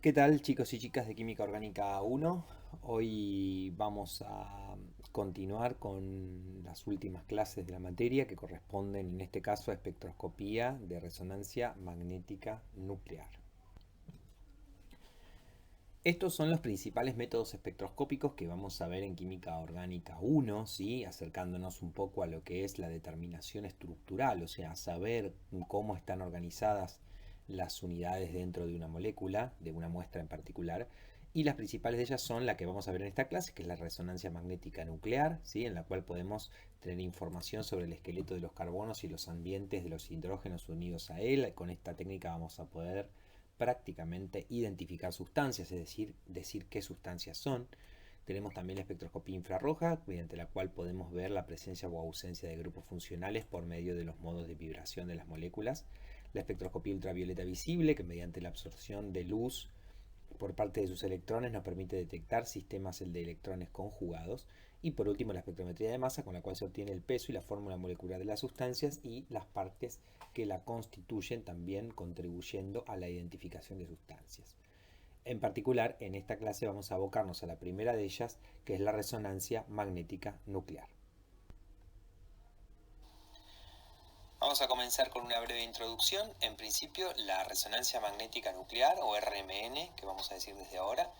¿Qué tal, chicos y chicas de Química Orgánica 1? Hoy vamos a continuar con las últimas clases de la materia que corresponden en este caso a espectroscopía de resonancia magnética nuclear. Estos son los principales métodos espectroscópicos que vamos a ver en Química Orgánica 1, ¿sí? Acercándonos un poco a lo que es la determinación estructural, o sea, saber cómo están organizadas las unidades dentro de una molécula, de una muestra en particular, y las principales de ellas son la que vamos a ver en esta clase, que es la resonancia magnética nuclear, ¿sí? En la cual podemos tener información sobre el esqueleto de los carbonos y los ambientes de los hidrógenos unidos a él. Con esta técnica vamos a poder prácticamente identificar sustancias, es decir qué sustancias son. Tenemos también la espectroscopía infrarroja, mediante la cual podemos ver la presencia o ausencia de grupos funcionales por medio de los modos de vibración de las moléculas. La espectroscopía ultravioleta visible, que mediante la absorción de luz por parte de sus electrones nos permite detectar sistemas de electrones conjugados. Y por último, la espectrometría de masa, con la cual se obtiene el peso y la fórmula molecular de las sustancias y las partes que la constituyen, también contribuyendo a la identificación de sustancias. En particular, en esta clase vamos a abocarnos a la primera de ellas, que es la resonancia magnética nuclear. Vamos a comenzar con una breve introducción. En principio, la resonancia magnética nuclear, o RMN, que vamos a decir desde ahora,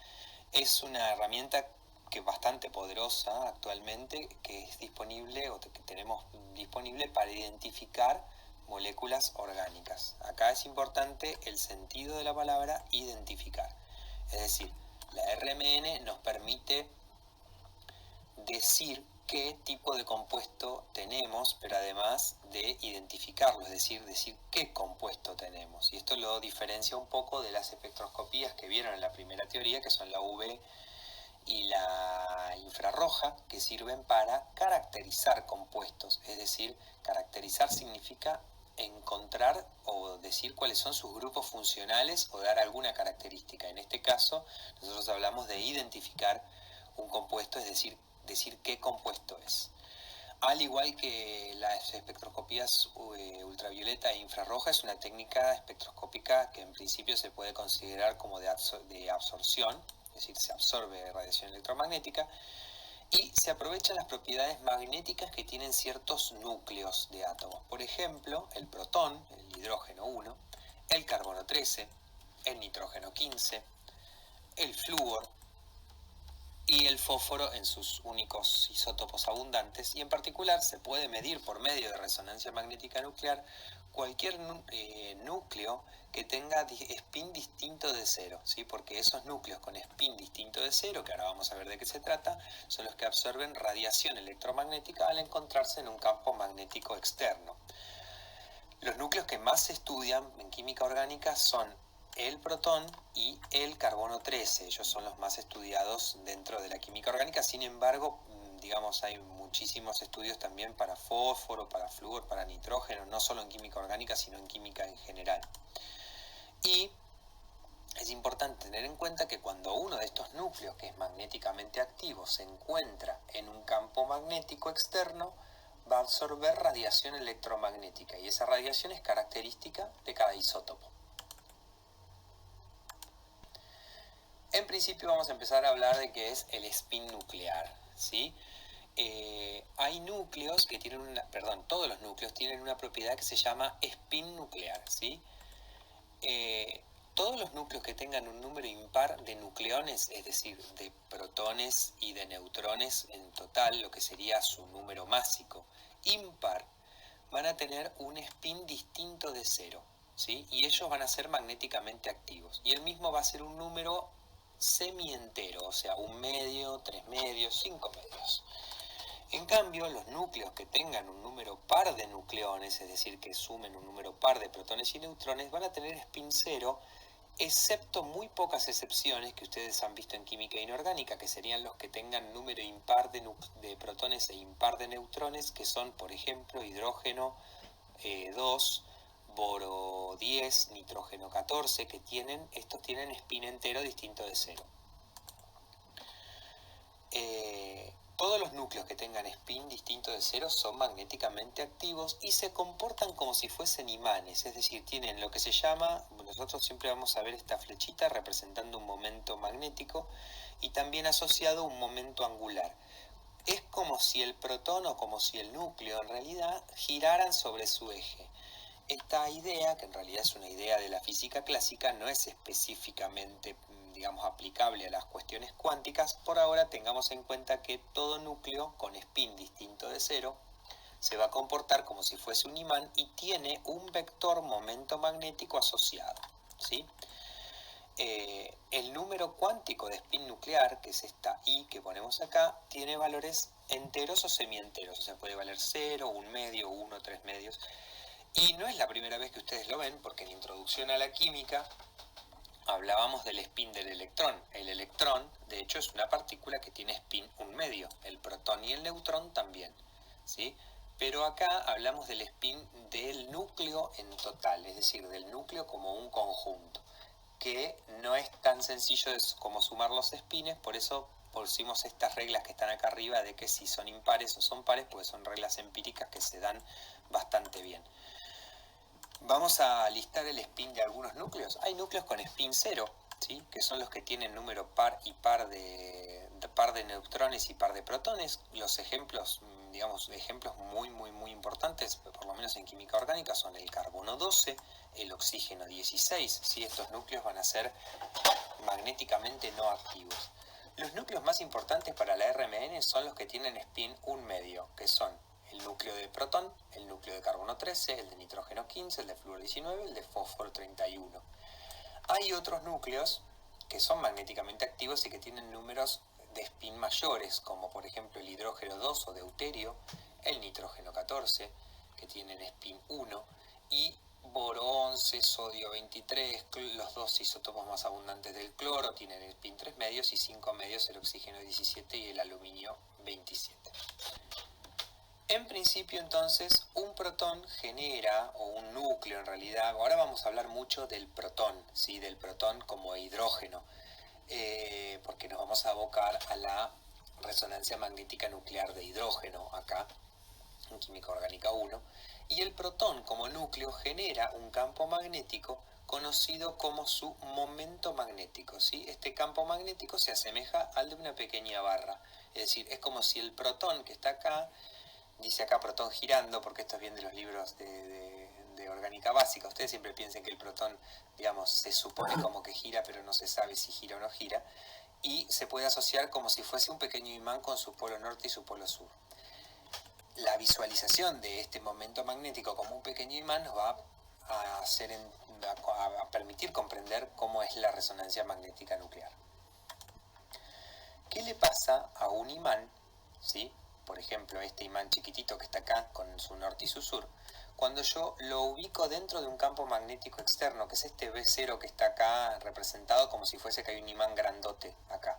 es una herramienta que es bastante poderosa actualmente, que es disponible o que tenemos disponible para identificar moléculas orgánicas. Acá es importante el sentido de la palabra identificar. Es decir, la RMN nos permite decir qué tipo de compuesto tenemos, pero además de identificarlo, es decir qué compuesto tenemos. Y esto lo diferencia un poco de las espectroscopías que vieron en la primera teoría, que son la UV y la infrarroja, que sirven para caracterizar compuestos. Es decir, caracterizar significa encontrar o decir cuáles son sus grupos funcionales o dar alguna característica. En este caso, nosotros hablamos de identificar un compuesto, es decir qué compuesto es. Al igual que las espectroscopías ultravioleta e infrarroja, es una técnica espectroscópica que en principio se puede considerar como de absorción, es decir, se absorbe radiación electromagnética y se aprovechan las propiedades magnéticas que tienen ciertos núcleos de átomos. Por ejemplo, el protón, el hidrógeno 1, el carbono 13, el nitrógeno 15, el flúor y el fósforo en sus únicos isótopos abundantes, y en particular se puede medir por medio de resonancia magnética nuclear cualquier núcleo que tenga spin distinto de cero, ¿sí? Porque esos núcleos con spin distinto de cero, que ahora vamos a ver de qué se trata, son los que absorben radiación electromagnética al encontrarse en un campo magnético externo. Los núcleos que más se estudian en química orgánica son el protón y el carbono 13. Ellos son los más estudiados dentro de la química orgánica. Sin embargo, digamos, hay muchísimos estudios también para fósforo, para flúor, para nitrógeno, no solo en química orgánica, sino en química en general. Y es importante tener en cuenta que cuando uno de estos núcleos, que es magnéticamente activo, se encuentra en un campo magnético externo, va a absorber radiación electromagnética, y esa radiación es característica de cada isótopo. En principio vamos a empezar a hablar de qué es el spin nuclear, ¿sí? Hay núcleos que tienen todos los núcleos tienen una propiedad que se llama spin nuclear, ¿sí? Todos los núcleos que tengan un número impar de nucleones, es decir, de protones y de neutrones en total, lo que sería su número másico, impar, van a tener un spin distinto de cero, ¿sí? Y ellos van a ser magnéticamente activos. Y el mismo va a ser un número semientero, o sea, un medio, 3 medios, 5 medios. En cambio, los núcleos que tengan un número par de nucleones, es decir, que sumen un número par de protones y neutrones, van a tener spin cero, excepto muy pocas excepciones que ustedes han visto en química inorgánica, que serían los que tengan número impar de protones e impar de neutrones, que son, por ejemplo, hidrógeno 2, boro 10, nitrógeno 14, que estos tienen spin entero distinto de cero. Todos los núcleos que tengan spin distinto de cero son magnéticamente activos y se comportan como si fuesen imanes, es decir, tienen lo que se llama, nosotros siempre vamos a ver esta flechita representando un momento magnético y también asociado a un momento angular. Es como si el protón o como si el núcleo en realidad giraran sobre su eje. Esta idea, que en realidad es una idea de la física clásica, no es específicamente, digamos, aplicable a las cuestiones cuánticas. Por ahora tengamos en cuenta que todo núcleo con spin distinto de cero se va a comportar como si fuese un imán y tiene un vector momento magnético asociado, ¿sí? El número cuántico de spin nuclear, que es esta I que ponemos acá, tiene valores enteros o semienteros, o sea, puede valer 0, 1 medio, 1, 3 medios. Y no es la primera vez que ustedes lo ven, porque en Introducción a la Química hablábamos del spin del electrón. El electrón, de hecho, es una partícula que tiene spin 1 medio. El protón y el neutrón también, ¿sí? Pero acá hablamos del spin del núcleo en total, es decir, del núcleo como un conjunto, que no es tan sencillo como sumar los spines, por eso pusimos estas reglas que están acá arriba de que si son impares o son pares, pues son reglas empíricas que se dan bastante bien. Vamos a listar el spin de algunos núcleos. Hay núcleos con spin 0, ¿sí? Que son los que tienen número par y par de neutrones y par de protones. Los ejemplos, digamos, ejemplos muy importantes, por lo menos en química orgánica, son el carbono 12, el oxígeno 16, ¿sí? Estos núcleos van a ser magnéticamente no activos. Los núcleos más importantes para la RMN son los que tienen spin 1 medio, que son el núcleo de protón, el núcleo de carbono 13, el de nitrógeno 15, el de flúor 19, el de fósforo 31. Hay otros núcleos que son magnéticamente activos y que tienen números de spin mayores, como por ejemplo el hidrógeno 2 o deuterio, el nitrógeno 14, que tienen spin 1, y boro 11, sodio 23, los dos isótopos más abundantes del cloro tienen spin 3 medios y 5 medios, el oxígeno 17 y el aluminio 27. En principio, entonces, un protón genera, o un núcleo en realidad, ahora vamos a hablar mucho del protón, ¿sí? Del protón como hidrógeno, porque nos vamos a abocar a la resonancia magnética nuclear de hidrógeno acá, en Química Orgánica 1, y el protón como núcleo genera un campo magnético conocido como su momento magnético, ¿sí? Este campo magnético se asemeja al de una pequeña barra, es decir, es como si el protón que está acá, dice acá protón girando, porque esto es bien de los libros de orgánica básica. Ustedes siempre piensen que el protón, digamos, se supone como que gira, pero no se sabe si gira o no gira. Y se puede asociar como si fuese un pequeño imán con su polo norte y su polo sur. La visualización de este momento magnético como un pequeño imán nos va a permitir comprender cómo es la resonancia magnética nuclear. ¿Qué le pasa a un imán, ¿sí? Por ejemplo, este imán chiquitito que está acá con su norte y su sur, cuando yo lo ubico dentro de un campo magnético externo, que es este B0 que está acá representado como si fuese que hay un imán grandote acá?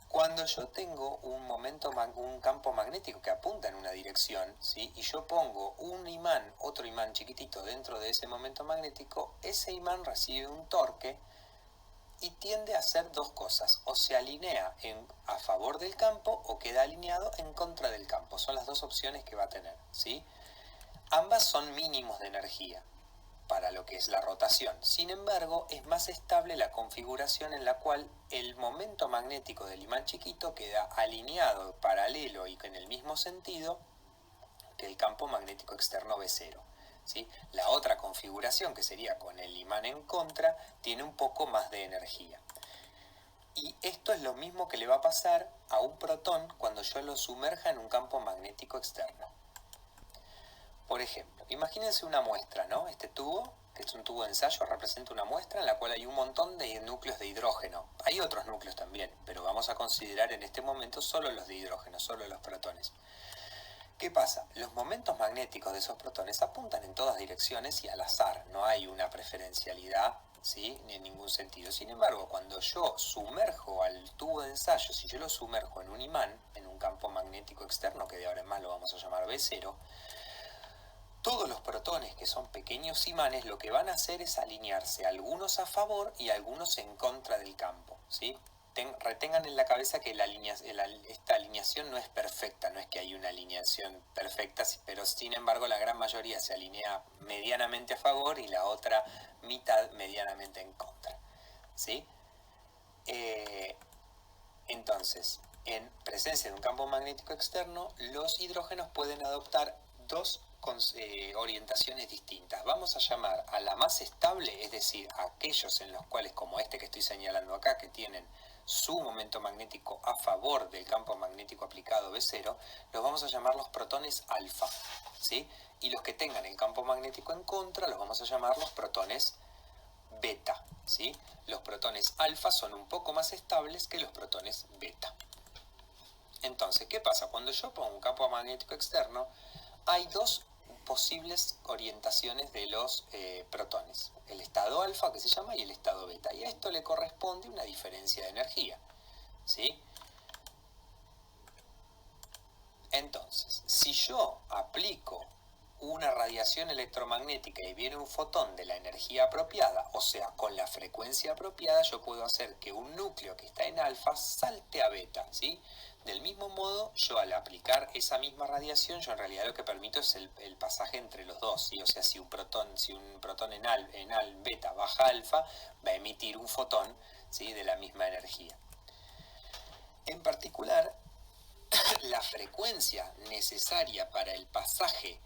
Cuando yo tengo un campo magnético que apunta en una dirección, ¿sí? Y yo pongo un imán, otro imán chiquitito dentro de ese momento magnético, ese imán recibe un torque y tiende a hacer dos cosas: o se alinea a favor del campo o queda alineado en contra del campo. Son las dos opciones que va a tener, ¿sí? Ambas son mínimos de energía para lo que es la rotación. Sin embargo, es más estable la configuración en la cual el momento magnético del imán chiquito queda alineado, paralelo y en el mismo sentido que el campo magnético externo B0. ¿Sí? La otra configuración, que sería con el imán en contra, tiene un poco más de energía. Y esto es lo mismo que le va a pasar a un protón cuando yo lo sumerja en un campo magnético externo. Por ejemplo, imagínense una muestra, ¿no? Este tubo, que es un tubo de ensayo, representa una muestra en la cual hay un montón de núcleos de hidrógeno. Hay otros núcleos también, pero vamos a considerar en este momento solo los de hidrógeno, solo los protones. ¿Qué pasa? Los momentos magnéticos de esos protones apuntan en todas direcciones y al azar, no hay una preferencialidad, ¿sí? Ni en ningún sentido. Sin embargo, cuando yo sumerjo al tubo de ensayo, si yo lo sumerjo en un imán, en un campo magnético externo, que de ahora en más lo vamos a llamar B0, todos los protones, que son pequeños imanes, lo que van a hacer es alinearse, algunos a favor y algunos en contra del campo, ¿sí? retengan en la cabeza que esta alineación no es perfecta, no es que hay una alineación perfecta, pero sin embargo la gran mayoría se alinea medianamente a favor y la otra mitad medianamente en contra, ¿sí? Entonces, en presencia de un campo magnético externo, los hidrógenos pueden adoptar dos orientaciones distintas. Vamos a llamar a la más estable, es decir, a aquellos en los cuales, como este que estoy señalando acá, que tienen su momento magnético a favor del campo magnético aplicado B0, los vamos a llamar los protones alfa, ¿sí? Y los que tengan el campo magnético en contra los vamos a llamar los protones beta, ¿sí? Los protones alfa son un poco más estables que los protones beta. Entonces, ¿qué pasa? Cuando yo pongo un campo magnético externo, hay dos posibles orientaciones de los protones. El estado alfa, que se llama, y el estado beta. Y a esto le corresponde una diferencia de energía, ¿sí? Entonces, si yo aplico una radiación electromagnética y viene un fotón de la energía apropiada, o sea, con la frecuencia apropiada, yo puedo hacer que un núcleo que está en alfa salte a beta, ¿sí? Del mismo modo, yo al aplicar esa misma radiación, yo en realidad lo que permito es el pasaje entre los dos, ¿sí? O sea, si un protón en beta baja a alfa, va a emitir un fotón, ¿sí? De la misma energía. En particular, la frecuencia necesaria para el pasaje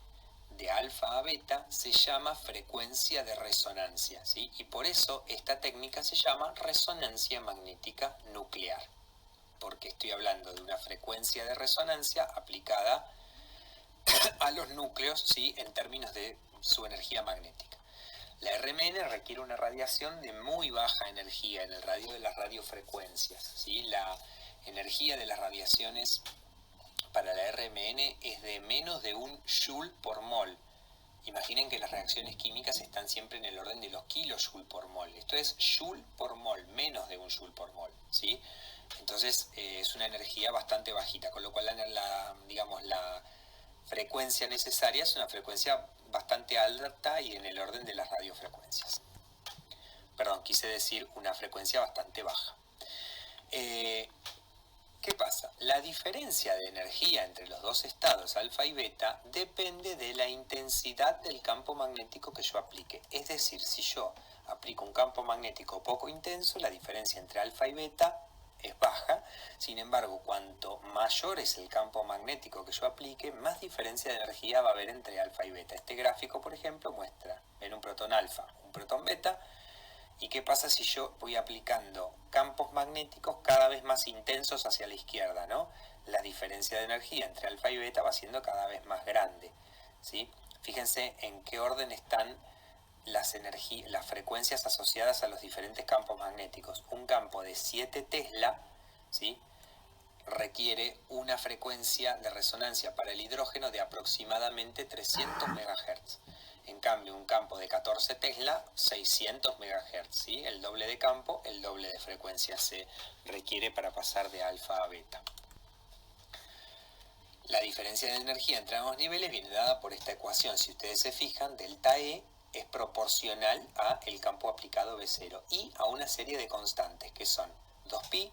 de alfa a beta se llama frecuencia de resonancia, ¿sí? Y por eso esta técnica se llama resonancia magnética nuclear, porque estoy hablando de una frecuencia de resonancia aplicada a los núcleos, ¿sí? En términos de su energía magnética. La RMN requiere una radiación de muy baja energía en el radio de las radiofrecuencias, ¿sí? La energía de las radiaciones para la RMN es de menos de 1 joule por mol. Imaginen que las reacciones químicas están siempre en el orden de los kilojoule por mol. Esto es joule por mol, menos de 1 joule por mol, ¿sí? Entonces es una energía bastante bajita, con lo cual la frecuencia necesaria es una frecuencia bastante alta y en el orden de las radiofrecuencias. Perdón, quise decir una frecuencia bastante baja. ¿Qué pasa? La diferencia de energía entre los dos estados, alfa y beta, depende de la intensidad del campo magnético que yo aplique. Es decir, si yo aplico un campo magnético poco intenso, la diferencia entre alfa y beta es baja. Sin embargo, cuanto mayor es el campo magnético que yo aplique, más diferencia de energía va a haber entre alfa y beta. Este gráfico, por ejemplo, muestra en un protón alfa, un protón beta. ¿Y qué pasa si yo voy aplicando campos magnéticos cada vez más intensos hacia la izquierda, ¿no? La diferencia de energía entre alfa y beta va siendo cada vez más grande, ¿sí? Fíjense en qué orden están las frecuencias asociadas a los diferentes campos magnéticos. Un campo de 7 Tesla, ¿sí? Requiere una frecuencia de resonancia para el hidrógeno de aproximadamente 300 MHz. En cambio, un campo de 14 Tesla, 600 MHz, ¿sí? El doble de campo, el doble de frecuencia se requiere para pasar de alfa a beta. La diferencia de energía entre ambos niveles viene dada por esta ecuación. Si ustedes se fijan, delta E es proporcional a el campo aplicado B0 y a una serie de constantes que son 2pi,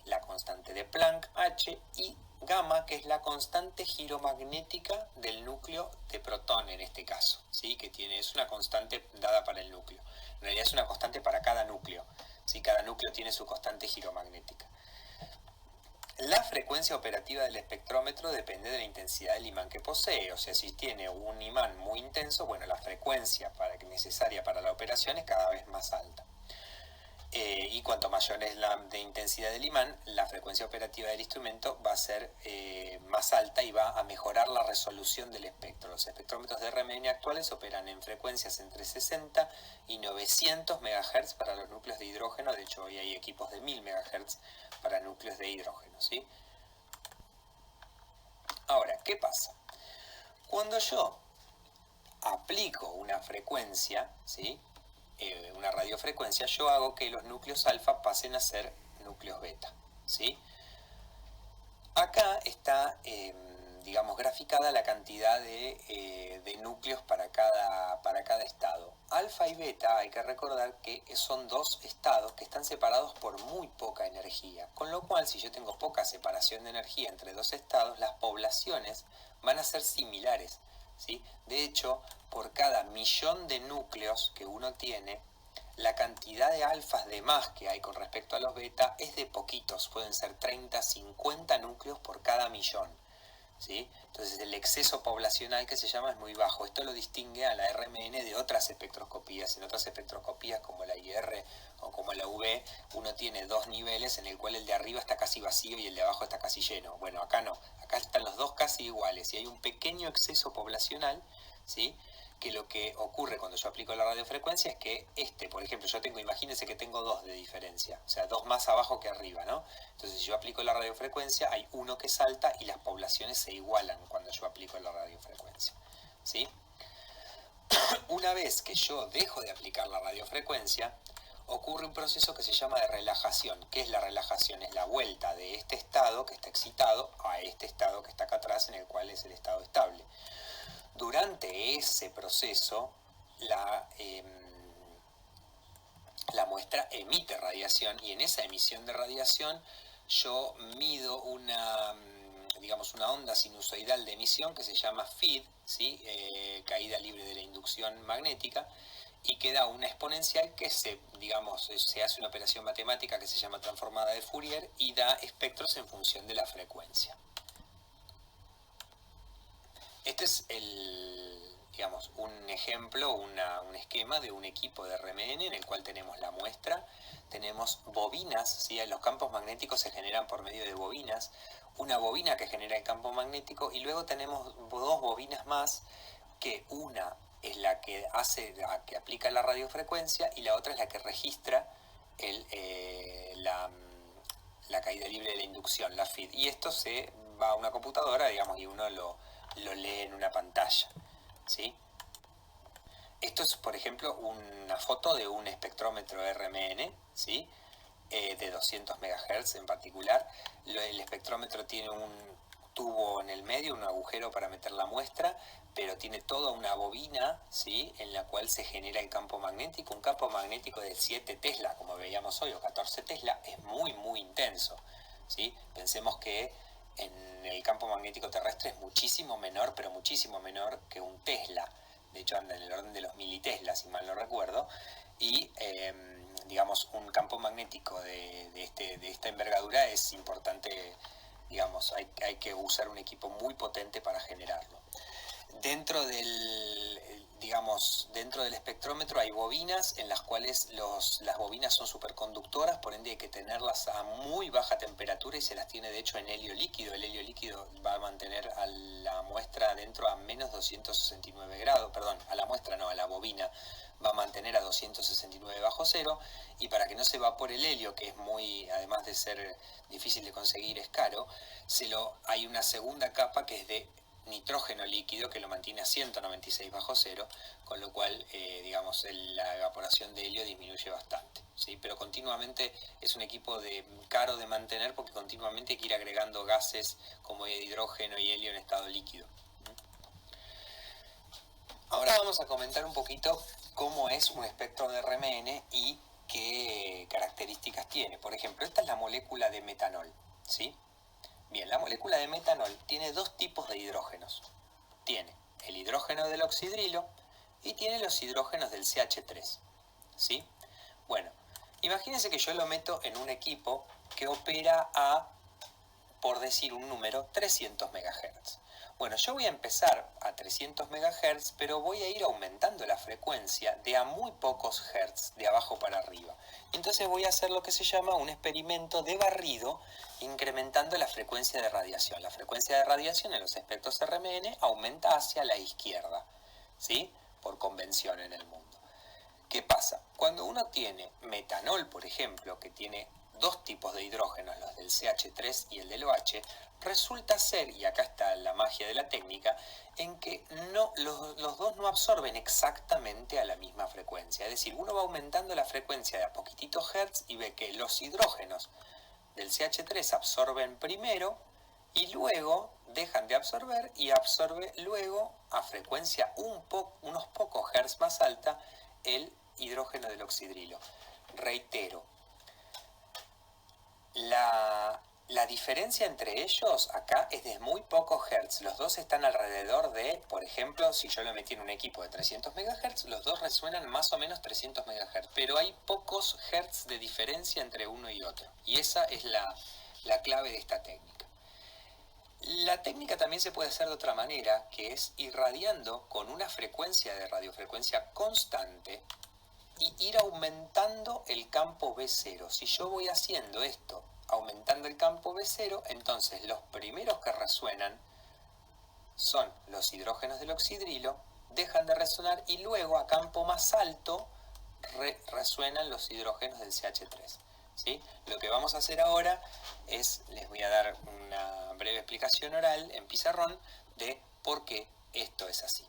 la constante de Planck, H, y gamma, que es la constante giromagnética del núcleo de protón en este caso, ¿sí? Es una constante dada para el núcleo. En realidad es una constante para cada núcleo, ¿sí? Cada núcleo tiene su constante giromagnética. La frecuencia operativa del espectrómetro depende de la intensidad del imán que posee. O sea, si tiene un imán muy intenso, bueno, la frecuencia necesaria para la operación es cada vez más alta. Y cuanto mayor es la de intensidad del imán, la frecuencia operativa del instrumento va a ser más alta y va a mejorar la resolución del espectro. Los espectrómetros de RMN actuales operan en frecuencias entre 60 y 900 MHz para los núcleos de hidrógeno. De hecho, hoy hay equipos de 1000 MHz para núcleos de hidrógeno, ¿sí? Ahora, ¿qué pasa? Cuando yo aplico una frecuencia, ¿sí? Una radiofrecuencia, yo hago que los núcleos alfa pasen a ser núcleos beta, ¿sí? Acá está digamos, graficada la cantidad de núcleos para cada estado. Alfa y beta, hay que recordar que son dos estados que están separados por muy poca energía, con lo cual si yo tengo poca separación de energía entre dos estados, las poblaciones van a ser similares, ¿sí? De hecho, por cada millón de núcleos que uno tiene, la cantidad de alfas de más que hay con respecto a los beta es de poquitos, pueden ser 30, 50 núcleos por cada millón, ¿sí? Entonces el exceso poblacional que se llama es muy bajo. Esto lo distingue a la RMN de otras espectroscopías. En otras espectroscopías como la IR o como la UV, uno tiene dos niveles en el cual el de arriba está casi vacío y el de abajo está casi lleno. Bueno, acá no, acá están los dos casi iguales y hay un pequeño exceso poblacional, ¿sí? Que lo que ocurre cuando yo aplico la radiofrecuencia es que por ejemplo, imagínense que tengo dos de diferencia, o sea, dos más abajo que arriba, ¿no? Entonces, si yo aplico la radiofrecuencia, hay uno que salta y las poblaciones se igualan cuando yo aplico la radiofrecuencia, ¿sí? Una vez que yo dejo de aplicar la radiofrecuencia, ocurre un proceso que se llama de relajación. ¿Qué es la relajación? Es la vuelta de este estado que está excitado a este estado que está acá atrás, en el cual es el estado estable. Durante ese proceso, la muestra emite radiación y en esa emisión de radiación yo mido una onda sinusoidal de emisión que se llama FID, ¿sí? Caída libre de la inducción magnética, y queda una exponencial que se hace una operación matemática que se llama transformada de Fourier y da espectros en función de la frecuencia. Este es un ejemplo, un esquema de un equipo de RMN en el cual tenemos la muestra, tenemos bobinas, ¿sí? Los campos magnéticos se generan por medio de bobinas, una bobina que genera el campo magnético y luego tenemos dos bobinas más, que una es la que aplica la radiofrecuencia y la otra es la que registra la caída libre de la inducción, la FID. Y esto se va a una computadora, y uno lo lee en una pantalla, ¿sí? Esto es, por ejemplo, una foto de un espectrómetro RMN, ¿sí? De 200 MHz en particular. El espectrómetro tiene un tubo en el medio, un agujero para meter la muestra, pero tiene toda una bobina, ¿sí? En la cual se genera el campo magnético. Un campo magnético de 7 Tesla, como veíamos hoy, o 14 Tesla, es muy, muy intenso, ¿sí? Pensemos que en el campo magnético terrestre es muchísimo menor, pero muchísimo menor que un Tesla. De hecho anda en el orden de los militeslas, si mal no recuerdo. Y un campo magnético de esta envergadura es importante, hay que usar un equipo muy potente para generarlo. Dentro del espectrómetro hay bobinas en las cuales las bobinas son superconductoras, por ende hay que tenerlas a muy baja temperatura y se las tiene de hecho en helio líquido. El helio líquido va a mantener a la muestra adentro a menos 269 grados, a la bobina va a mantener a 269 bajo cero, y para que no se evapore el helio, que es además de ser difícil de conseguir, es caro, hay una segunda capa que es de nitrógeno líquido que lo mantiene a 196 bajo cero, con lo cual la evaporación de helio disminuye bastante, ¿sí? Pero continuamente es un equipo caro de mantener porque continuamente hay que ir agregando gases como hidrógeno y helio en estado líquido. Ahora vamos a comentar un poquito cómo es un espectro de RMN y qué características tiene. Por ejemplo, esta es la molécula de metanol, ¿sí? Bien, la molécula de metanol tiene dos tipos de hidrógenos. Tiene el hidrógeno del oxidrilo y tiene los hidrógenos del CH3, ¿sí? Bueno, imagínense que yo lo meto en un equipo que opera por decir un número, 300 MHz. Bueno, yo voy a empezar a 300 MHz, pero voy a ir aumentando la frecuencia de a muy pocos hertz, de abajo para arriba. Entonces voy a hacer lo que se llama un experimento de barrido, incrementando la frecuencia de radiación. La frecuencia de radiación en los espectros RMN aumenta hacia la izquierda, ¿sí? Por convención en el mundo. ¿Qué pasa? Cuando uno tiene metanol, por ejemplo, que tiene dos tipos de hidrógenos, los del CH3 y el del OH, resulta ser, y acá está la magia de la técnica, en que los dos no absorben exactamente a la misma frecuencia. Es decir, uno va aumentando la frecuencia de a poquititos hertz y ve que los hidrógenos del CH3 absorben primero y luego dejan de absorber y absorbe luego a frecuencia unos pocos hertz más alta el hidrógeno del oxidrilo. Reitero, la diferencia entre ellos acá es de muy pocos hertz. Los dos están alrededor de, por ejemplo, si yo lo metí en un equipo de 300 MHz, los dos resuenan más o menos 300 MHz. Pero hay pocos hertz de diferencia entre uno y otro. Y esa es la clave de esta técnica. La técnica también se puede hacer de otra manera, que es irradiando con una frecuencia de radiofrecuencia constante y ir aumentando el campo B0. Si yo voy haciendo esto, aumentando el campo B0, entonces los primeros que resuenan son los hidrógenos del oxidrilo, dejan de resonar y luego a campo más alto resuenan los hidrógenos del CH3. ¿Sí? Lo que vamos a hacer ahora es, les voy a dar una breve explicación oral en pizarrón de por qué esto es así.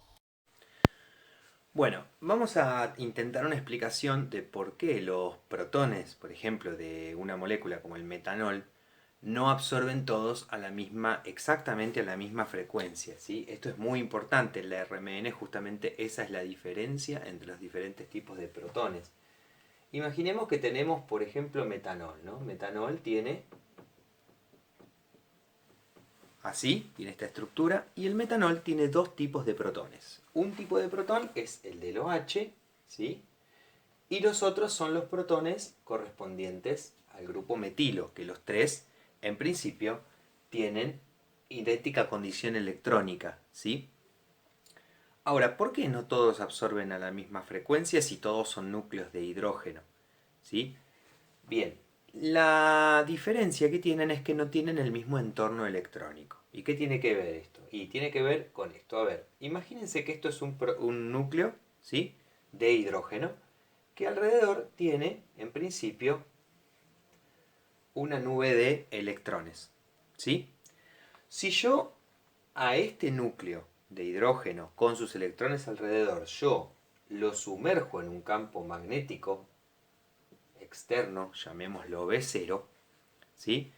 Bueno, vamos a intentar una explicación de por qué los protones, por ejemplo, de una molécula como el metanol, no absorben todos exactamente a la misma frecuencia, ¿sí? Esto es muy importante en la RMN, justamente esa es la diferencia entre los diferentes tipos de protones. Imaginemos que tenemos, por ejemplo, metanol, ¿no? Metanol tiene así, tiene esta estructura, y el metanol tiene dos tipos de protones. Un tipo de protón es el del OH, ¿sí? Y los otros son los protones correspondientes al grupo metilo, que los tres, en principio, tienen idéntica condición electrónica, ¿sí? Ahora, ¿por qué no todos absorben a la misma frecuencia si todos son núcleos de hidrógeno? ¿Sí? Bien, la diferencia que tienen es que no tienen el mismo entorno electrónico. ¿Y qué tiene que ver esto? Y tiene que ver con esto. A ver, imagínense que esto es un núcleo, ¿sí? De hidrógeno, que alrededor tiene, en principio, una nube de electrones, ¿sí? Si yo a este núcleo de hidrógeno con sus electrones alrededor, yo lo sumerjo en un campo magnético externo, llamémoslo B0, ¿sí?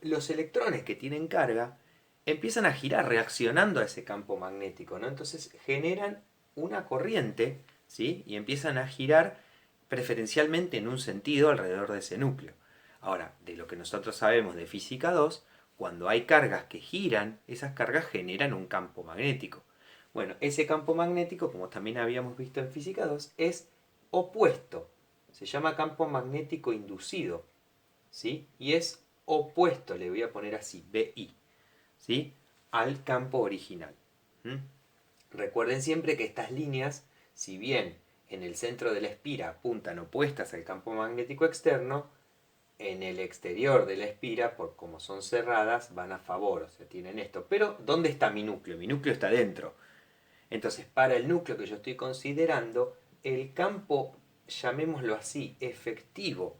Los electrones que tienen carga empiezan a girar reaccionando a ese campo magnético, ¿no? Entonces generan una corriente, ¿sí? Y empiezan a girar preferencialmente en un sentido alrededor de ese núcleo. Ahora, de lo que nosotros sabemos de física 2, cuando hay cargas que giran, esas cargas generan un campo magnético. Bueno, ese campo magnético, como también habíamos visto en física 2, es opuesto. Se llama campo magnético inducido, ¿sí? Y es opuesto, le voy a poner así, BI, ¿sí? Al campo original. ¿Mm? Recuerden siempre que estas líneas, si bien en el centro de la espira apuntan opuestas al campo magnético externo, en el exterior de la espira, por como son cerradas, van a favor, o sea, tienen esto. Pero, ¿dónde está mi núcleo? Mi núcleo está dentro. Entonces, para el núcleo que yo estoy considerando, el campo, llamémoslo así, efectivo,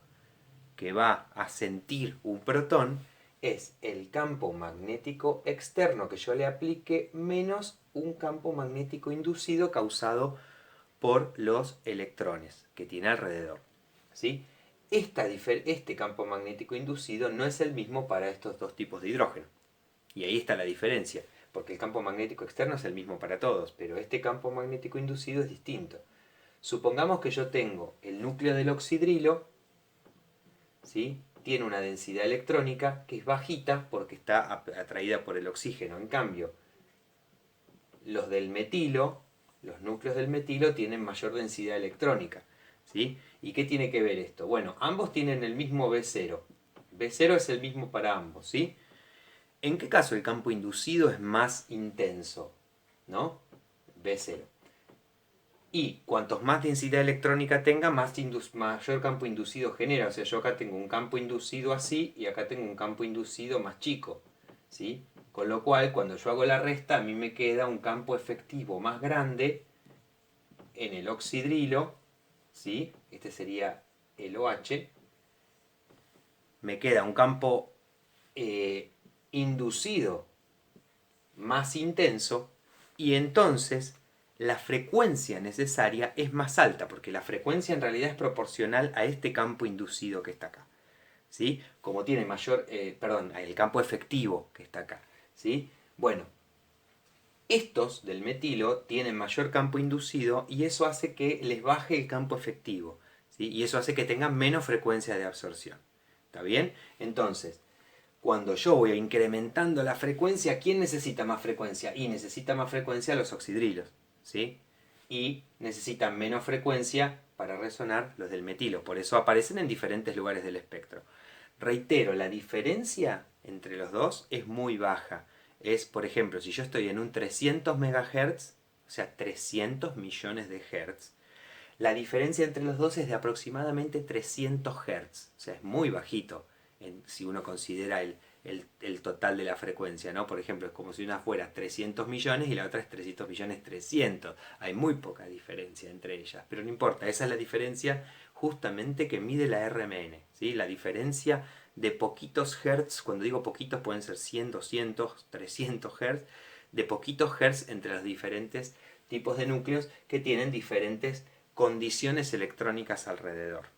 que va a sentir un protón, es el campo magnético externo que yo le aplique menos un campo magnético inducido causado por los electrones que tiene alrededor, ¿sí? Este campo magnético inducido no es el mismo para estos dos tipos de hidrógeno. Y ahí está la diferencia, porque el campo magnético externo es el mismo para todos, pero este campo magnético inducido es distinto. Supongamos que yo tengo el núcleo del oxidrilo, ¿sí? Tiene una densidad electrónica que es bajita porque está atraída por el oxígeno. En cambio, los del metilo, los núcleos del metilo tienen mayor densidad electrónica, ¿sí? ¿Y qué tiene que ver esto? Bueno, ambos tienen el mismo B0. B0 es el mismo para ambos, ¿sí? ¿En qué caso el campo inducido es más intenso? ¿No? B0. Y cuantos más densidad electrónica tenga, mayor campo inducido genera. O sea, yo acá tengo un campo inducido así y acá tengo un campo inducido más chico, ¿sí? Con lo cual, cuando yo hago la resta, a mí me queda un campo efectivo más grande en el oxidrilo, ¿sí? Este sería el OH. Me queda un campo inducido más intenso y entonces la frecuencia necesaria es más alta, porque la frecuencia en realidad es proporcional a este campo inducido que está acá, ¿sí? Como tiene mayor, perdón, el campo efectivo que está acá, ¿sí? Bueno, estos del metilo tienen mayor campo inducido y eso hace que les baje el campo efectivo, ¿sí? Y eso hace que tengan menos frecuencia de absorción. ¿Está bien? Entonces, cuando yo voy incrementando la frecuencia, ¿quién necesita más frecuencia? Y necesita más frecuencia los oxidrilos, ¿sí? Y necesitan menos frecuencia para resonar los del metilo. Por eso aparecen en diferentes lugares del espectro. Reitero, la diferencia entre los dos es muy baja. Es, por ejemplo, si yo estoy en un 300 MHz, o sea, 300 millones de Hertz, la diferencia entre los dos es de aproximadamente 300 Hz. O sea, es muy bajito si uno considera el total de la frecuencia, ¿no? Por ejemplo, es como si una fuera 300 millones y la otra es 300 millones 300. Hay muy poca diferencia entre ellas, pero no importa, esa es la diferencia justamente que mide la RMN, ¿sí? La diferencia de poquitos hertz, cuando digo poquitos pueden ser 100, 200, 300 hertz, de poquitos hertz entre los diferentes tipos de núcleos que tienen diferentes condiciones electrónicas alrededor,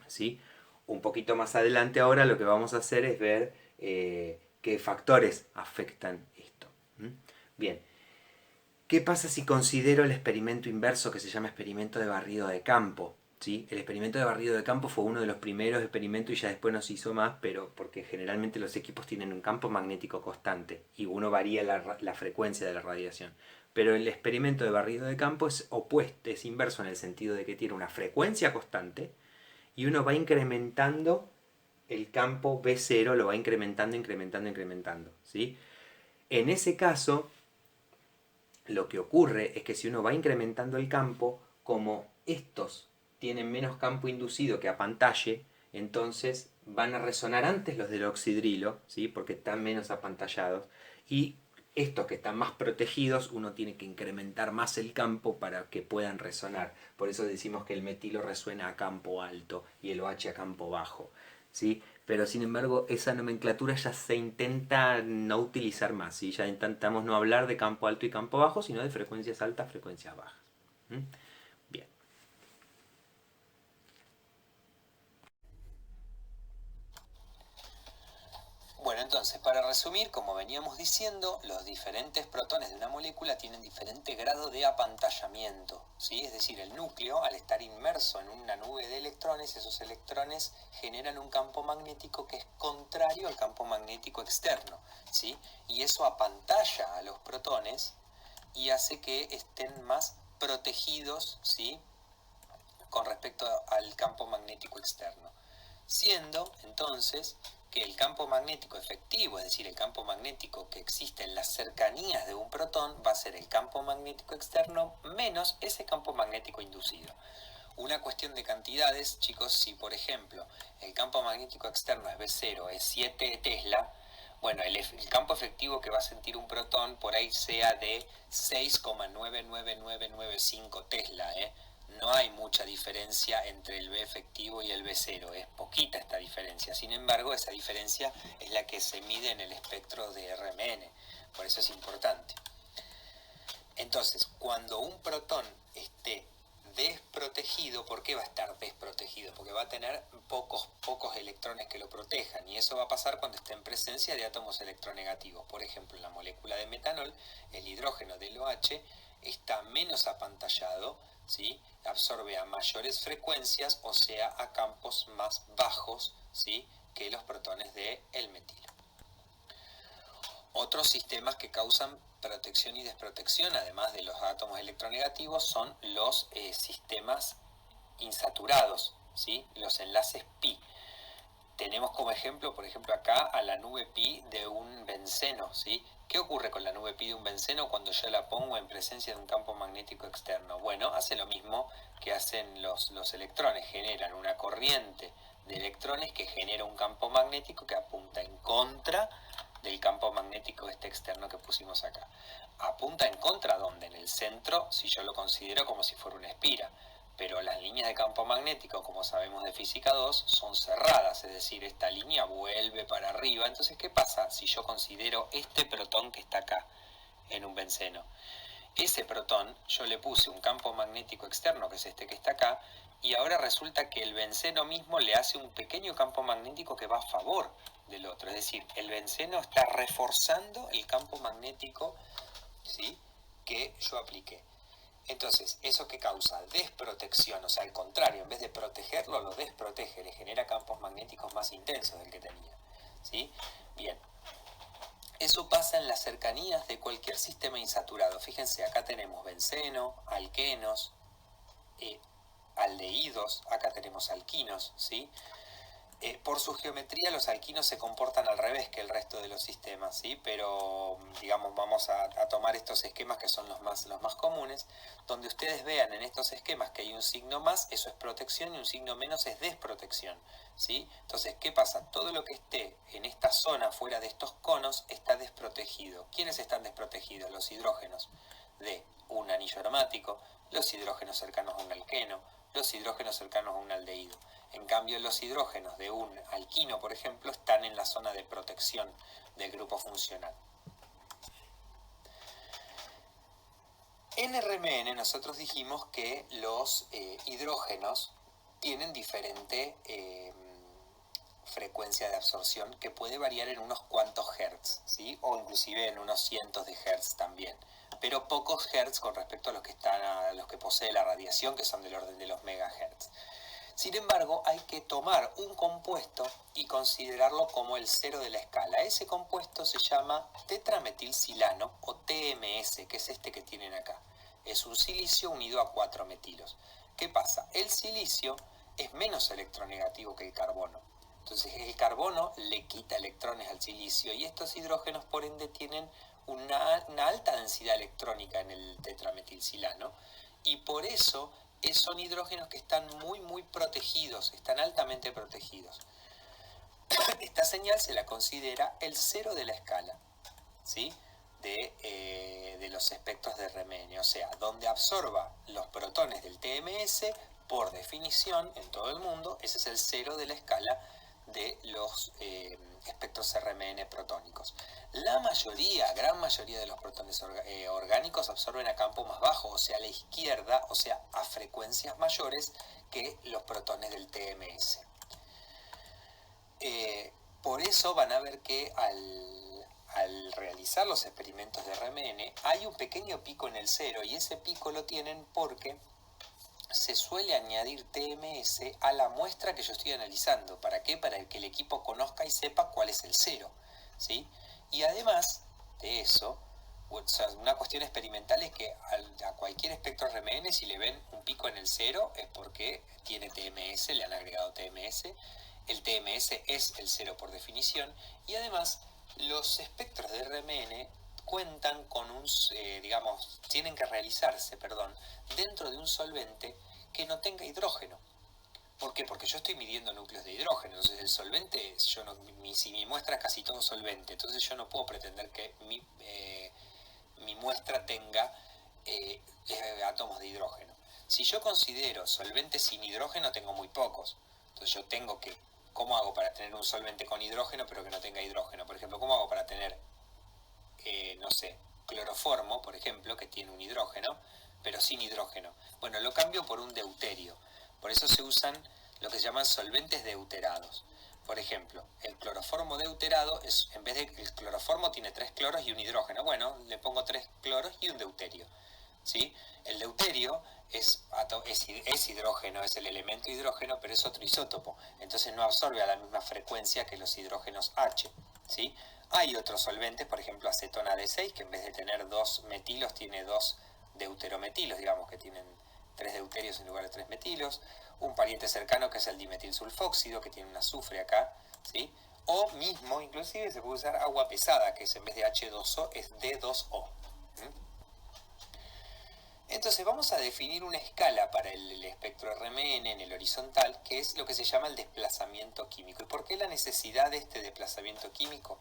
¿sí? Un poquito más adelante ahora lo que vamos a hacer es ver qué factores afectan esto. Bien, ¿qué pasa si considero el experimento inverso que se llama experimento de barrido de campo? ¿Sí? El experimento de barrido de campo fue uno de los primeros experimentos y ya después no se hizo más, pero porque generalmente los equipos tienen un campo magnético constante y uno varía la frecuencia de la radiación. Pero el experimento de barrido de campo es opuesto, es inverso en el sentido de que tiene una frecuencia constante y uno va incrementando el campo B0, lo va incrementando, incrementando, incrementando. ¿Sí? En ese caso, lo que ocurre es que si uno va incrementando el campo, como estos tienen menos campo inducido que apantalle, entonces van a resonar antes los del oxidrilo, ¿sí? Porque están menos apantallados, y estos que están más protegidos, uno tiene que incrementar más el campo para que puedan resonar. Por eso decimos que el metilo resuena a campo alto y el OH a campo bajo, ¿sí? Pero sin embargo esa nomenclatura ya se intenta no utilizar más, ¿sí? Ya intentamos no hablar de campo alto y campo bajo, sino de frecuencias altas, frecuencias bajas. ¿Mm? Bien. Bueno, entonces, para resumir, como veníamos diciendo, los diferentes protones de una molécula tienen diferente grado de apantallamiento, ¿sí? Es decir, el núcleo, al estar inmerso en una nube de electrones, esos electrones generan un campo magnético que es contrario al campo magnético externo, ¿sí? Y eso apantalla a los protones y hace que estén más protegidos, ¿sí? Con respecto al campo magnético externo. Siendo, entonces, que el campo magnético efectivo, es decir, el campo magnético que existe en las cercanías de un protón, va a ser el campo magnético externo menos ese campo magnético inducido. Una cuestión de cantidades, chicos, si por ejemplo el campo magnético externo es B0, es 7 Tesla, bueno, el campo efectivo que va a sentir un protón por ahí sea de 6,99995 Tesla, No hay mucha diferencia entre el B efectivo y el B0, es poquita esta diferencia. Sin embargo, esa diferencia es la que se mide en el espectro de RMN, por eso es importante. Entonces, cuando un protón esté desprotegido, ¿por qué va a estar desprotegido? Porque va a tener pocos electrones que lo protejan, y eso va a pasar cuando esté en presencia de átomos electronegativos. Por ejemplo, en la molécula de metanol, el hidrógeno del OH está menos apantallado, ¿sí? Absorbe a mayores frecuencias, o sea, a campos más bajos, ¿sí? Que los protones del metilo. Otros sistemas que causan protección y desprotección, además de los átomos electronegativos, son los sistemas insaturados, ¿sí? Los enlaces pi. Tenemos como ejemplo, por ejemplo acá, a la nube pi de un benceno, ¿sí? ¿Qué ocurre con la nube pi de un benceno cuando yo la pongo en presencia de un campo magnético externo? Bueno, hace lo mismo que hacen los electrones, generan una corriente de electrones que genera un campo magnético que apunta en contra del campo magnético externo que pusimos acá. Apunta en contra, ¿dónde? En el centro, si yo lo considero como si fuera una espira. Pero las líneas de campo magnético, como sabemos de física 2, son cerradas, es decir, esta línea vuelve para arriba. Entonces, ¿qué pasa si yo considero este protón que está acá en un benceno? ese protón yo le puse un campo magnético externo, que es este que está acá, y ahora resulta que el benceno mismo le hace un pequeño campo magnético que va a favor del otro. Es decir, el benceno está reforzando el campo magnético, ¿sí?, que yo apliqué. Entonces, ¿eso qué causa? Desprotección, o sea, al contrario, en vez de protegerlo, lo desprotege, le genera campos magnéticos más intensos del que tenía, ¿sí? Bien, eso pasa en las cercanías de cualquier sistema insaturado. Fíjense, acá tenemos benceno, alquenos, aldehídos, acá tenemos alquinos, ¿sí? Por su geometría los alquinos se comportan al revés que el resto de los sistemas, ¿sí? Pero digamos vamos a tomar estos esquemas que son los más comunes, donde ustedes vean en estos esquemas que hay un signo más, eso es protección, y un signo menos es desprotección, ¿sí? Entonces, ¿qué pasa? Todo lo que esté en esta zona fuera de estos conos está desprotegido. ¿Quiénes están desprotegidos? Los hidrógenos de un anillo aromático, los hidrógenos cercanos a un alqueno, los hidrógenos cercanos a un aldehído. En cambio, los hidrógenos de un alquino, por ejemplo, están en la zona de protección del grupo funcional. En RMN nosotros dijimos que los hidrógenos tienen diferente frecuencia de absorción que puede variar en unos cuantos hertz, ¿sí? O inclusive en unos cientos de hertz también, pero pocos hertz con respecto a los que posee la radiación, que son del orden de los megahertz. Sin embargo, hay que tomar un compuesto y considerarlo como el cero de la escala. Ese compuesto se llama tetrametilsilano o TMS, que es este que tienen acá. Es un silicio unido a 4 metilos. ¿Qué pasa? El silicio es menos electronegativo que el carbono. Entonces el carbono le quita electrones al silicio y estos hidrógenos por ende tienen una alta densidad electrónica en el tetrametilsilano y por eso son hidrógenos que están muy protegidos, están altamente protegidos. Esta señal se la considera el cero de la escala, ¿sí?, de los espectros de RMN, o sea, donde absorba los protones del TMS, por definición, en todo el mundo, ese es el cero de la escala de los espectros RMN protónicos. La mayoría, gran mayoría de los protones orgánicos absorben a campo más bajo, o sea, a la izquierda, o sea, a frecuencias mayores que los protones del TMS. Por eso van a ver que al realizar los experimentos de RMN hay un pequeño pico en el cero, y ese pico lo tienen porque se suele añadir TMS a la muestra que yo estoy analizando. ¿Para qué? Para que el equipo conozca y sepa cuál es el cero, ¿sí? Y además de eso, o sea, una cuestión experimental es que a cualquier espectro RMN, si le ven un pico en el cero, es porque tiene TMS, le han agregado TMS. El TMS es el cero por definición, y además los espectros de RMN cuentan con tienen que realizarse, dentro de un solvente que no tenga hidrógeno. ¿Por qué? Porque yo estoy midiendo núcleos de hidrógeno, entonces el solvente, si mi muestra es casi todo solvente, entonces yo no puedo pretender que mi muestra tenga átomos de hidrógeno. Si yo considero solventes sin hidrógeno, tengo muy pocos. Entonces yo tengo que, ¿cómo hago para tener un solvente con hidrógeno pero que no tenga hidrógeno? Por ejemplo, ¿cómo hago para tener cloroformo, por ejemplo, que tiene un hidrógeno, pero sin hidrógeno? Bueno, lo cambio por un deuterio. Por eso se usan lo que se llaman solventes deuterados. Por ejemplo, el cloroformo deuterado es, en vez de el cloroformo tiene 3 cloros y un hidrógeno, bueno, le pongo 3 cloros y un deuterio, ¿sí? El deuterio es hidrógeno, es el elemento hidrógeno, pero es otro isótopo, entonces no absorbe a la misma frecuencia que los hidrógenos H, ¿sí? Hay otros solventes, por ejemplo acetona D6, que en vez de tener 2 metilos tiene 2 deuterometilos, digamos que tienen 3 deuterios en lugar de 3 metilos. Un pariente cercano que es el dimetilsulfóxido, que tiene un azufre acá, ¿sí? O mismo, inclusive, se puede usar agua pesada, que es en vez de H2O, es D2O. Entonces vamos a definir una escala para el espectro RMN en el horizontal, que es lo que se llama el desplazamiento químico. ¿Y por qué la necesidad de este desplazamiento químico?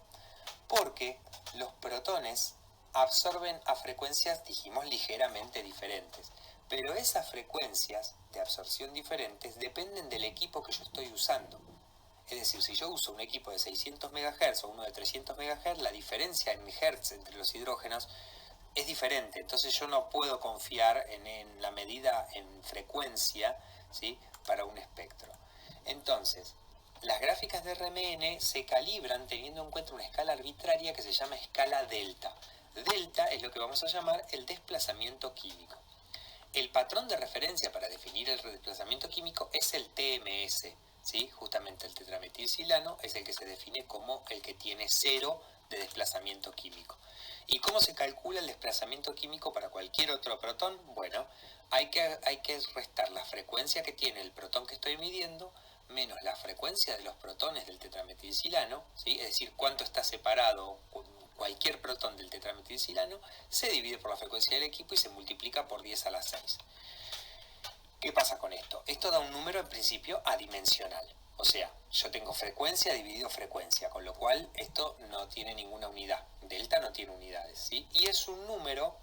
Porque los protones absorben a frecuencias, dijimos, ligeramente diferentes. Pero esas frecuencias de absorción diferentes dependen del equipo que yo estoy usando. Es decir, si yo uso un equipo de 600 MHz o uno de 300 MHz, la diferencia en Hz entre los hidrógenos es diferente. Entonces yo no puedo confiar en la medida en frecuencia, ¿sí?, para un espectro. Entonces, las gráficas de RMN se calibran teniendo en cuenta una escala arbitraria que se llama escala delta. Delta es lo que vamos a llamar el desplazamiento químico. El patrón de referencia para definir el desplazamiento químico es el TMS, ¿sí? Justamente el tetrametilsilano es el que se define como el que tiene 0 de desplazamiento químico. ¿Y cómo se calcula el desplazamiento químico para cualquier otro protón? Bueno, hay que restar la frecuencia que tiene el protón que estoy midiendo menos la frecuencia de los protones del tetrametilsilano, ¿sí? Es decir, cuánto está separado cualquier protón del tetrametilsilano, se divide por la frecuencia del equipo y se multiplica por 10 a la 6. ¿Qué pasa con esto? Esto da un número en principio adimensional. O sea, yo tengo frecuencia dividido frecuencia, con lo cual esto no tiene ninguna unidad. Delta no tiene unidades, ¿sí? Y es un número,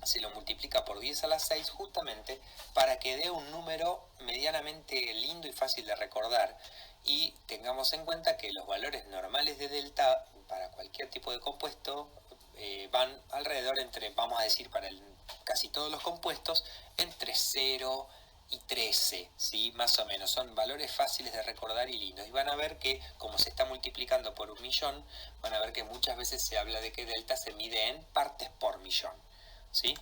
se lo multiplica por 10 a la 6 justamente para que dé un número medianamente lindo y fácil de recordar. Y tengamos en cuenta que los valores normales de delta para cualquier tipo de compuesto van alrededor entre, vamos a decir, para casi todos los compuestos, entre 0 y 13, ¿sí? Más o menos. Son valores fáciles de recordar y lindos. Y van a ver que, como se está multiplicando por 1.000.000, van a ver que muchas veces se habla de que delta se mide en partes por millón, ¿sí?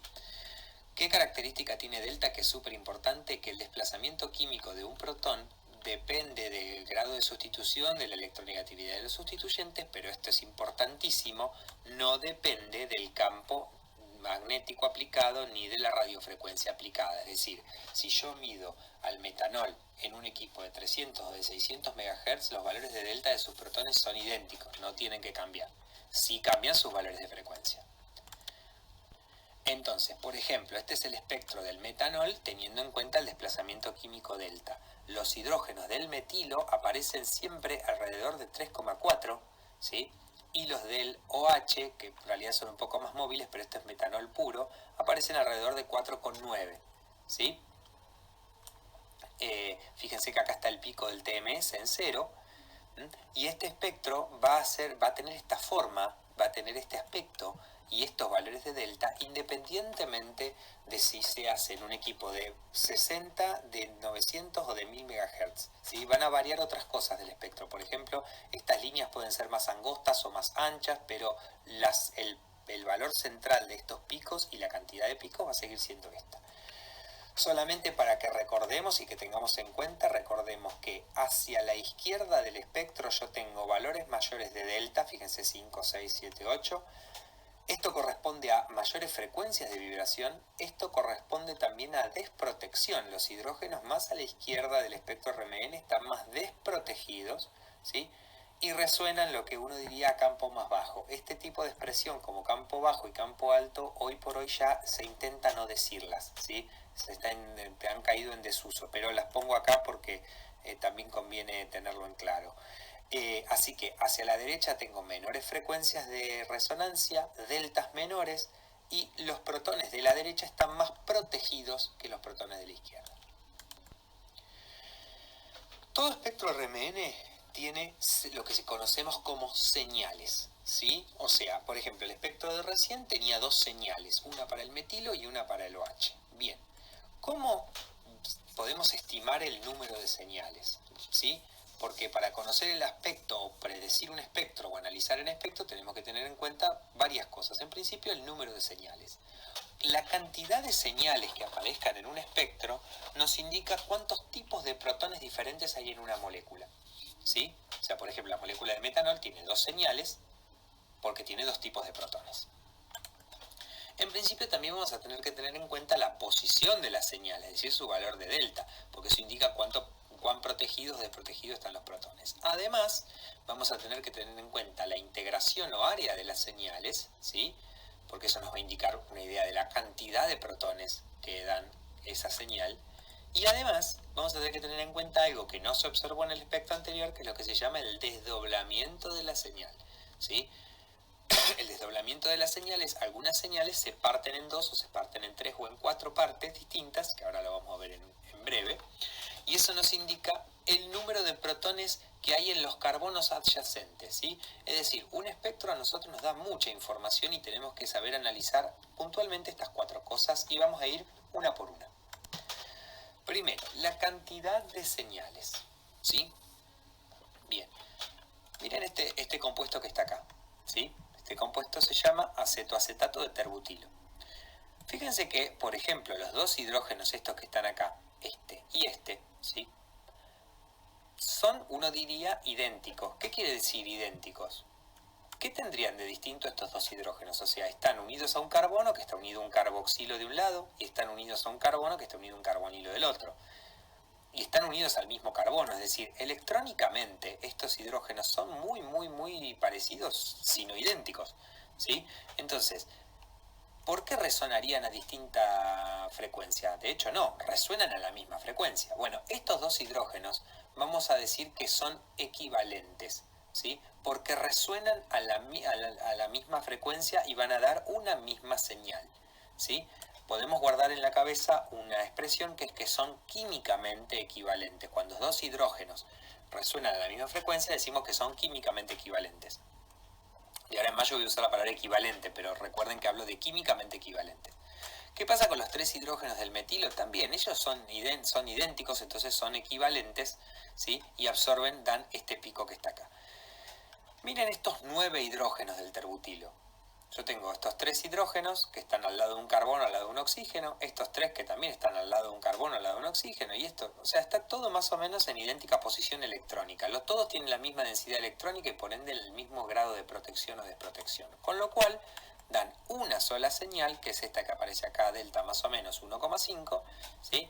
¿Qué característica tiene delta que es súper importante? Que el desplazamiento químico de un protón depende del grado de sustitución, de la electronegatividad de los sustituyentes, pero esto es importantísimo, no depende del campo magnético aplicado ni de la radiofrecuencia aplicada. Es decir, si yo mido al metanol en un equipo de 300 o de 600 MHz, los valores de delta de sus protones son idénticos, no tienen que cambiar. Sí cambian sus valores de frecuencia. Entonces, por ejemplo, este es el espectro del metanol teniendo en cuenta el desplazamiento químico delta. Los hidrógenos del metilo aparecen siempre alrededor de 3,4, ¿sí? Y los del OH, que en realidad son un poco más móviles, pero esto es metanol puro, aparecen alrededor de 4,9, ¿sí? Fíjense que acá está el pico del TMS en 0, y este espectro va a tener esta forma, va a tener este aspecto y estos valores de delta independientemente de si se hace en un equipo de 60, de 900 o de 1000 MHz. ¿Sí? Van a variar otras cosas del espectro. Por ejemplo, estas líneas pueden ser más angostas o más anchas, pero el valor central de estos picos y la cantidad de picos va a seguir siendo esta. Solamente para que recordemos y que tengamos en cuenta, recordemos que hacia la izquierda del espectro yo tengo valores mayores de delta, fíjense 5, 6, 7, 8. Esto corresponde a mayores frecuencias de vibración, esto corresponde también a desprotección. Los hidrógenos más a la izquierda del espectro RMN están más desprotegidos, ¿sí? Y resuenan lo que uno diría a campo más bajo. Este tipo de expresión como campo bajo y campo alto, hoy por hoy ya se intenta no decirlas, ¿sí? Han caído en desuso, pero las pongo acá porque también conviene tenerlo en claro. Así que hacia la derecha tengo menores frecuencias de resonancia, deltas menores, y los protones de la derecha están más protegidos que los protones de la izquierda. Todo espectro RMN tiene lo que conocemos como señales, ¿sí? O sea, por ejemplo, el espectro de recién tenía dos señales, una para el metilo y una para el OH. Bien, ¿cómo podemos estimar el número de señales? ¿Sí? Porque para conocer el aspecto o predecir un espectro o analizar un espectro tenemos que tener en cuenta varias cosas. En principio, el número de señales. La cantidad de señales que aparezcan en un espectro nos indica cuántos tipos de protones diferentes hay en una molécula, ¿sí? O sea, por ejemplo, la molécula de metanol tiene dos señales porque tiene dos tipos de protones. En principio también vamos a tener que tener en cuenta la posición de la señal, es decir, su valor de delta, porque eso indica cuán protegidos o desprotegidos están los protones. Además, vamos a tener que tener en cuenta la integración o área de las señales, ¿sí? Porque eso nos va a indicar una idea de la cantidad de protones que dan esa señal. Y además, vamos a tener que tener en cuenta algo que no se observó en el espectro anterior, que es lo que se llama el desdoblamiento de la señal, ¿sí? El desdoblamiento de las señales, algunas señales se parten en dos o se parten en tres o en cuatro partes distintas, que ahora lo vamos a ver en breve. y eso nos indica el número de protones que hay en los carbonos adyacentes, ¿sí? Es decir, un espectro a nosotros nos da mucha información y tenemos que saber analizar puntualmente estas 4 cosas y vamos a ir una por una. Primero, la cantidad de señales, ¿sí? Bien, miren este compuesto que está acá, ¿sí? Este compuesto se llama acetoacetato de terbutilo. Fíjense que, por ejemplo, los 2 hidrógenos estos que están acá, este y este, ¿sí? Son, uno diría, idénticos. ¿Qué quiere decir idénticos? ¿Qué tendrían de distinto estos 2 hidrógenos? O sea, están unidos a un carbono que está unido a un carboxilo de un lado y están unidos a un carbono que está unido a un carbonilo del otro. Y están unidos al mismo carbono, es decir, electrónicamente estos hidrógenos son muy parecidos, sino idénticos, ¿sí? Entonces, ¿por qué resonarían a distinta frecuencia? De hecho, no, resuenan a la misma frecuencia. Bueno, estos 2 hidrógenos vamos a decir que son equivalentes, ¿sí? Porque resuenan a la misma frecuencia y van a dar una misma señal, ¿sí? Podemos guardar en la cabeza una expresión que es que son químicamente equivalentes. Cuando 2 hidrógenos resuenan a la misma frecuencia, decimos que son químicamente equivalentes. Y ahora en mayo voy a usar la palabra equivalente, pero recuerden que hablo de químicamente equivalente. ¿Qué pasa con los 3 hidrógenos del metilo? También ellos son idénticos, entonces son equivalentes, ¿sí? Y absorben, dan este pico que está acá. Miren estos 9 hidrógenos del terbutilo. Yo tengo estos 3 hidrógenos que están al lado de un carbono, al lado de un oxígeno, estos 3 que también están al lado de un carbono, al lado de un oxígeno, y esto, o sea, está todo más o menos en idéntica posición electrónica. Todos tienen la misma densidad electrónica y por ende el mismo grado de protección o desprotección. Con lo cual dan una sola señal, que es esta que aparece acá, delta más o menos 1,5, ¿sí?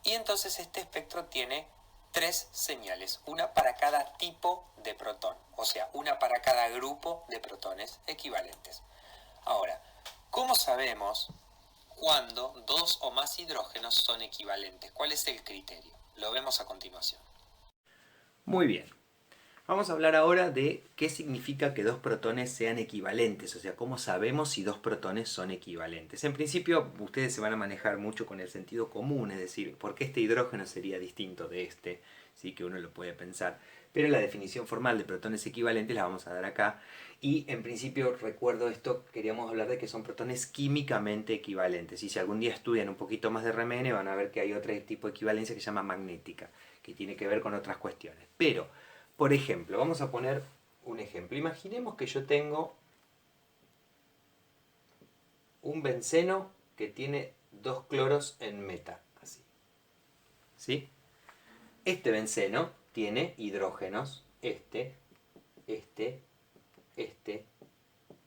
Y entonces este espectro tiene 3 señales, una para cada tipo de protón, o sea, una para cada grupo de protones equivalentes. Ahora, ¿cómo sabemos cuando 2 o más hidrógenos son equivalentes? ¿Cuál es el criterio? Lo vemos a continuación. Muy bien. Vamos a hablar ahora de qué significa que 2 protones sean equivalentes, o sea, cómo sabemos si 2 protones son equivalentes. En principio, ustedes se van a manejar mucho con el sentido común, es decir, ¿por qué este hidrógeno sería distinto de este? Sí, que uno lo puede pensar. Pero la definición formal de protones equivalentes la vamos a dar acá. Y en principio, recuerdo esto, queríamos hablar de que son protones químicamente equivalentes. Y si algún día estudian un poquito más de RMN, van a ver que hay otro tipo de equivalencia que se llama magnética, que tiene que ver con otras cuestiones. Pero, por ejemplo, vamos a poner un ejemplo. Imaginemos que yo tengo un benceno que tiene 2 cloros en meta, así. ¿Sí? Este benceno tiene hidrógenos, este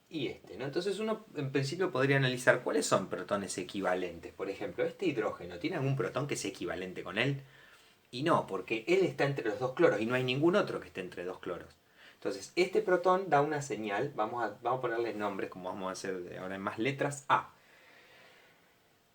y este, ¿no? Entonces uno en principio podría analizar cuáles son protones equivalentes. Por ejemplo, este hidrógeno, ¿tiene algún protón que sea equivalente con él? Y no, porque él está entre los 2 cloros y no hay ningún otro que esté entre 2 cloros. Entonces, este protón da una señal, vamos a ponerle nombres como vamos a hacer de ahora en más letras, A.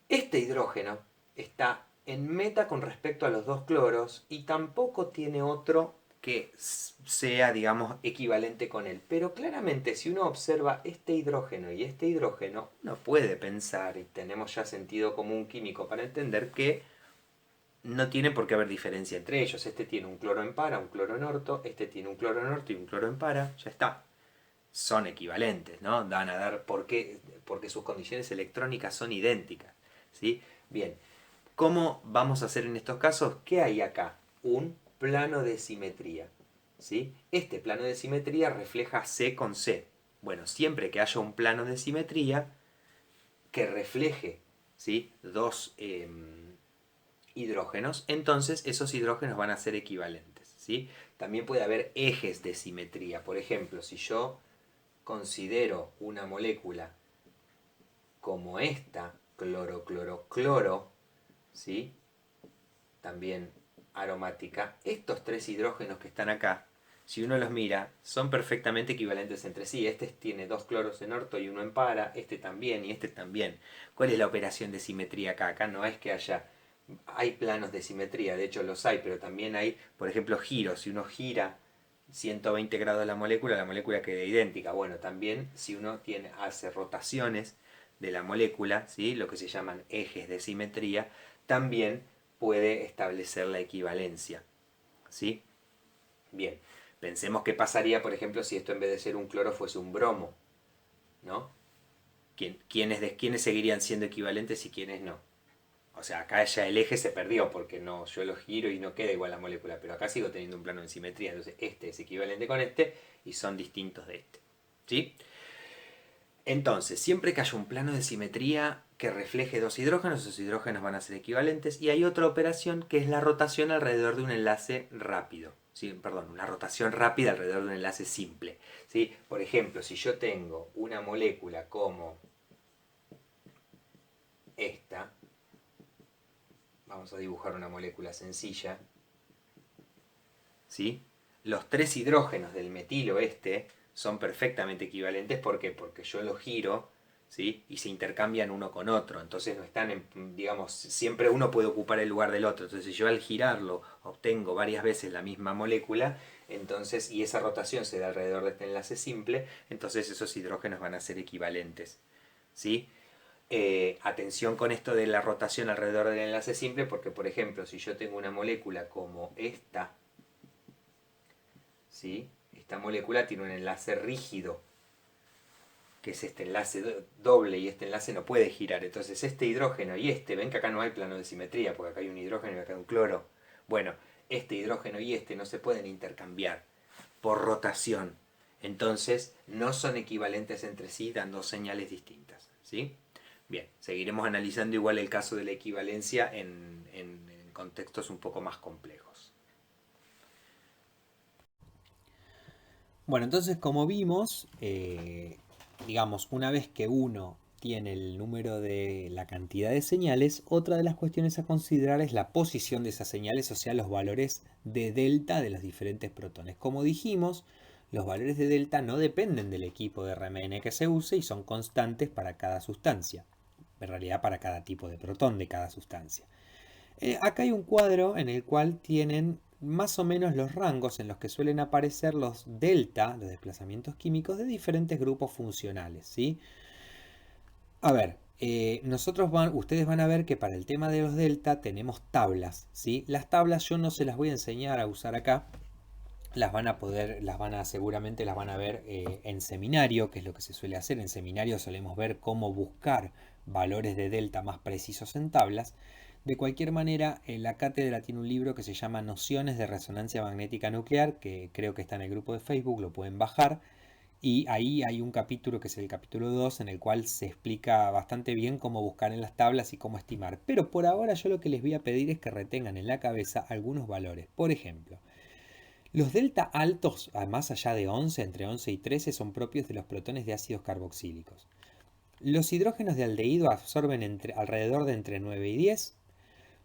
Este hidrógeno está en meta con respecto a los 2 cloros y tampoco tiene otro que sea, digamos, equivalente con él. Pero claramente si uno observa este hidrógeno y este hidrógeno, uno puede pensar, y tenemos ya sentido común químico para entender que no tiene por qué haber diferencia entre ellos. Este tiene un cloro en para, un cloro en orto, este tiene un cloro en orto y un cloro en para, ya está. Son equivalentes, ¿no? Dan a dar porque sus condiciones electrónicas son idénticas, ¿sí? Bien, ¿cómo vamos a hacer en estos casos? ¿Qué hay acá? Un plano de simetría, ¿sí? Este plano de simetría refleja C con C. Bueno, siempre que haya un plano de simetría que refleje, ¿sí? Dos hidrógenos, entonces esos hidrógenos van a ser equivalentes, ¿sí? También puede haber ejes de simetría. Por ejemplo, si yo considero una molécula como esta, cloro, cloro, cloro, ¿sí? También aromática, estos 3 hidrógenos que están acá, si uno los mira, son perfectamente equivalentes entre sí. Este tiene 2 cloros en orto y uno en para, este también y este también. ¿Cuál es la operación de simetría acá? Acá no es que hay planos de simetría, de hecho los hay, pero también hay, por ejemplo, giros. Si uno gira 120 grados la molécula queda idéntica. Bueno, también si uno hace rotaciones de la molécula, ¿sí? Lo que se llaman ejes de simetría, también puede establecer la equivalencia. ¿Sí? Bien, pensemos qué pasaría, por ejemplo, si esto en vez de ser un cloro fuese un bromo, ¿no? ¿Quiénes seguirían siendo equivalentes y quiénes no? O sea, acá ya el eje se perdió porque no, yo lo giro y no queda igual la molécula, pero acá sigo teniendo un plano de simetría, entonces este es equivalente con este y son distintos de este. ¿Sí? Entonces, siempre que haya un plano de simetría que refleje dos hidrógenos, esos hidrógenos van a ser equivalentes. Y hay otra operación que es la rotación alrededor de un enlace rápido. ¿Sí? Perdón, una rotación rápida alrededor de un enlace simple. ¿Sí? Por ejemplo, si yo tengo una molécula como esta, vamos a dibujar una molécula sencilla, ¿sí? Los tres hidrógenos del metilo este son perfectamente equivalentes. ¿Por qué? Porque yo lo giro, ¿sí? Y se intercambian uno con otro. Entonces no están, digamos, siempre uno puede ocupar el lugar del otro. Entonces si yo al girarlo obtengo varias veces la misma molécula, entonces, y esa rotación se da alrededor de este enlace simple, entonces esos hidrógenos van a ser equivalentes. ¿Sí? Atención con esto de la rotación alrededor del enlace simple, porque por ejemplo, si yo tengo una molécula como esta, ¿sí? Esta molécula tiene un enlace rígido, que es este enlace doble, y este enlace no puede girar. Entonces este hidrógeno y este, ven que acá no hay plano de simetría, porque acá hay un hidrógeno y acá hay un cloro. Bueno, este hidrógeno y este no se pueden intercambiar por rotación. Entonces no son equivalentes entre sí, dando señales distintas. ¿Sí? Bien, seguiremos analizando igual el caso de la equivalencia en contextos un poco más complejos. Bueno, entonces como vimos, digamos, una vez que uno tiene el número de la cantidad de señales, otra de las cuestiones a considerar es la posición de esas señales, o sea, los valores de delta de los diferentes protones. Como dijimos, los valores de delta no dependen del equipo de RMN que se use y son constantes para cada sustancia, en realidad para cada tipo de protón de cada sustancia. Acá hay un cuadro en el cual tienen más o menos los rangos en los que suelen aparecer los delta, los desplazamientos químicos de diferentes grupos funcionales, ¿sí? A ver, ustedes van a ver que para el tema de los delta tenemos tablas, ¿sí? Las tablas yo no se las voy a enseñar a usar acá, seguramente las van a ver en seminario, que es lo que se suele hacer. En seminario solemos ver cómo buscar valores de delta más precisos en tablas. De cualquier manera, la cátedra tiene un libro que se llama Nociones de Resonancia Magnética Nuclear, que creo que está en el grupo de Facebook, lo pueden bajar. Y ahí hay un capítulo que es el capítulo 2 en el cual se explica bastante bien cómo buscar en las tablas y cómo estimar. Pero por ahora yo lo que les voy a pedir es que retengan en la cabeza algunos valores. Por ejemplo, los delta altos, más allá de 11, entre 11 y 13, son propios de los protones de ácidos carboxílicos. Los hidrógenos de aldehído absorben alrededor de entre 9 y 10.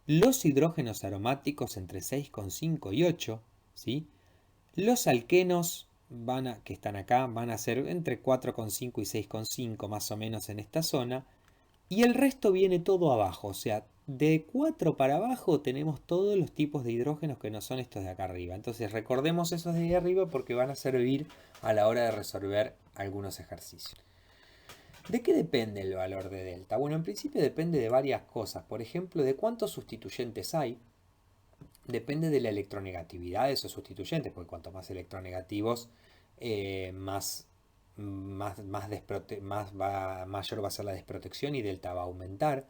Los hidrógenos aromáticos entre 6,5 y 8. ¿Sí? Los alquenos que están acá van a ser entre 4,5 y 6,5 más o menos en esta zona. Y el resto viene todo abajo, o sea, de 4 para abajo tenemos todos los tipos de hidrógenos que no son estos de acá arriba. Entonces recordemos esos de ahí arriba porque van a servir a la hora de resolver algunos ejercicios. ¿De qué depende el valor de delta? Bueno, en principio depende de varias cosas. Por ejemplo, de cuántos sustituyentes hay. Depende de la electronegatividad de esos sustituyentes, porque cuanto más electronegativos, mayor va a ser la desprotección y delta va a aumentar.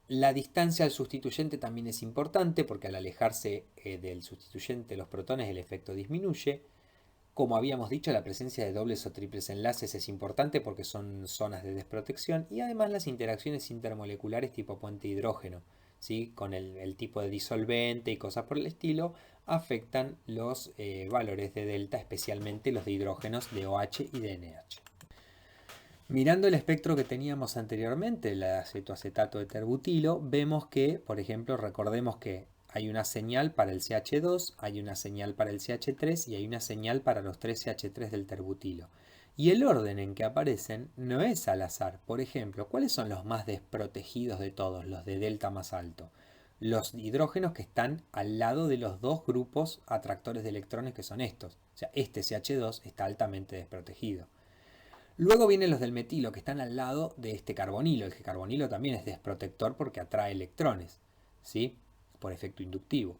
La distancia al sustituyente también es importante porque al alejarse del sustituyente los protones el efecto disminuye. Como habíamos dicho, la presencia de dobles o triples enlaces es importante porque son zonas de desprotección y además las interacciones intermoleculares tipo puente hidrógeno, ¿sí? Con el tipo de disolvente y cosas por el estilo afectan los valores de delta, especialmente los de hidrógenos de OH y de NH. Mirando el espectro que teníamos anteriormente, el acetoacetato de terbutilo, vemos que, por ejemplo, recordemos que hay una señal para el CH2, hay una señal para el CH3 y hay una señal para los 3 CH3 del terbutilo. Y el orden en que aparecen no es al azar. Por ejemplo, ¿cuáles son los más desprotegidos de todos, los de delta más alto? Los hidrógenos que están al lado de los dos grupos atractores de electrones que son estos. O sea, este CH2 está altamente desprotegido. Luego vienen los del metilo que están al lado de este carbonilo. El carbonilo también es desprotector porque atrae electrones, ¿sí? por efecto inductivo.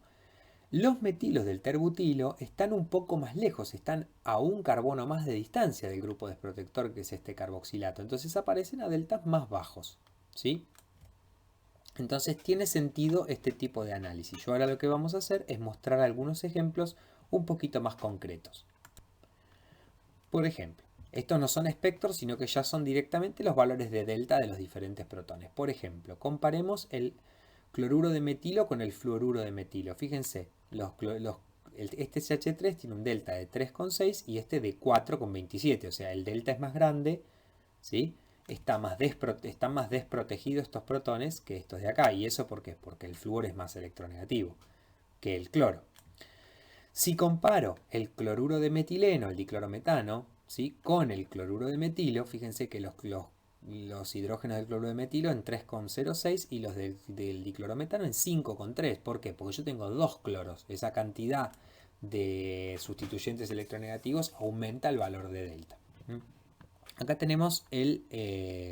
Los metilos del terbutilo están un poco más lejos, están a un carbono más de distancia del grupo desprotector que es este carboxilato. Entonces aparecen a deltas más bajos, ¿sí? Entonces tiene sentido este tipo de análisis. Yo ahora lo que vamos a hacer es mostrar algunos ejemplos un poquito más concretos. Por ejemplo, estos no son espectros, sino que ya son directamente los valores de delta de los diferentes protones. Por ejemplo, comparemos el cloruro de metilo con el fluoruro de metilo. Fíjense, este CH3 tiene un delta de 3,6 y este de 4,27. O sea, el delta es más grande, ¿sí? Están más desprotegidos estos protones que estos de acá. ¿Y eso por qué? Porque el flúor es más electronegativo que el cloro. Si comparo el cloruro de metileno, el diclorometano, ¿sí?, con el cloruro de metilo, fíjense que los hidrógenos del cloruro de metilo en 3,06 y los del diclorometano en 5,3. ¿Por qué? Porque yo tengo dos cloros. Esa cantidad de sustituyentes electronegativos aumenta el valor de delta. Acá tenemos el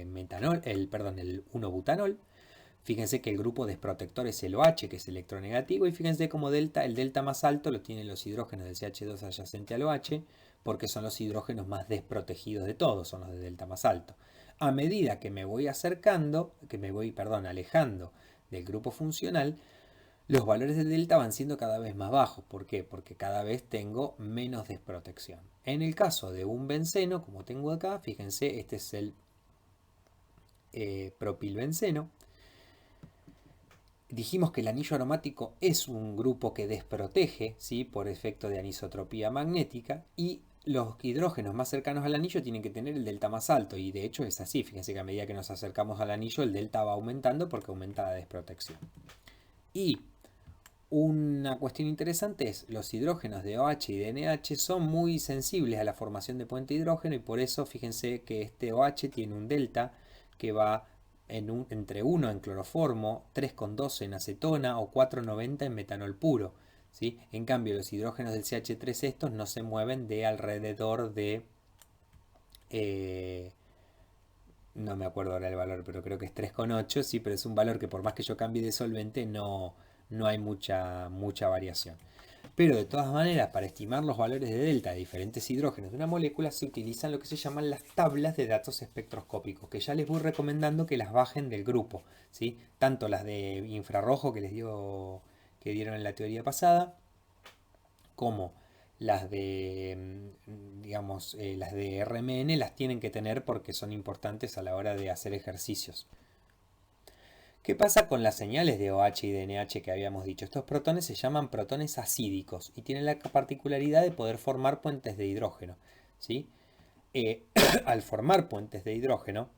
metanol, el 1-butanol. Fíjense que el grupo desprotector es el OH, que es electronegativo, y fíjense cómo el delta más alto lo tienen los hidrógenos del CH2 adyacente al OH, porque son los hidrógenos más desprotegidos de todos, son los de delta más alto. A medida que me voy alejando del grupo funcional, los valores de delta van siendo cada vez más bajos. ¿Por qué? Porque cada vez tengo menos desprotección. En el caso de un benceno, como tengo acá, fíjense, este es el propilbenceno. Dijimos que el anillo aromático es un grupo que desprotege, ¿sí?, por efecto de anisotropía magnética, y los hidrógenos más cercanos al anillo tienen que tener el delta más alto, y de hecho es así. Fíjense que a medida que nos acercamos al anillo el delta va aumentando porque aumenta la desprotección. Y una cuestión interesante es, los hidrógenos de OH y de NH son muy sensibles a la formación de puente hidrógeno, y por eso fíjense que este OH tiene un delta que va entre 1 en cloroformo, 3,12 en acetona o 4,90 en metanol puro, ¿sí? En cambio, los hidrógenos del CH3 estos no se mueven de alrededor de... no me acuerdo ahora el valor, pero creo que es 3,8, sí, pero es un valor que por más que yo cambie de solvente no hay mucha variación. Pero de todas maneras, para estimar los valores de delta de diferentes hidrógenos de una molécula se utilizan lo que se llaman las tablas de datos espectroscópicos, que ya les voy recomendando que las bajen del grupo, ¿sí? Tanto las de infrarrojo que dieron en la teoría pasada, como las de, digamos, las de RMN las tienen que tener porque son importantes a la hora de hacer ejercicios. ¿Qué pasa con las señales de OH y de NH que habíamos dicho? Estos protones se llaman protones acídicos y tienen la particularidad de poder formar puentes de hidrógeno, ¿sí? Al formar puentes de hidrógeno,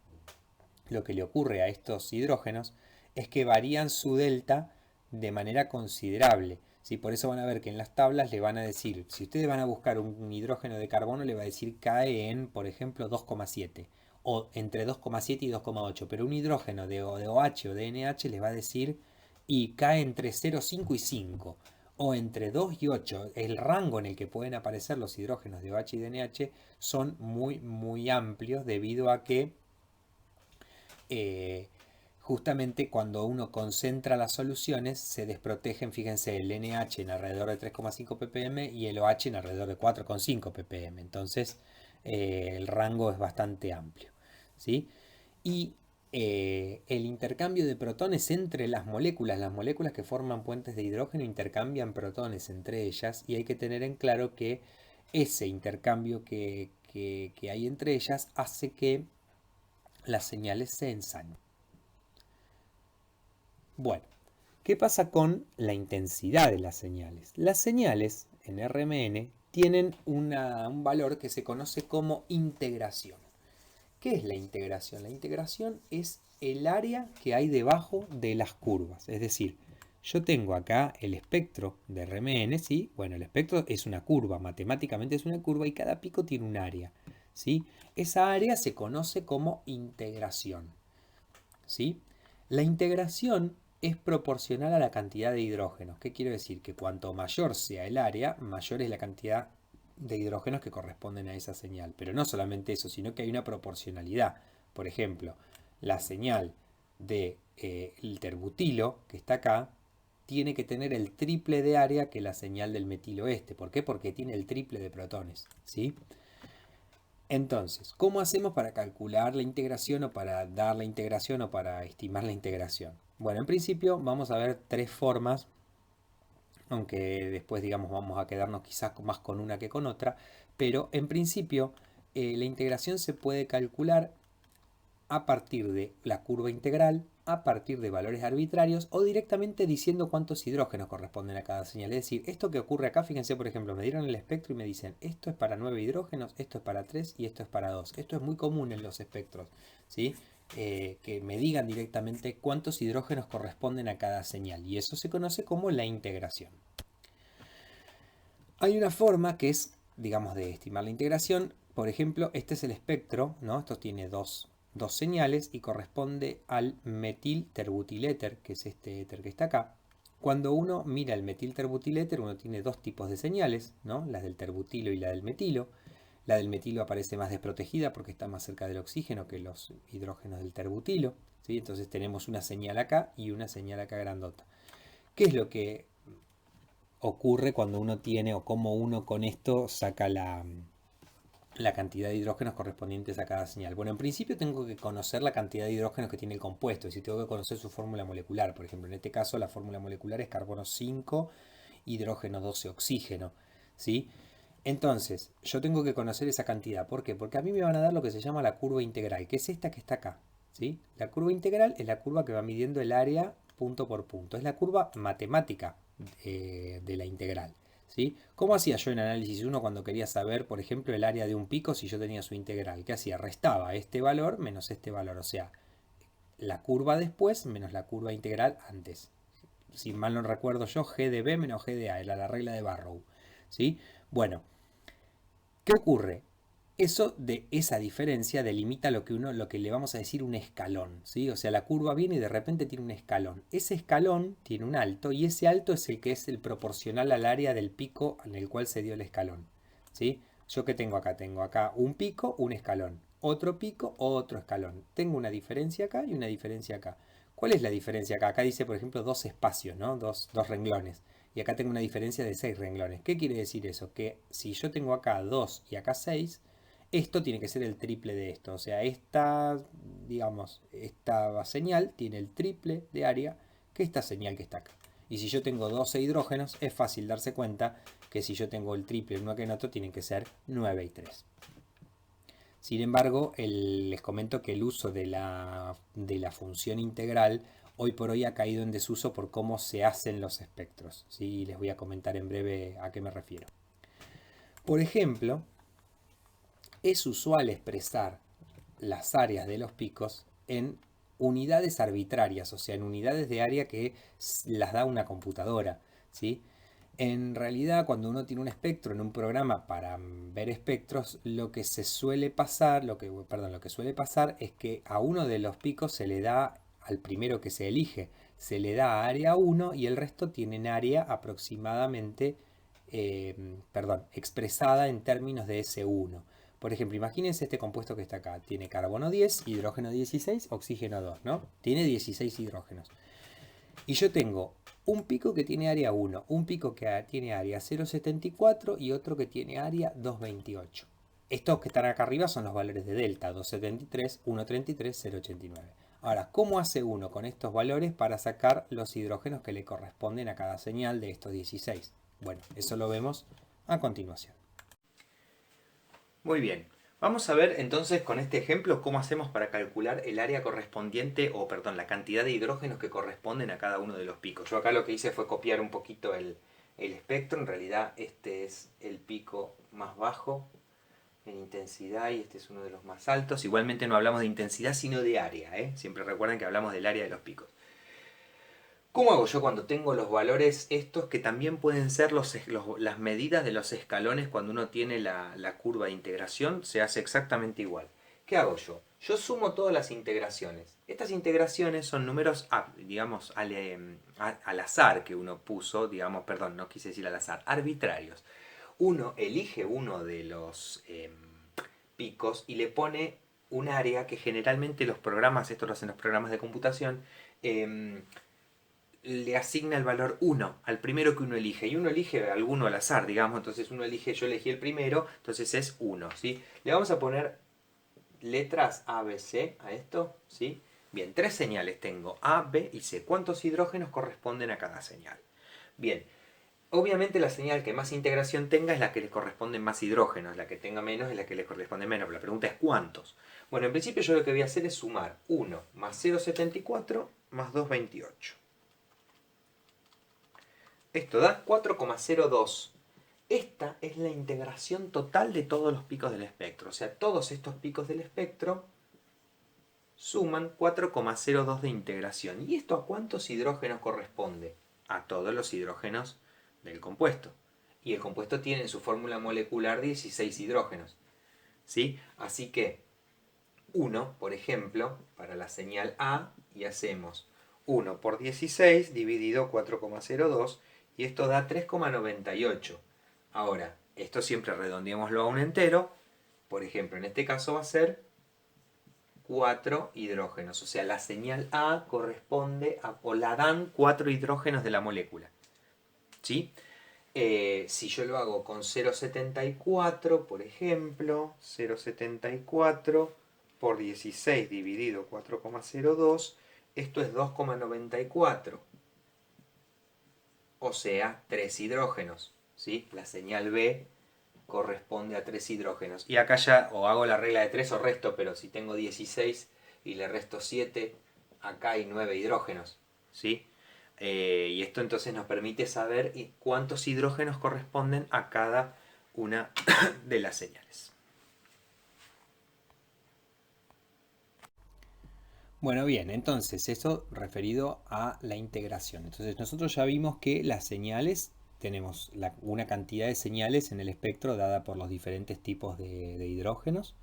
lo que le ocurre a estos hidrógenos es que varían su delta de manera considerable, ¿sí? Por eso van a ver que en las tablas le van a decir, si ustedes van a buscar un hidrógeno de carbono, le va a decir cae en, por ejemplo, 2,7. O entre 2,7 y 2,8, pero un hidrógeno de OH o de NH les va a decir y cae entre 0,5 y 5, o entre 2 y 8. El rango en el que pueden aparecer los hidrógenos de OH y de NH son muy amplios, debido a que justamente cuando uno concentra las soluciones se desprotegen. Fíjense, el NH en alrededor de 3,5 ppm y el OH en alrededor de 4,5 ppm. Entonces el rango es bastante amplio, ¿sí? Y el intercambio de protones entre las moléculas que forman puentes de hidrógeno intercambian protones entre ellas, y hay que tener en claro que ese intercambio que hay entre ellas hace que las señales se ensañen. Bueno, ¿qué pasa con la intensidad de las señales? Las señales en RMN tienen un valor que se conoce como integración. ¿Qué es la integración? La integración es el área que hay debajo de las curvas. Es decir, yo tengo acá el espectro de RMN, ¿sí? Bueno, el espectro es una curva, matemáticamente es una curva, y cada pico tiene un área, ¿sí? Esa área se conoce como integración, ¿sí? La integración es proporcional a la cantidad de hidrógenos. ¿Qué quiero decir? Que cuanto mayor sea el área, mayor es la cantidad de hidrógenos que corresponden a esa señal. Pero no solamente eso, sino que hay una proporcionalidad. Por ejemplo, la señal del terbutilo, que está acá, tiene que tener el triple de área que la señal del metilo este. ¿Por qué? Porque tiene el triple de protones, ¿sí? Entonces, ¿cómo hacemos para calcular la integración o para dar la integración o para estimar la integración? Bueno, en principio vamos a ver tres formas, aunque después digamos vamos a quedarnos quizás más con una que con otra, pero en principio la integración se puede calcular a partir de la curva integral, a partir de valores arbitrarios o directamente diciendo cuántos hidrógenos corresponden a cada señal. Es decir, esto que ocurre acá, fíjense por ejemplo, me dieron el espectro y me dicen esto es para 9 hidrógenos, esto es para 3 y esto es para 2. Esto es muy común en los espectros, ¿sí? Que me digan directamente cuántos hidrógenos corresponden a cada señal y eso se conoce como la integración. Hay una forma que es, digamos, de estimar la integración. Por ejemplo, este es el espectro, ¿no? Esto tiene dos señales y corresponde al metilterbutiléter, que es este éter que está acá. Cuando uno mira el metilterbutiléter, uno tiene dos tipos de señales, ¿no? Las del terbutilo y la del metilo. La del metilo aparece más desprotegida porque está más cerca del oxígeno que los hidrógenos del terbutilo, ¿sí? Entonces tenemos una señal acá y una señal acá grandota. ¿Qué es lo que ocurre cuando uno tiene o cómo uno con esto saca la cantidad de hidrógenos correspondientes a cada señal? Bueno, en principio tengo que conocer la cantidad de hidrógenos que tiene el compuesto, es decir, tengo que conocer su fórmula molecular. Por ejemplo, en este caso la fórmula molecular es carbono 5, hidrógeno 12, oxígeno, ¿sí? Entonces, yo tengo que conocer esa cantidad. ¿Por qué? Porque a mí me van a dar lo que se llama la curva integral, que es esta que está acá, ¿sí? La curva integral es la curva que va midiendo el área punto por punto. Es la curva matemática de la integral, ¿sí? ¿Cómo hacía yo en análisis 1 cuando quería saber, por ejemplo, el área de un pico si yo tenía su integral? ¿Qué hacía? Restaba este valor menos este valor, o sea, la curva después menos la curva integral antes. Si mal no recuerdo yo, G de B menos G de A, era la regla de Barrow, ¿sí? Bueno, ¿qué ocurre? Eso de esa diferencia delimita lo que le vamos a decir un escalón, ¿sí? O sea, la curva viene y de repente tiene un escalón. Ese escalón tiene un alto y ese alto es el que es el proporcional al área del pico en el cual se dio el escalón, ¿sí? ¿Yo qué tengo acá? Tengo acá un pico, un escalón. Otro pico, otro escalón. Tengo una diferencia acá y una diferencia acá. ¿Cuál es la diferencia acá? Acá dice, por ejemplo, dos espacios, ¿no? Dos renglones. Y acá tengo una diferencia de 6 renglones. ¿Qué quiere decir eso? Que si yo tengo acá 2 y acá 6, esto tiene que ser el triple de esto. O sea, digamos, esta señal tiene el triple de área que esta señal que está acá. Y si yo tengo 12 hidrógenos, es fácil darse cuenta que si yo tengo el triple en uno que en otro, tienen que ser 9 y 3. Sin embargo, les comento que el uso de la función integral hoy por hoy ha caído en desuso por cómo se hacen los espectros, ¿sí? Y les voy a comentar en breve a qué me refiero. Por ejemplo, es usual expresar las áreas de los picos en unidades arbitrarias, o sea, en unidades de área que las da una computadora, ¿sí? En realidad, cuando uno tiene un espectro en un programa para ver espectros, lo que suele pasar es que a uno de los picos se le da, al primero que se elige, se le da área 1 y el resto tienen área aproximadamente, expresada en términos de S1. Por ejemplo, imagínense este compuesto que está acá. Tiene carbono 10, hidrógeno 16, oxígeno 2, ¿no? Tiene 16 hidrógenos. Y yo tengo un pico que tiene área 1, un pico que tiene área 0,74 y otro que tiene área 2,28. Estos que están acá arriba son los valores de delta, 2,73, 1,33, 0,89. Ahora, ¿cómo hace uno con estos valores para sacar los hidrógenos que le corresponden a cada señal de estos 16? Bueno, eso lo vemos a continuación. Muy bien. Vamos a ver entonces con este ejemplo cómo hacemos para calcular el área correspondiente, o perdón, la cantidad de hidrógenos que corresponden a cada uno de los picos. Yo acá lo que hice fue copiar un poquito el espectro. En realidad este es el pico más bajo en intensidad y este es uno de los más altos. Igualmente no hablamos de intensidad sino de área, ¿eh? Siempre recuerden que hablamos del área de los picos. ¿Cómo hago yo cuando tengo los valores estos que también pueden ser las medidas de los escalones cuando uno tiene la curva de integración? Se hace exactamente igual. ¿Qué hago yo? Yo sumo todas las integraciones. Estas integraciones son números, digamos, al azar que uno puso, digamos, perdón, no quise decir al azar, arbitrarios. Uno elige uno de los picos y le pone un área que generalmente los programas, esto lo hacen los programas de computación, le asigna el valor 1 al primero que uno elige. Y uno elige alguno al azar, digamos. Entonces uno elige, yo elegí el primero, entonces es 1, ¿sí? Le vamos a poner letras A, B, C a esto, ¿sí? Bien, 3 señales tengo, A, B y C. ¿Cuántos hidrógenos corresponden a cada señal? Bien, obviamente la señal que más integración tenga es la que le corresponden más hidrógenos, la que tenga menos es la que le corresponde menos. La pregunta es ¿cuántos? Bueno, en principio yo lo que voy a hacer es sumar 1 más 0,74 más 2,28. Esto da 4,02. Esta es la integración total de todos los picos del espectro. O sea, todos estos picos del espectro suman 4,02 de integración. ¿Y esto a cuántos hidrógenos corresponde? A todos los hidrógenos del compuesto. Y el compuesto tiene en su fórmula molecular 16 hidrógenos. ¿Sí? Así que 1, por ejemplo, para la señal A, y hacemos 1 por 16 dividido 4,02, y esto da 3,98. Ahora, esto siempre redondeémoslo a un entero. Por ejemplo, en este caso va a ser 4 hidrógenos. O sea, la señal A corresponde a, o la dan 4 hidrógenos de la molécula. ¿Sí? Si yo lo hago con 0,74, por ejemplo, 0,74 por 16 dividido 4,02, esto es 2,94. O sea, 3 hidrógenos. ¿Sí? La señal B corresponde a 3 hidrógenos. Y acá ya o hago la regla de 3 o resto, pero si tengo 16 y le resto 7, acá hay 9 hidrógenos. ¿Sí? Y esto entonces nos permite saber cuántos hidrógenos corresponden a cada una de las señales. Bueno, bien, entonces eso referido a la integración. Entonces nosotros ya vimos que las señales, tenemos una cantidad de señales en el espectro dada por los diferentes tipos de hidrógenos.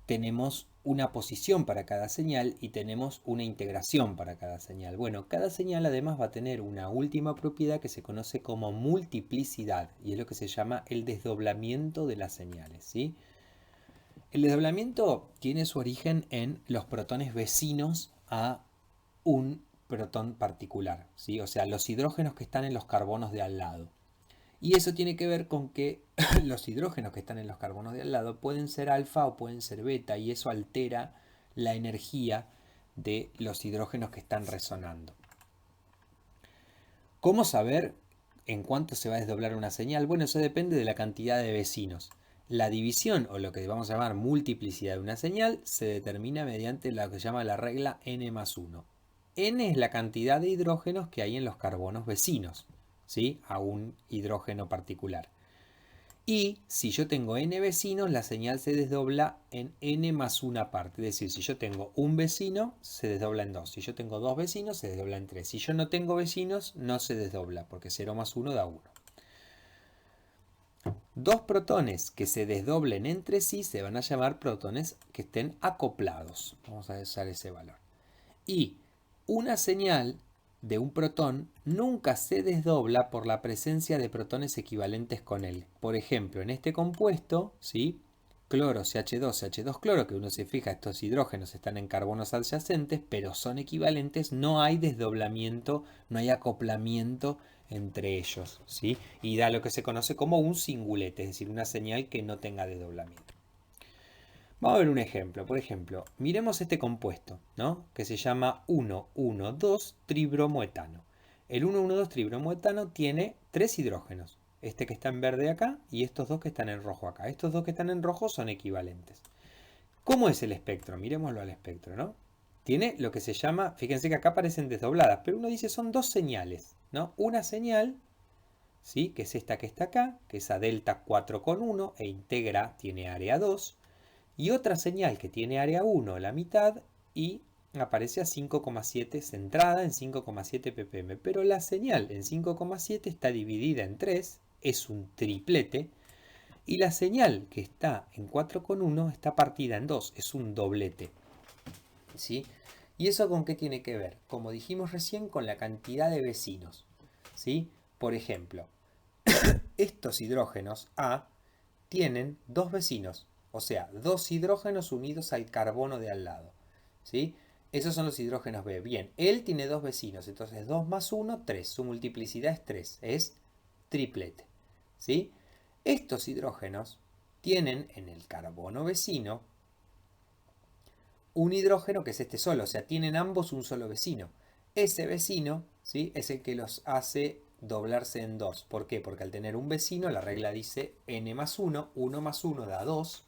Tenemos una posición para cada señal y tenemos una integración para cada señal. Bueno, cada señal además va a tener una última propiedad que se conoce como multiplicidad y es lo que se llama el desdoblamiento de las señales, ¿sí? El desdoblamiento tiene su origen en los protones vecinos a un protón particular, ¿sí? O sea, los hidrógenos que están en los carbonos de al lado. Y eso tiene que ver con que los hidrógenos que están en los carbonos de al lado pueden ser alfa o pueden ser beta y eso altera la energía de los hidrógenos que están resonando. ¿Cómo saber en cuánto se va a desdoblar una señal? Bueno, eso depende de la cantidad de vecinos. La división, o lo que vamos a llamar multiplicidad de una señal, se determina mediante lo que se llama la regla n más 1. N es la cantidad de hidrógenos que hay en los carbonos vecinos, ¿sí? A un hidrógeno particular. Y si yo tengo n vecinos, la señal se desdobla en n más una parte. Es decir, si yo tengo un vecino, se desdobla en 2. Si yo tengo 2 vecinos, se desdobla en 3. Si yo no tengo vecinos, no se desdobla, porque 0 más 1 da 1. Dos protones que se desdoblen entre sí se van a llamar protones que estén acoplados. Vamos a usar ese valor. Y una señal de un protón nunca se desdobla por la presencia de protones equivalentes con él. Por ejemplo, en este compuesto, ¿sí? Cloro, CH2, CH2 cloro, que uno se fija, estos hidrógenos están en carbonos adyacentes, pero son equivalentes, no hay desdoblamiento, no hay acoplamiento entre ellos, ¿sí? Y da lo que se conoce como un singulete, es decir, una señal que no tenga desdoblamiento. Vamos a ver un ejemplo. Por ejemplo, miremos este compuesto, ¿no? Que se llama 1,1,2-tribromoetano. El 1,1,2-tribromoetano tiene 3 hidrógenos. Este que está en verde acá y estos dos que están en rojo acá. Estos dos que están en rojo son equivalentes. ¿Cómo es el espectro? Miremoslo al espectro, ¿no? Tiene lo que se llama, fíjense que acá parecen desdobladas, pero uno dice son dos señales, ¿no? Una señal, ¿sí? Que es esta que está acá, que es a delta 4,1 e integra, tiene área 2. Y otra señal que tiene área 1, la mitad, y aparece a 5,7 centrada en 5,7 ppm. Pero la señal en 5,7 está dividida en 3, es un triplete. Y la señal que está en 4,1 está partida en 2, es un doblete. ¿Sí? ¿Y eso con qué tiene que ver? Como dijimos recién, con la cantidad de vecinos. ¿Sí? Por ejemplo, estos hidrógenos A tienen dos vecinos. O sea, dos hidrógenos unidos al carbono de al lado. ¿Sí? Esos son los hidrógenos B. Bien, él tiene dos vecinos, entonces 2 más 1, 3. Su multiplicidad es 3, es triplete. ¿Sí? Estos hidrógenos tienen en el carbono vecino un hidrógeno que es este solo, o sea, tienen ambos un solo vecino. Ese vecino, ¿sí?, es el que los hace doblarse en 2. ¿Por qué? Porque al tener un vecino, la regla dice n más 1, 1 más 1 da 2.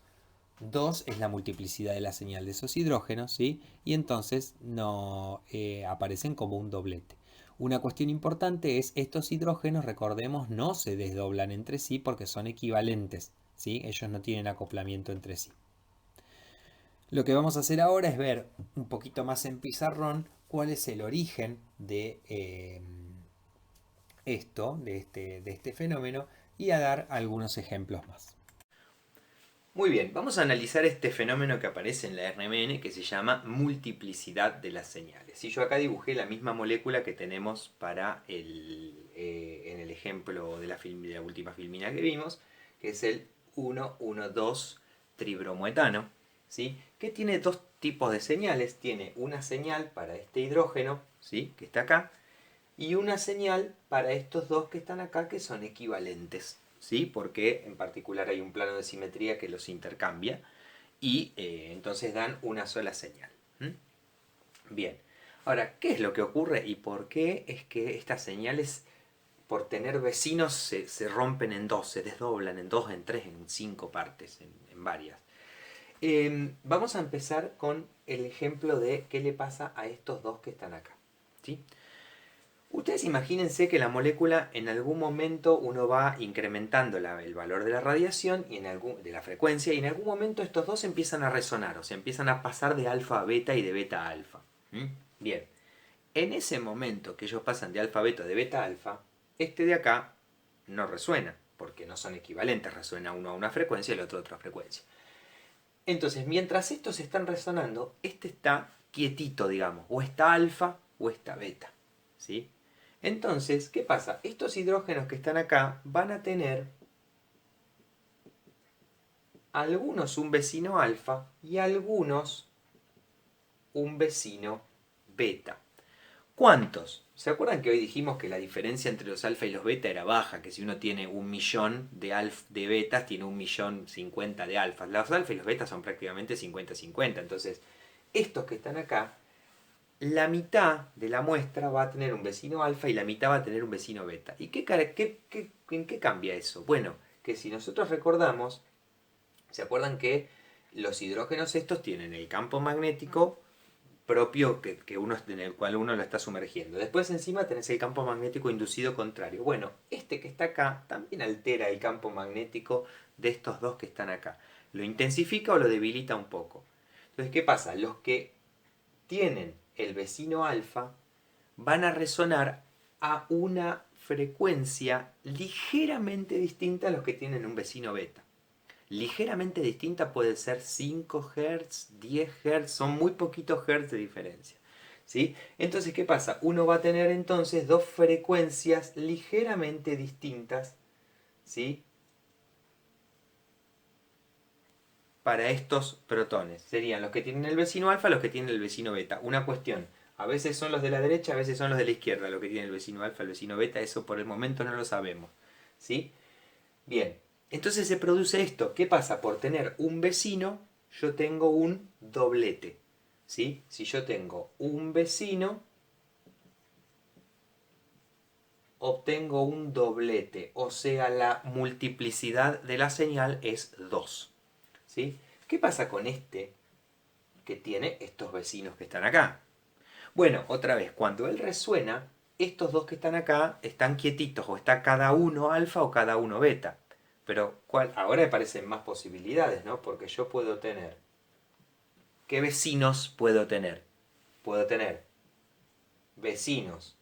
2 es la multiplicidad de la señal de esos hidrógenos, ¿sí? Y entonces no aparecen como un doblete. Una cuestión importante es estos hidrógenos, recordemos, no se desdoblan entre sí porque son equivalentes, ¿sí? Ellos no tienen acoplamiento entre sí. Lo que vamos a hacer ahora es ver un poquito más en pizarrón cuál es el origen de de este fenómeno, y a dar algunos ejemplos más. Muy bien, vamos a analizar este fenómeno que aparece en la RMN que se llama multiplicidad de las señales. Y yo acá dibujé la misma molécula que tenemos para en el ejemplo de la última filmina que vimos, que es el 1,1,2 tribromoetano, ¿sí?, que tiene dos tipos de señales. Tiene una señal para este hidrógeno, ¿sí?, que está acá, y una señal para estos dos que están acá, que son equivalentes, ¿sí?, porque en particular hay un plano de simetría que los intercambia y entonces dan una sola señal. Bien, ahora, ¿qué es lo que ocurre y por qué es que estas señales, por tener vecinos, se rompen en dos, se desdoblan en dos, en tres, en cinco partes, en varias? Vamos a empezar con el ejemplo de qué le pasa a estos dos que están acá, ¿sí? Ustedes imagínense que la molécula, en algún momento uno va incrementando el valor de la radiación y de la frecuencia, y en algún momento estos dos empiezan a resonar, o sea, empiezan a pasar de alfa a beta y de beta a alfa. Bien, en ese momento que ellos pasan de alfa a beta o de beta a alfa, este de acá no resuena, porque no son equivalentes, resuena uno a una frecuencia y el otro a otra frecuencia. Entonces, mientras estos están resonando, este está quietito, digamos, o está alfa o está beta, ¿sí? Entonces, ¿qué pasa? Estos hidrógenos que están acá van a tener algunos un vecino alfa y algunos un vecino beta. ¿Cuántos? ¿Se acuerdan que hoy dijimos que la diferencia entre los alfa y los beta era baja? Que si uno tiene 1.000.000 de betas, tiene 1.050.000 de alfas. Los alfa y los betas son prácticamente 50-50. Entonces, estos que están acá, la mitad de la muestra va a tener un vecino alfa y la mitad va a tener un vecino beta. ¿Y en qué cambia eso? Bueno, que si nosotros recordamos, ¿se acuerdan que los hidrógenos estos tienen el campo magnético propio en el cual uno lo está sumergiendo? Después encima tenés el campo magnético inducido contrario. Bueno, este que está acá también altera el campo magnético de estos dos que están acá. Lo intensifica o lo debilita un poco. Entonces, ¿qué pasa? Los que tienen el vecino alfa van a resonar a una frecuencia ligeramente distinta a los que tienen un vecino beta. Ligeramente distinta puede ser 5 Hz, 10 Hz, son muy poquitos Hz de diferencia, ¿sí? Entonces, ¿qué pasa? Uno va a tener entonces dos frecuencias ligeramente distintas, ¿sí?, para estos protones. Serían los que tienen el vecino alfa, los que tienen el vecino beta. Una cuestión: a veces son los de la derecha, a veces son los de la izquierda, los que tienen el vecino alfa, el vecino beta. Eso por el momento no lo sabemos, ¿sí? Bien, entonces se produce esto. ¿Qué pasa? Por tener un vecino, yo tengo un doblete, ¿sí? Si yo tengo un vecino, obtengo un doblete, o sea, la multiplicidad de la señal es 2, ¿sí? ¿Qué pasa con este que tiene estos vecinos que están acá? Bueno, otra vez, cuando él resuena, estos dos que están acá están quietitos, o está cada uno alfa o cada uno beta. Pero ahora me parecen más posibilidades, ¿no? Porque yo puedo tener... ¿Qué vecinos puedo tener? Puedo tener vecinos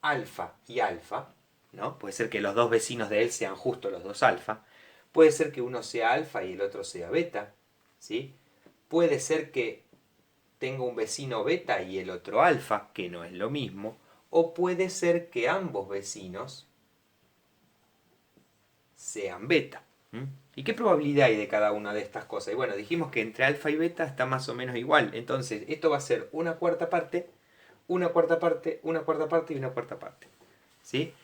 alfa y alfa, ¿no? Puede ser que los dos vecinos de él sean justo los dos alfa. Puede ser que uno sea alfa y el otro sea beta, ¿sí? Puede ser que tengo un vecino beta y el otro alfa, que no es lo mismo. O puede ser que ambos vecinos sean beta. ¿Y qué probabilidad hay de cada una de estas cosas? Y bueno, dijimos que entre alfa y beta está más o menos igual. Entonces, esto va a ser una cuarta parte, una cuarta parte, una cuarta parte y una cuarta parte. ¿Sí?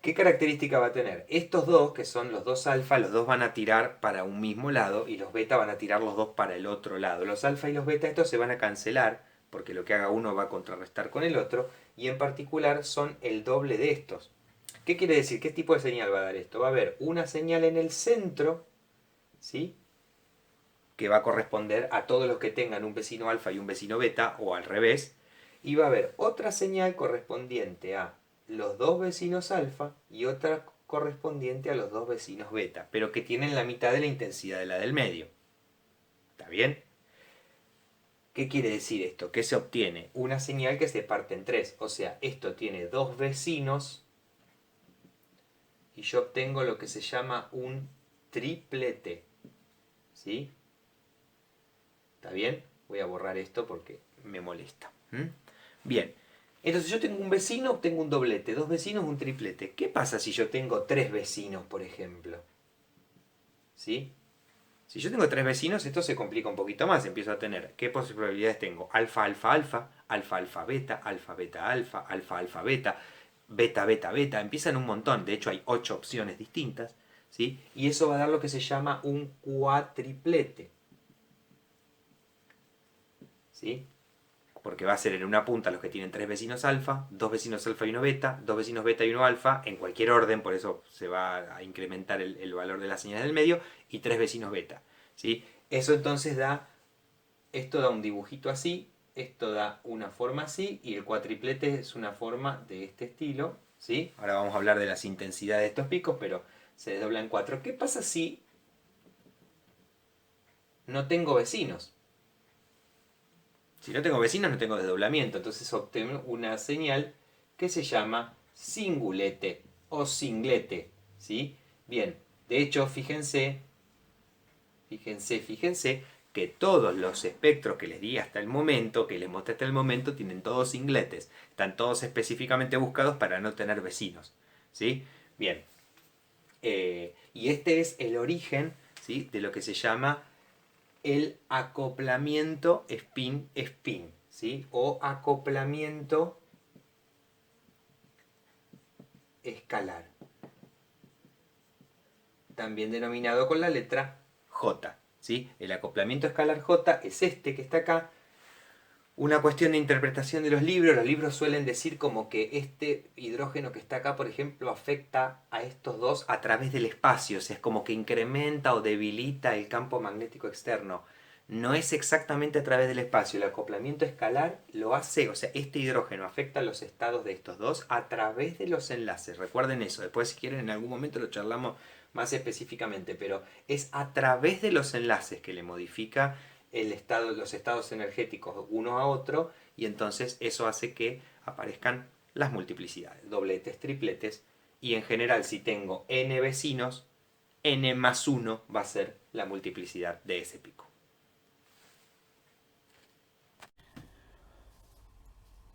¿Qué característica va a tener? Estos dos, que son los dos alfa, los dos van a tirar para un mismo lado y los beta van a tirar los dos para el otro lado. Los alfa y los beta estos se van a cancelar porque lo que haga uno va a contrarrestar con el otro y en particular son el doble de estos. ¿Qué quiere decir? ¿Qué tipo de señal va a dar esto? Va a haber una señal en el centro, ¿sí? Que va a corresponder a todos los que tengan un vecino alfa y un vecino beta o al revés. Y va a haber otra señal correspondiente a los dos vecinos alfa y otra correspondiente a los dos vecinos beta, pero que tienen la mitad de la intensidad de la del medio. ¿Está bien? ¿Qué quiere decir esto? Que se obtiene una señal que se parte en tres. O sea, esto tiene dos vecinos y yo obtengo lo que se llama un triplete. ¿Sí? ¿Está bien? Voy a borrar esto porque me molesta. Bien. Entonces yo tengo un vecino, obtengo un doblete. Dos vecinos, un triplete. ¿Qué pasa si yo tengo tres vecinos, por ejemplo? ¿Sí? Si yo tengo tres vecinos, esto se complica un poquito más. Empiezo a tener, ¿qué probabilidades tengo? Alfa, alfa, alfa, alfa, alfa, beta, alfa, beta, alfa, alfa, alfa, beta, beta, beta, beta. Empiezan un montón. De hecho, hay 8 opciones distintas. ¿Sí? Y eso va a dar lo que se llama un cuatriplete. ¿Sí? Porque va a ser en una punta los que tienen tres vecinos alfa, dos vecinos alfa y uno beta, dos vecinos beta y uno alfa, en cualquier orden, por eso se va a incrementar el valor de las señales del medio, y tres vecinos beta. ¿Sí? Eso entonces da, esto da un dibujito así, esto da una forma así, y el cuatriplete es una forma de este estilo. ¿Sí? Ahora vamos a hablar de las intensidades de estos picos, pero se desdobla en 4. ¿Qué pasa si no tengo vecinos? Si no tengo vecinos no tengo desdoblamiento, entonces obtengo una señal que se llama singulete o singlete. ¿Sí? Bien, de hecho fíjense que todos los espectros que les di hasta el momento, que les mostré hasta el momento, tienen todos singletes. Están todos específicamente buscados para no tener vecinos. ¿Sí? Bien. Y este es el origen, ¿sí?, de lo que se llama el acoplamiento spin-spin, ¿sí? O acoplamiento escalar, también denominado con la letra J. ¿Sí? El acoplamiento escalar J es este que está acá. Una cuestión de interpretación de los libros suelen decir como que este hidrógeno que está acá, por ejemplo, afecta a estos dos a través del espacio, o sea, es como que incrementa o debilita el campo magnético externo. No es exactamente a través del espacio, el acoplamiento escalar lo hace, o sea, este hidrógeno afecta a los estados de estos dos a través de los enlaces. Recuerden eso, después si quieren en algún momento lo charlamos más específicamente, pero es a través de los enlaces que le modifica los estados energéticos uno a otro, y entonces eso hace que aparezcan las multiplicidades, dobletes, tripletes, y en general si tengo n vecinos, n más 1 va a ser la multiplicidad de ese pico.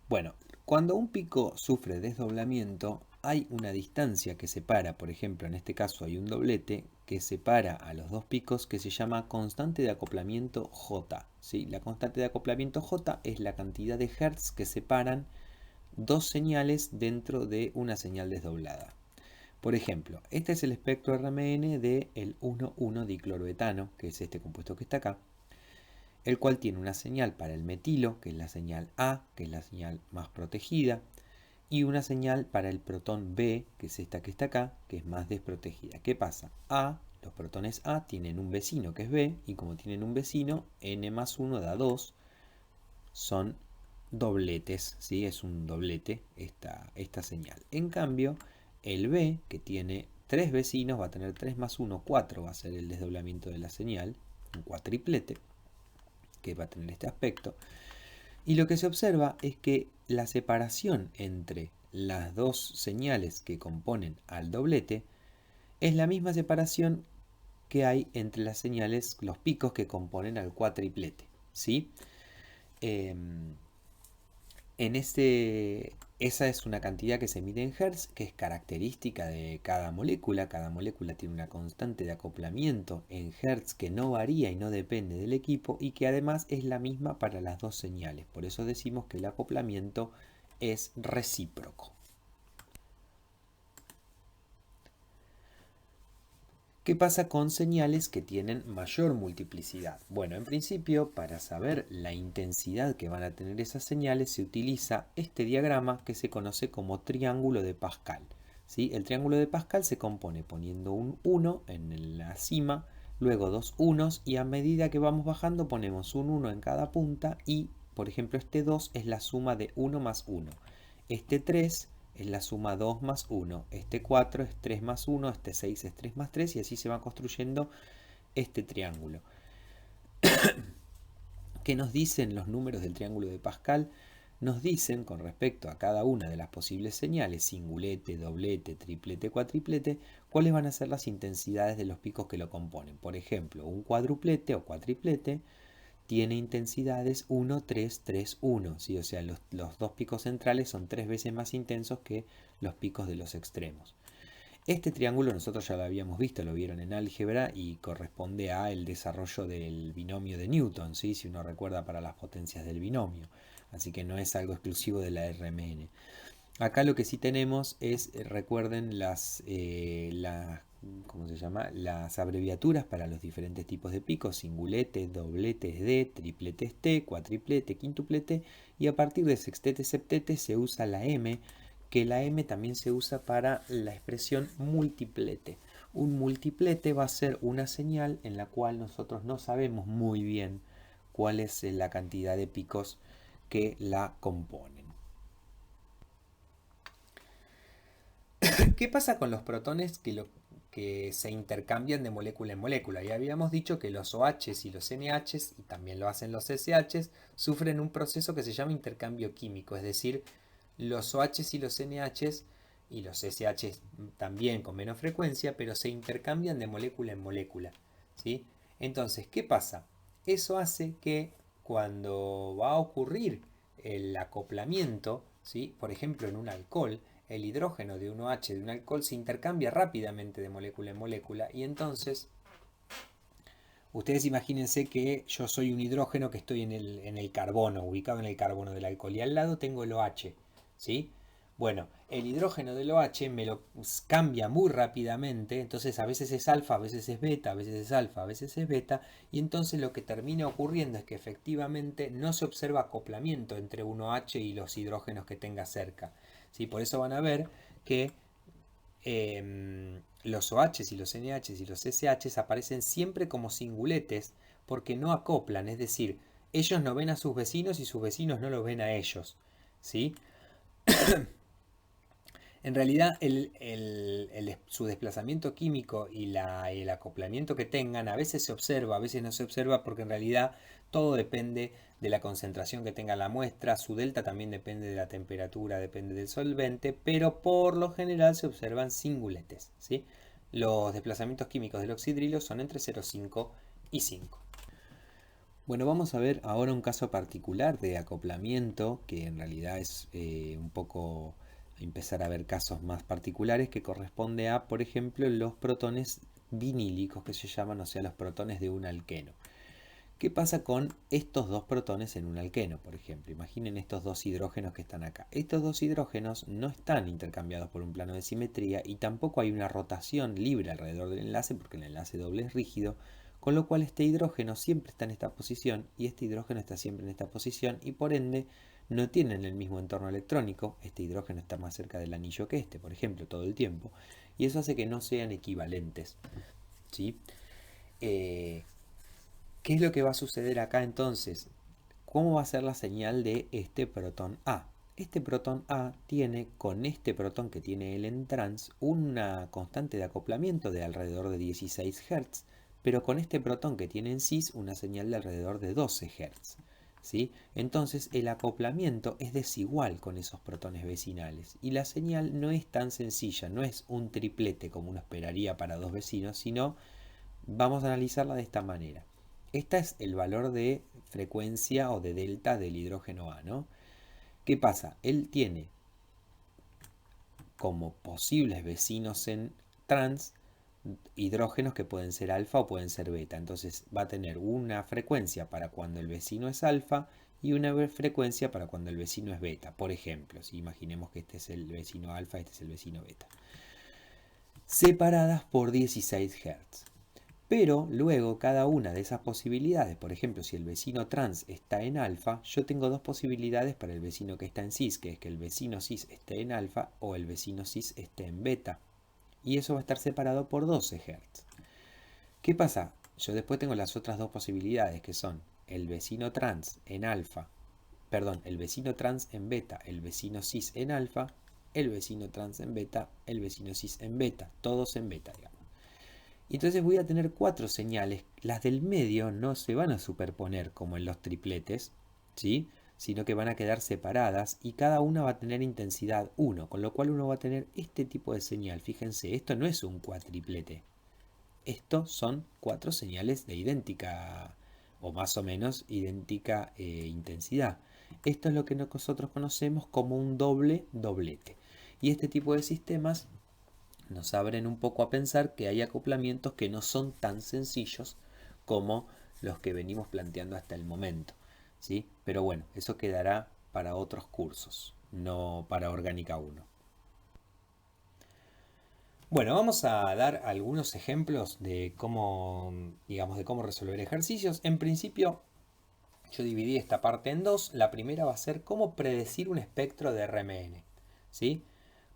Bueno, cuando un pico sufre desdoblamiento, hay una distancia que separa, por ejemplo, en este caso hay un doblete que separa a los dos picos que se llama constante de acoplamiento J. ¿Sí? La constante de acoplamiento J es la cantidad de hertz que separan dos señales dentro de una señal desdoblada. Por ejemplo, este es el espectro RMN del 1,1-dicloroetano, que es este compuesto que está acá, el cual tiene una señal para el metilo, que es la señal A, que es la señal más protegida, y una señal para el protón B, que es esta que está acá, que es más desprotegida. ¿Qué pasa? Los protones A tienen un vecino que es B, y como tienen un vecino, n más 1 da 2, son dobletes, ¿sí? Es un doblete esta señal. En cambio, el B, que tiene 3 vecinos, va a tener 3 más 1, 4, va a ser el desdoblamiento de la señal, un cuatriplete, que va a tener este aspecto. Y lo que se observa es que la separación entre las dos señales que componen al doblete es la misma separación que hay entre las señales, los picos que componen al cuatriplete. ¿Sí? En Esa es una cantidad que se mide en Hertz, que es característica de cada molécula. Cada molécula tiene una constante de acoplamiento en Hertz que no varía y no depende del equipo y que además es la misma para las dos señales. Por eso decimos que el acoplamiento es recíproco. ¿Qué pasa con señales que tienen mayor multiplicidad? Bueno, en principio, para saber la intensidad que van a tener esas señales, se utiliza este diagrama que se conoce como triángulo de Pascal. ¿Sí? El triángulo de Pascal se compone poniendo un 1 en la cima, luego dos unos y a medida que vamos bajando ponemos un 1 en cada punta y, por ejemplo, este 2 es la suma de 1 más 1. Este 3 es la suma 2 más 1, este 4 es 3 más 1, este 6 es 3 más 3 y así se va construyendo este triángulo. ¿Qué nos dicen los números del triángulo de Pascal? Nos dicen con respecto a cada una de las posibles señales, singulete, doblete, triplete, cuatriplete, cuáles van a ser las intensidades de los picos que lo componen. Por ejemplo, un cuádruplete o cuatriplete tiene intensidades 1, 3, 3, 1, ¿sí? O sea, los dos picos centrales son 3 veces más intensos que los picos de los extremos. Este triángulo nosotros ya lo habíamos visto, lo vieron en álgebra y corresponde al desarrollo del binomio de Newton, ¿sí? Si uno recuerda para las potencias del binomio. Así que no es algo exclusivo de la RMN. Acá lo que sí tenemos es, recuerden ¿cómo se llama? Las abreviaturas para los diferentes tipos de picos, singulete, doblete es D, triplete es T, cuatriplete, quintuplete, y a partir de sextete, septete se usa la M, que la M también se usa para la expresión multiplete. Un multiplete va a ser una señal en la cual nosotros no sabemos muy bien cuál es la cantidad de picos que la componen. ¿Qué pasa con los protones que se intercambian de molécula en molécula? Ya habíamos dicho que los OHs y los NHs, y también lo hacen los SHs, sufren un proceso que se llama intercambio químico, es decir, los OHs y los NHs y los SHs también con menos frecuencia, pero se intercambian de molécula en molécula, ¿sí? Entonces, ¿qué pasa? Eso hace que cuando va a ocurrir el acoplamiento, ¿sí? Por ejemplo, en un alcohol, el hidrógeno de un OH de un alcohol se intercambia rápidamente de molécula en molécula y entonces ustedes imagínense que yo soy un hidrógeno que estoy en el carbono, ubicado en el carbono del alcohol y al lado tengo el OH, ¿sí? Bueno, el hidrógeno del OH me lo cambia muy rápidamente, entonces a veces es alfa, a veces es beta, a veces es alfa, a veces es beta, y entonces lo que termina ocurriendo es que efectivamente no se observa acoplamiento entre un OH y los hidrógenos que tenga cerca. ¿Sí? Por eso van a ver que los OHs y los NHs y los SHs aparecen siempre como singuletes porque no acoplan, es decir, ellos no ven a sus vecinos y sus vecinos no los ven a ellos. ¿Sí? En realidad, su desplazamiento químico y el acoplamiento que tengan a veces se observa, a veces no se observa, porque en realidad todo depende de la concentración que tenga la muestra. Su delta también depende de la temperatura, depende del solvente, pero por lo general se observan singuletes, ¿sí? Los desplazamientos químicos del oxidrilo son entre 0,5 y 5. Bueno, vamos a ver ahora un caso particular de acoplamiento, que en realidad es un poco empezar a ver casos más particulares, que corresponde a, por ejemplo, los protones vinílicos que se llaman, o sea, los protones de un alqueno. ¿Qué pasa con estos dos protones en un alqueno, por ejemplo? Imaginen estos dos hidrógenos que están acá. Estos dos hidrógenos no están intercambiados por un plano de simetría y tampoco hay una rotación libre alrededor del enlace porque el enlace doble es rígido, con lo cual este hidrógeno siempre está en esta posición y este hidrógeno está siempre en esta posición y por ende no tienen el mismo entorno electrónico. Este hidrógeno está más cerca del anillo que este, por ejemplo, todo el tiempo. Y eso hace que no sean equivalentes, ¿sí? ¿Qué es lo que va a suceder acá entonces? ¿Cómo va a ser la señal de este protón A? Este protón A tiene con este protón que tiene él en trans una constante de acoplamiento de alrededor de 16 Hz, pero con este protón que tiene en cis una señal de alrededor de 12 Hz. ¿Sí? Entonces el acoplamiento es desigual con esos protones vecinales y la señal no es tan sencilla, no es un triplete como uno esperaría para dos vecinos, sino vamos a analizarla de esta manera. Este es el valor de frecuencia o de delta del hidrógeno A, ¿no? ¿Qué pasa? Él tiene como posibles vecinos en trans hidrógenos que pueden ser alfa o pueden ser beta. Entonces va a tener una frecuencia para cuando el vecino es alfa y una frecuencia para cuando el vecino es beta. Por ejemplo, si imaginemos que este es el vecino alfa, este es el vecino beta. Separadas por 16 Hz. Pero luego cada una de esas posibilidades, por ejemplo, si el vecino trans está en alfa, yo tengo dos posibilidades para el vecino que está en cis, que es que el vecino cis esté en alfa o el vecino cis esté en beta. Y eso va a estar separado por 12 Hz. ¿Qué pasa? Yo después tengo las otras dos posibilidades, que son el vecino trans en alfa, perdón, el vecino trans en beta, el vecino cis en alfa, el vecino trans en beta, el vecino cis en beta, todos en beta, digamos. Y entonces voy a tener cuatro señales. Las del medio no se van a superponer como en los tripletes, ¿sí? Sino que van a quedar separadas y cada una va a tener intensidad 1, con lo cual uno va a tener este tipo de señal. Fíjense, esto no es un cuatriplete. Estos son cuatro señales de idéntica o más o menos idéntica intensidad. Esto es lo que nosotros conocemos como un doble doblete. Y este tipo de sistemas nos abren un poco a pensar que hay acoplamientos que no son tan sencillos como los que venimos planteando hasta el momento, ¿sí? Pero bueno, eso quedará para otros cursos, no para Orgánica 1. Bueno, vamos a dar algunos ejemplos de cómo, digamos, de cómo resolver ejercicios. En principio, yo dividí esta parte en dos. La primera va a ser cómo predecir un espectro de RMN, ¿sí?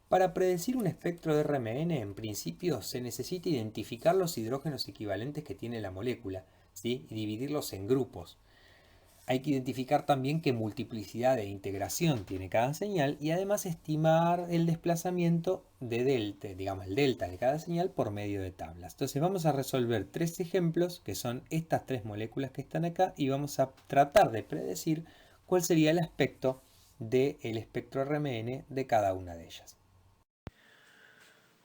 Para predecir un espectro de RMN, en principio, se necesita identificar los hidrógenos equivalentes que tiene la molécula, ¿sí? Y dividirlos en grupos. Hay que identificar también qué multiplicidad de integración tiene cada señal y además estimar el desplazamiento de delta, digamos el delta de cada señal por medio de tablas. Entonces vamos a resolver tres ejemplos que son estas tres moléculas que están acá y vamos a tratar de predecir cuál sería el aspecto del espectro RMN de cada una de ellas.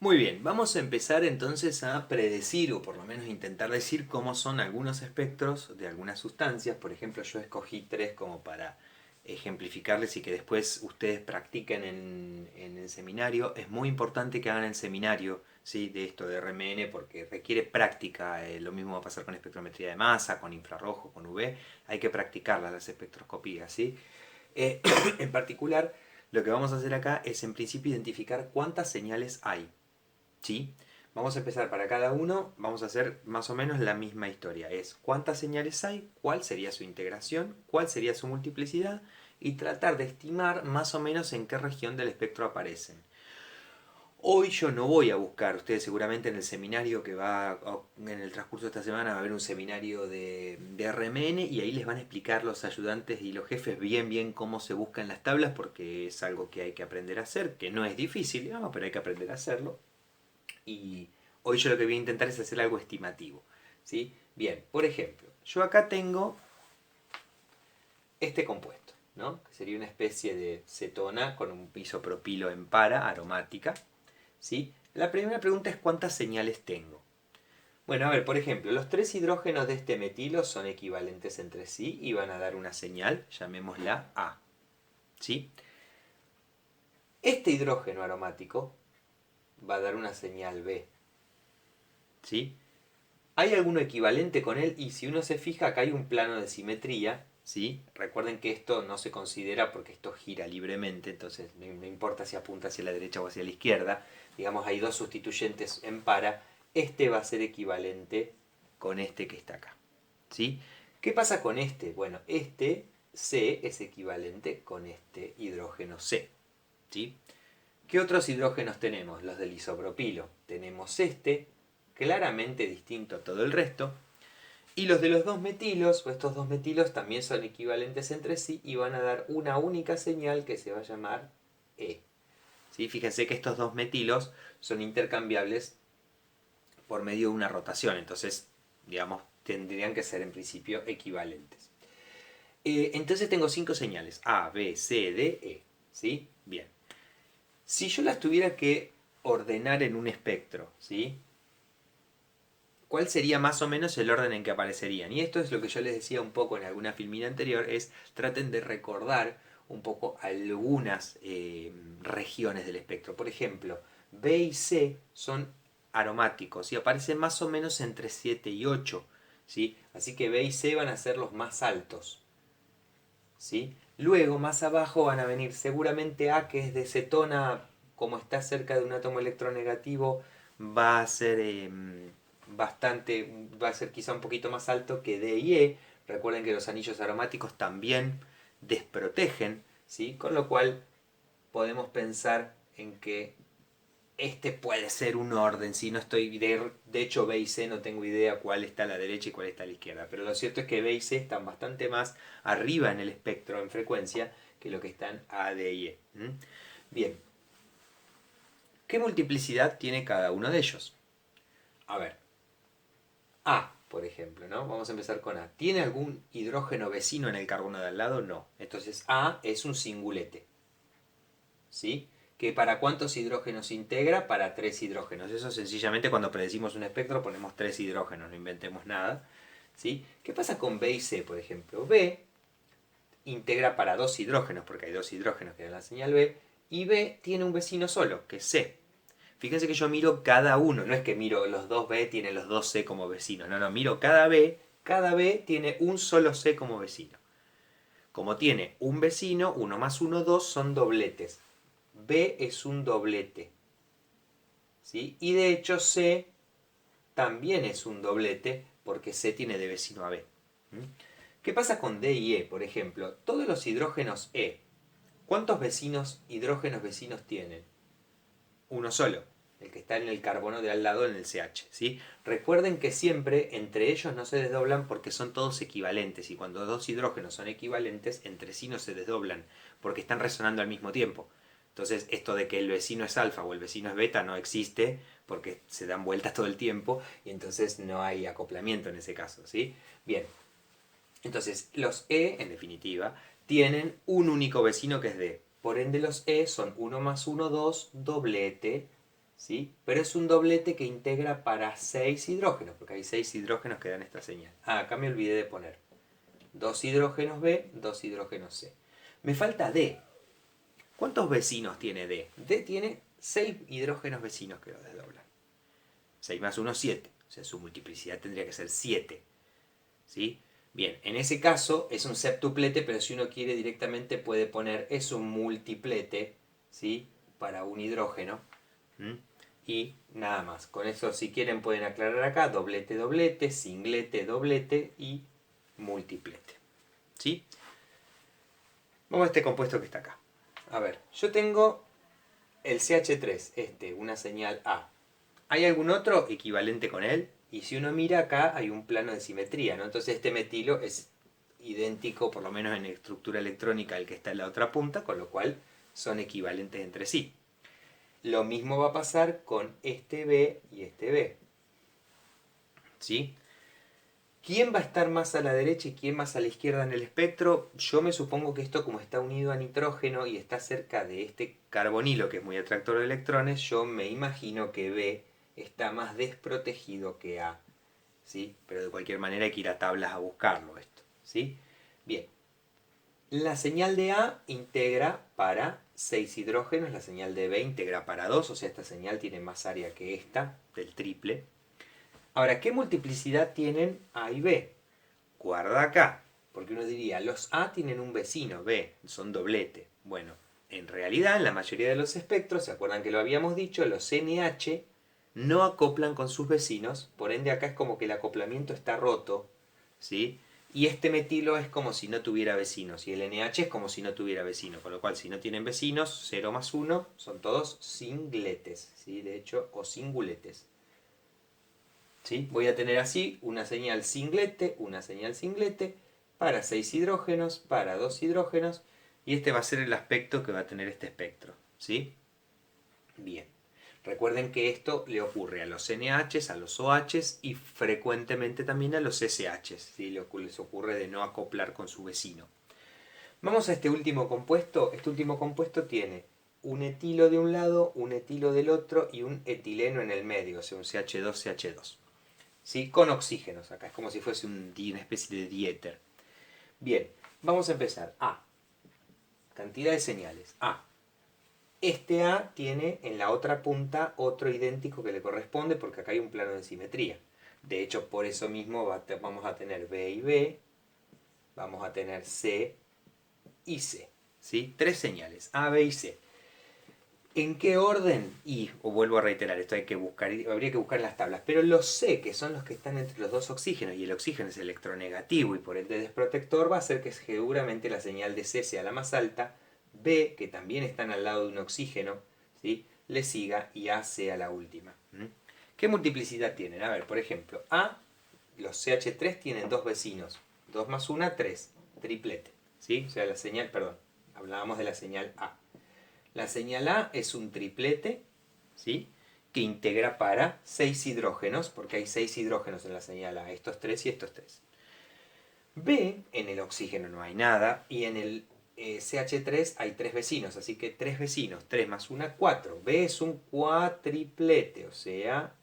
Muy bien, vamos a empezar entonces a predecir o por lo menos intentar decir cómo son algunos espectros de algunas sustancias. Por ejemplo, yo escogí tres como para ejemplificarles y que después ustedes practiquen en el seminario. Es muy importante que hagan el seminario, ¿sí? De esto de RMN porque requiere práctica. Lo mismo va a pasar con espectrometría de masa, con infrarrojo, con UV. Hay que practicarlas las espectroscopías, ¿sí? En particular, lo que vamos a hacer acá es en principio identificar cuántas señales hay. ¿Sí? Vamos a empezar para cada uno, vamos a hacer más o menos la misma historia. Es cuántas señales hay, cuál sería su integración, cuál sería su multiplicidad y tratar de estimar más o menos en qué región del espectro aparecen. Hoy yo no voy a buscar, ustedes seguramente en el seminario que va, en el transcurso de esta semana va a haber un seminario de RMN y ahí les van a explicar los ayudantes y los jefes bien cómo se buscan las tablas porque es algo que hay que aprender a hacer, que no es difícil, digamos, pero hay que aprender a hacerlo. Y hoy yo lo que voy a intentar es hacer algo estimativo, ¿sí? Bien, por ejemplo, yo acá tengo este compuesto, ¿no? Que sería una especie de cetona con un isopropilo en para, aromática, ¿sí? La primera pregunta es ¿cuántas señales tengo? Bueno, a ver, por ejemplo, los tres hidrógenos de este metilo son equivalentes entre sí y van a dar una señal, llamémosla A, ¿sí? Este hidrógeno aromático va a dar una señal B, ¿sí? ¿Hay alguno equivalente con él? Y si uno se fija, acá hay un plano de simetría, ¿sí? Recuerden que esto no se considera porque esto gira libremente, entonces no importa si apunta hacia la derecha o hacia la izquierda. Digamos, hay dos sustituyentes en para. Este va a ser equivalente con este que está acá, ¿sí? ¿Qué pasa con este? Bueno, este C es equivalente con este hidrógeno C, ¿sí? ¿Qué otros hidrógenos tenemos? Los del isopropilo. Tenemos este, claramente distinto a todo el resto. Y los de los dos metilos, o estos dos metilos, también son equivalentes entre sí y van a dar una única señal que se va a llamar E. ¿Sí? Fíjense que estos dos metilos son intercambiables por medio de una rotación, entonces, digamos, tendrían que ser en principio equivalentes. Entonces tengo cinco señales, A, B, C, D, E. ¿Sí? Bien. Si yo las tuviera que ordenar en un espectro, ¿sí? ¿Cuál sería más o menos el orden en que aparecerían? Y esto es lo que yo les decía un poco en alguna filmina anterior, es traten de recordar un poco algunas regiones del espectro. Por ejemplo, B y C son aromáticos y aparecen más o menos entre 7 y 8. ¿Sí? Así que B y C van a ser los más altos. ¿Sí? Luego, más abajo van a venir seguramente A, que es de cetona, como está cerca de un átomo electronegativo, va a ser va a ser quizá un poquito más alto que D y E. Recuerden que los anillos aromáticos también desprotegen, ¿sí? Con lo cual podemos pensar en que este puede ser un orden, si no estoy de hecho B y C no tengo idea cuál está a la derecha y cuál está a la izquierda, pero lo cierto es que B y C están bastante más arriba en el espectro en frecuencia que lo que están A, D y E. Bien, ¿qué multiplicidad tiene cada uno de ellos? A ver, A, por ejemplo, ¿no? Vamos a empezar con A. ¿Tiene algún hidrógeno vecino en el carbono de al lado? No. Entonces A es un singulete. ¿Sí? ¿Que para cuántos hidrógenos integra? Para 3 hidrógenos. Eso sencillamente cuando predecimos un espectro ponemos 3 hidrógenos, no inventemos nada. ¿Sí? ¿Qué pasa con B y C, por ejemplo? B integra para 2 hidrógenos, porque hay 2 hidrógenos que dan la señal B, y B tiene un vecino solo, que es C. Fíjense que yo miro cada uno, no es que miro los dos B tienen los dos C como vecinos, no, miro cada B tiene un solo C como vecino. Como tiene un vecino, 1 más 1, 2 son dobletes. B es un doblete. ¿Sí? Y de hecho C también es un doblete porque C tiene de vecino a B. ¿Qué pasa con D y E, por ejemplo? Todos los hidrógenos E, ¿cuántos hidrógenos vecinos tienen? Uno solo, el que está en el carbono de al lado en el CH. ¿Sí? Recuerden que siempre entre ellos no se desdoblan porque son todos equivalentes y cuando dos hidrógenos son equivalentes entre sí no se desdoblan porque están resonando al mismo tiempo. Entonces esto de que el vecino es alfa o el vecino es beta no existe porque se dan vueltas todo el tiempo y entonces no hay acoplamiento en ese caso. ¿Sí? Bien, entonces los E en definitiva tienen un único vecino que es D. Por ende los E son 1 más 1, 2, doblete, ¿sí? Pero es un doblete que integra para 6 hidrógenos, porque hay 6 hidrógenos que dan esta señal. Ah, acá me olvidé de poner 2 hidrógenos B, 2 hidrógenos C. Me falta D. ¿Cuántos vecinos tiene D? D tiene 6 hidrógenos vecinos que lo desdoblan. 6 más 1, 7. O sea, su multiplicidad tendría que ser 7. ¿Sí? Bien, en ese caso es un septuplete, pero si uno quiere directamente puede poner es un multiplete, ¿sí? Para un hidrógeno. Y nada más. Con eso, si quieren, pueden aclarar acá doblete, doblete, singlete, doblete y multiplete. ¿Sí? Vamos a este compuesto que está acá. A ver, yo tengo el CH3, una señal A. ¿Hay algún otro equivalente con él? Y si uno mira acá hay un plano de simetría, ¿no? Entonces este metilo es idéntico, por lo menos en estructura electrónica, al que está en la otra punta, con lo cual son equivalentes entre sí. Lo mismo va a pasar con este B y este B. ¿Sí? ¿Quién va a estar más a la derecha y quién más a la izquierda en el espectro? Yo me supongo que esto, como está unido a nitrógeno y está cerca de este carbonilo, que es muy atractor de electrones, yo me imagino que B está más desprotegido que A. ¿Sí? Pero de cualquier manera hay que ir a tablas a buscarlo esto. ¿Sí? Bien. La señal de A integra para 6 hidrógenos, la señal de B integra para 2, o sea, esta señal tiene más área que esta, del triple. Ahora, ¿qué multiplicidad tienen A y B? Guarda acá, porque uno diría, los A tienen un vecino, B, son doblete. Bueno, en realidad, en la mayoría de los espectros, ¿se acuerdan que lo habíamos dicho? Los NH no acoplan con sus vecinos, por ende acá es como que el acoplamiento está roto, ¿sí? Y este metilo es como si no tuviera vecinos, y el NH es como si no tuviera vecino, con lo cual si no tienen vecinos, 0 más 1, son todos singletes, ¿sí? De hecho, o singuletes. ¿Sí? Voy a tener así una señal singlete, para 6 hidrógenos, para 2 hidrógenos, y este va a ser el aspecto que va a tener este espectro. ¿Sí? Bien. Recuerden que esto le ocurre a los NHs, a los OHs y frecuentemente también a los SHs. ¿Sí? Les ocurre de no acoplar con su vecino. Vamos a este último compuesto. Este último compuesto tiene un etilo de un lado, un etilo del otro y un etileno en el medio, o sea, un CH2CH2. ¿Sí? Con oxígenos. Acá es como si fuese una especie de diéter. Bien, vamos a empezar. A. cantidad de señales, A. Este A tiene en la otra punta otro idéntico que le corresponde porque acá hay un plano de simetría. De hecho, por eso mismo vamos a tener B y B, vamos a tener C y C. ¿Sí? Tres señales, A, B y C. ¿En qué orden? Vuelvo a reiterar, esto habría que buscar en las tablas, pero los C, que son los que están entre los dos oxígenos, y el oxígeno es electronegativo y por ende desprotector, va a hacer que seguramente la señal de C sea la más alta, B, que también están al lado de un oxígeno, ¿sí?, le siga y A sea la última. ¿Qué multiplicidad tienen? A ver, por ejemplo, A, los CH3 tienen dos vecinos, 2 más 1, 3, triplete, ¿sí? O sea, la señal, perdón, hablábamos de la señal A. La señal A es un triplete, ¿sí?, que integra para 6 hidrógenos, porque hay 6 hidrógenos en la señal A, estos 3 y estos 3. B, en el oxígeno no hay nada, y en el CH3 hay 3 vecinos, así que 3 vecinos, 3 más 1, 4. B es un cuatriplete, o sea,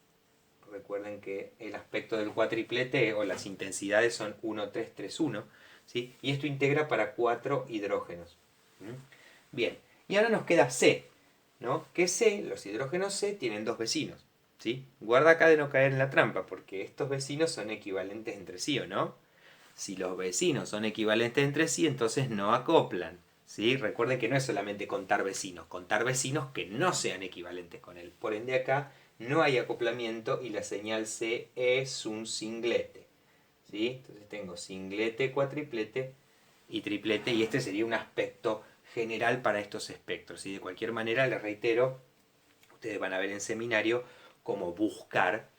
recuerden que el aspecto del cuatriplete o las intensidades son 1, 3, 3, 1, ¿sí? Y esto integra para 4 hidrógenos. Bien, y ahora nos queda C, ¿no? Que C, los hidrógenos C, tienen dos vecinos, ¿sí? Guarda acá de no caer en la trampa, porque estos vecinos son equivalentes entre sí, ¿o no? Si los vecinos son equivalentes entre sí, entonces no acoplan, ¿sí? Recuerden que no es solamente contar vecinos que no sean equivalentes con él. Por ende acá no hay acoplamiento y la señal C es un singlete, ¿sí? Entonces tengo singlete, cuatriplete y triplete, y este sería un aspecto general para estos espectros. Y de cualquier manera, les reitero, ustedes van a ver en seminario cómo buscar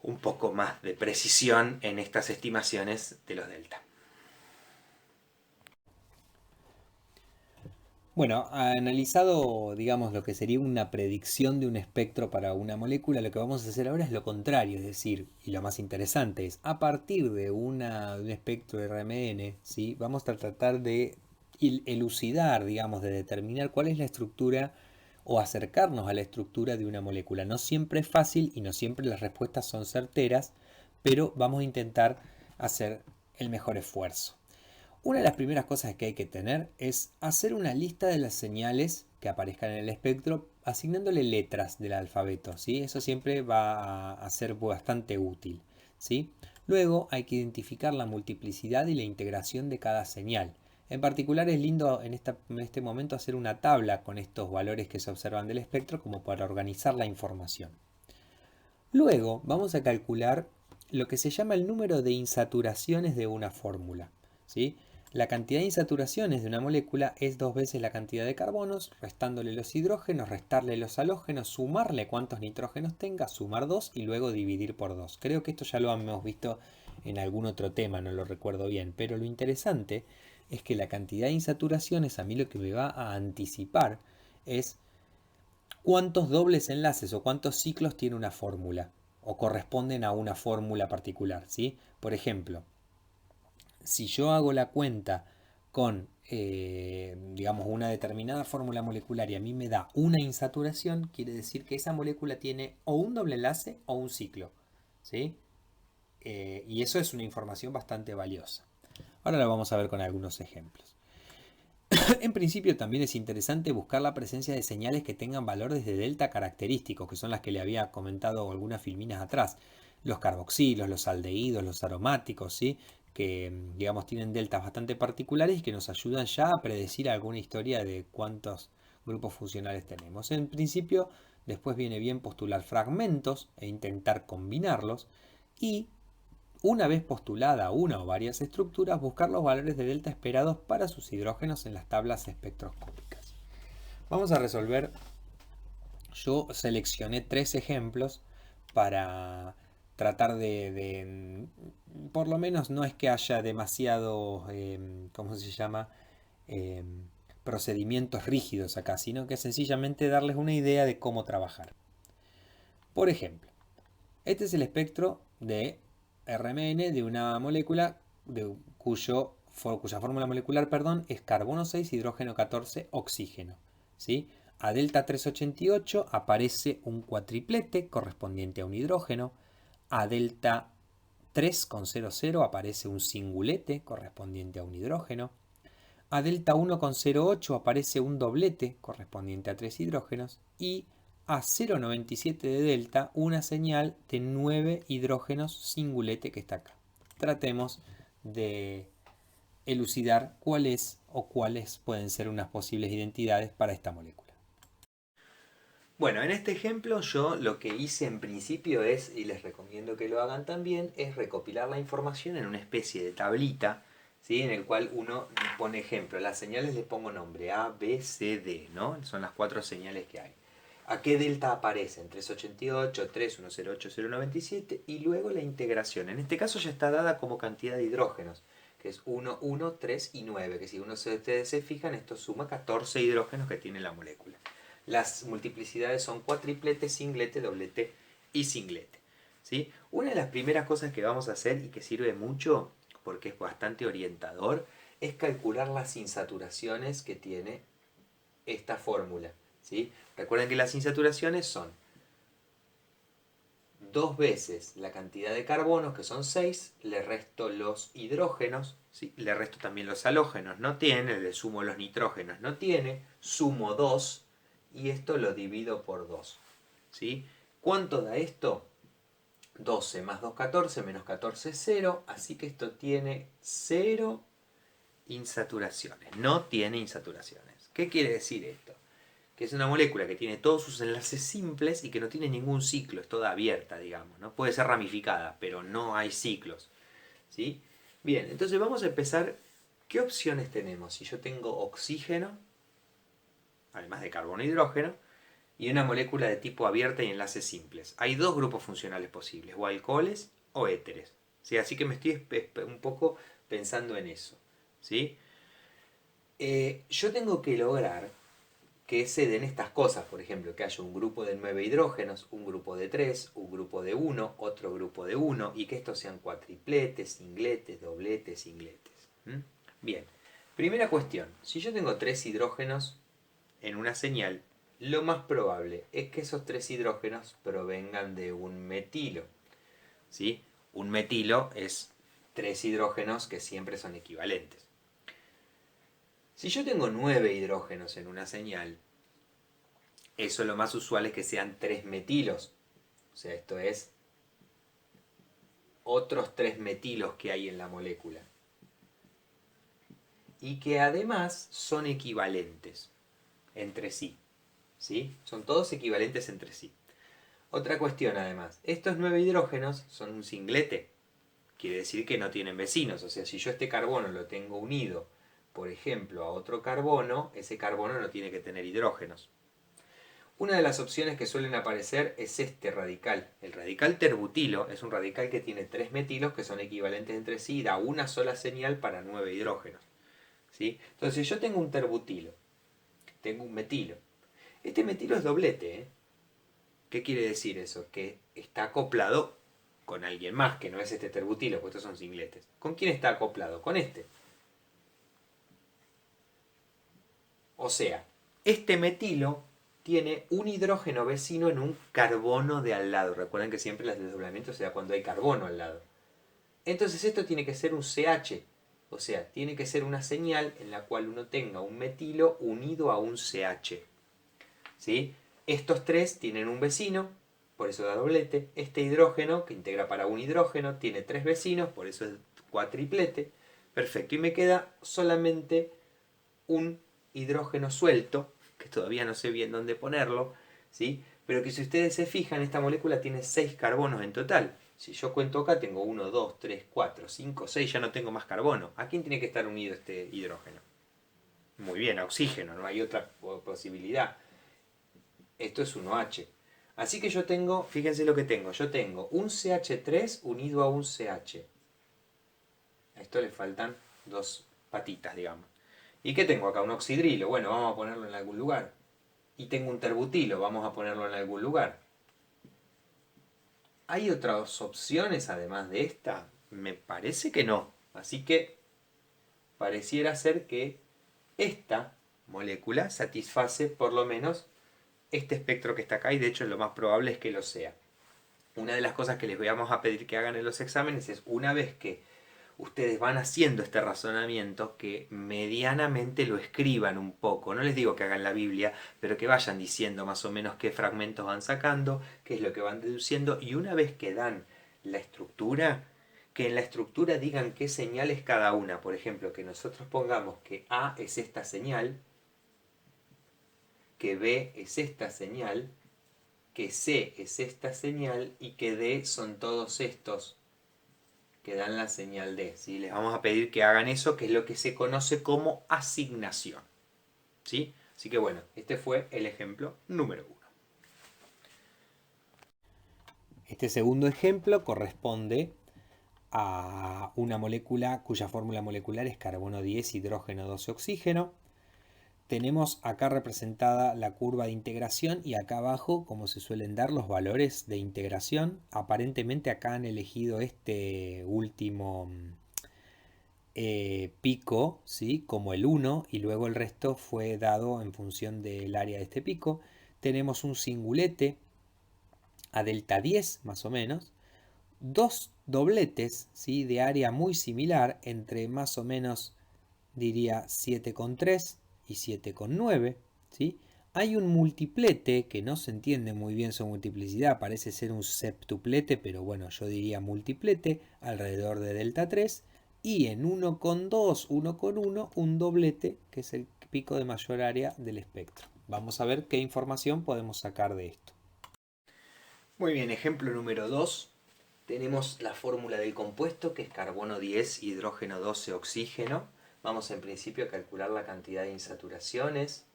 un poco más de precisión en estas estimaciones de los delta. Bueno, analizado, digamos, lo que sería una predicción de un espectro para una molécula, lo que vamos a hacer ahora es lo contrario, es decir, y lo más interesante es, a partir de un espectro RMN, ¿sí?, vamos a tratar de elucidar, digamos, de determinar cuál es la estructura o acercarnos a la estructura de una molécula. No siempre es fácil y no siempre las respuestas son certeras, pero vamos a intentar hacer el mejor esfuerzo. Una de las primeras cosas que hay que tener es hacer una lista de las señales que aparezcan en el espectro asignándole letras del alfabeto, ¿sí? Eso siempre va a ser bastante útil, ¿sí? Luego hay que identificar la multiplicidad y la integración de cada señal. En particular es lindo en este momento hacer una tabla con estos valores que se observan del espectro como para organizar la información. Luego vamos a calcular lo que se llama el número de insaturaciones de una fórmula, ¿sí? La cantidad de insaturaciones de una molécula es 2 veces la cantidad de carbonos, restándole los hidrógenos, restarle los halógenos, sumarle cuántos nitrógenos tenga, sumar 2 y luego dividir por 2. Creo que esto ya lo hemos visto en algún otro tema, no lo recuerdo bien, pero lo interesante es que la cantidad de insaturaciones a mí lo que me va a anticipar es cuántos dobles enlaces o cuántos ciclos tiene una fórmula o corresponden a una fórmula particular, ¿sí? Por ejemplo, si yo hago la cuenta con, digamos, una determinada fórmula molecular y a mí me da una insaturación, quiere decir que esa molécula tiene o un doble enlace o un ciclo, ¿sí? Y eso es una información bastante valiosa. Ahora lo vamos a ver con algunos ejemplos. En principio también es interesante buscar la presencia de señales que tengan valores de delta característicos, que son las que le había comentado algunas filminas atrás. Los carboxilos, los aldehídos, los aromáticos, ¿sí?, que digamos tienen deltas bastante particulares y que nos ayudan ya a predecir alguna historia de cuántos grupos funcionales tenemos. En principio, después viene bien postular fragmentos e intentar combinarlos, y una vez postulada una o varias estructuras, buscar los valores de delta esperados para sus hidrógenos en las tablas espectroscópicas. Vamos a resolver. Yo seleccioné 3 ejemplos para tratar por lo menos no es que haya demasiado, ¿cómo se llama? Procedimientos rígidos acá, sino que sencillamente darles una idea de cómo trabajar. Por ejemplo, este es el espectro de RMN de una molécula cuya fórmula molecular, es carbono 6, hidrógeno 14, oxígeno, ¿sí? A delta 388 aparece un cuatriplete correspondiente a un hidrógeno. A delta 3,00 aparece un singulete correspondiente a un hidrógeno. A delta 1,08 aparece un doblete correspondiente a 3 hidrógenos y a 0,97 de delta una señal de 9 hidrógenos singulete que está acá. Tratemos de elucidar cuál es o cuáles pueden ser unas posibles identidades para esta molécula. Bueno, en este ejemplo yo lo que hice en principio es, y les recomiendo que lo hagan también, es recopilar la información en una especie de tablita, ¿sí? En el cual uno pone ejemplo. Las señales les pongo nombre, A, B, C, D, ¿no? Son las 4 señales que hay. ¿A qué delta aparecen? 388, 3, 108, 097 y luego la integración. En este caso ya está dada como cantidad de hidrógenos, que es 1, 1, 3 y 9, que si ustedes se fijan, esto suma 14 hidrógenos que tiene la molécula. Las multiplicidades son cuatriplete, singlete, doblete y singlete, ¿sí? Una de las primeras cosas que vamos a hacer y que sirve mucho, porque es bastante orientador, es calcular las insaturaciones que tiene esta fórmula, ¿sí? Recuerden que las insaturaciones son 2 veces la cantidad de carbonos, que son 6, le resto los hidrógenos, ¿sí? Le resto también los halógenos, no tiene, le sumo los nitrógenos, no tiene, sumo 2 y esto lo divido por 2, ¿sí? ¿Cuánto da esto? 12 más 2, 14, menos 14, 0, así que esto tiene 0 insaturaciones, no tiene insaturaciones. ¿Qué quiere decir esto? Que es una molécula que tiene todos sus enlaces simples y que no tiene ningún ciclo, es toda abierta, digamos, ¿no? Puede ser ramificada, pero no hay ciclos, ¿sí? Bien, entonces vamos a empezar. ¿Qué opciones tenemos? Si yo tengo oxígeno, además de carbono e hidrógeno, y una molécula de tipo abierta y enlaces simples. Hay 2 grupos funcionales posibles, o alcoholes o éteres, ¿sí? Así que me estoy un poco pensando en eso, ¿sí? Yo tengo que lograr que se den estas cosas, por ejemplo, que haya un grupo de 9 hidrógenos, un grupo de 3, un grupo de 1, otro grupo de 1, y que estos sean cuatripletes, singletes, dobletes, singletes. ¿Mm? Bien, primera cuestión, si yo tengo 3 hidrógenos en una señal, lo más probable es que esos 3 hidrógenos provengan de un metilo, ¿sí? Un metilo es 3 hidrógenos que siempre son equivalentes. Si yo tengo 9 hidrógenos en una señal, eso lo más usual es que sean 3 metilos. O sea, esto es otros 3 metilos que hay en la molécula. Y que además son equivalentes entre sí, ¿sí? Son todos equivalentes entre sí. Otra cuestión además, estos 9 hidrógenos son un singlete. Quiere decir que no tienen vecinos. O sea, si yo este carbono lo tengo unido, por ejemplo, a otro carbono, ese carbono no tiene que tener hidrógenos. Una de las opciones que suelen aparecer es este radical. El radical terbutilo es un radical que tiene 3 metilos que son equivalentes entre sí y da una sola señal para 9 hidrógenos, ¿sí? Entonces, si yo tengo un terbutilo, tengo un metilo. Este metilo es doblete, ¿eh? ¿Qué quiere decir eso? Que está acoplado con alguien más, que no es este terbutilo, pues estos son singletes. ¿Con quién está acoplado? Con este. O sea, este metilo tiene un hidrógeno vecino en un carbono de al lado. Recuerden que siempre el desdoblamiento se da cuando hay carbono al lado. Entonces esto tiene que ser un CH. O sea, tiene que ser una señal en la cual uno tenga un metilo unido a un CH. ¿Sí? Estos 3 tienen un vecino, por eso da doblete. Este hidrógeno, que integra para un hidrógeno, tiene 3 vecinos, por eso es cuatriplete. Perfecto, y me queda solamente un hidrógeno suelto, que todavía no sé bien dónde ponerlo, ¿sí? Pero que si ustedes se fijan, esta molécula tiene 6 carbonos en total. Si yo cuento acá, tengo 1, 2, 3, 4, 5, 6, ya no tengo más carbono. ¿A quién tiene que estar unido este hidrógeno? Muy bien, a oxígeno, no hay otra posibilidad. Esto es 1H. Así que yo tengo, fíjense lo que tengo, yo tengo un CH3 unido a un CH. A esto le faltan 2 patitas, digamos. ¿Y qué tengo acá? Un oxidrilo. Bueno, vamos a ponerlo en algún lugar. Y tengo un terbutilo. Vamos a ponerlo en algún lugar. ¿Hay otras opciones además de esta? Me parece que no. Así que pareciera ser que esta molécula satisface por lo menos este espectro que está acá. Y de hecho lo más probable es que lo sea. Una de las cosas que les vamos a pedir que hagan en los exámenes es una vez que ustedes van haciendo este razonamiento, que medianamente lo escriban un poco. No les digo que hagan la Biblia, pero que vayan diciendo más o menos qué fragmentos van sacando, qué es lo que van deduciendo, y una vez que dan la estructura, que en la estructura digan qué señal es cada una. Por ejemplo, que nosotros pongamos que A es esta señal, que B es esta señal, que C es esta señal y que D son todos estos que dan la señal D. ¿Sí? Les vamos a pedir que hagan eso, que es lo que se conoce como asignación. ¿Sí? Así que bueno, este fue el ejemplo número 1. Este segundo ejemplo corresponde a una molécula cuya fórmula molecular es carbono 10, hidrógeno 12, oxígeno. Tenemos acá representada la curva de integración y acá abajo, como se suelen dar, los valores de integración. Aparentemente acá han elegido este último pico, ¿sí? Como el 1, y luego el resto fue dado en función del área de este pico. Tenemos un singulete a delta 10 más o menos, dos dobletes, ¿sí? De área muy similar, entre más o menos diría 7,3 y 7,9, ¿sí? Hay un multiplete que no se entiende muy bien su multiplicidad, parece ser un septuplete, pero bueno, yo diría multiplete alrededor de delta 3, y en 1,2, 1,1 un doblete, que es el pico de mayor área del espectro. Vamos a ver qué información podemos sacar de esto. Muy bien, ejemplo número 2. Tenemos la fórmula del compuesto, que es carbono 10, hidrógeno 12, oxígeno. Vamos en principio a calcular la cantidad de insaturaciones.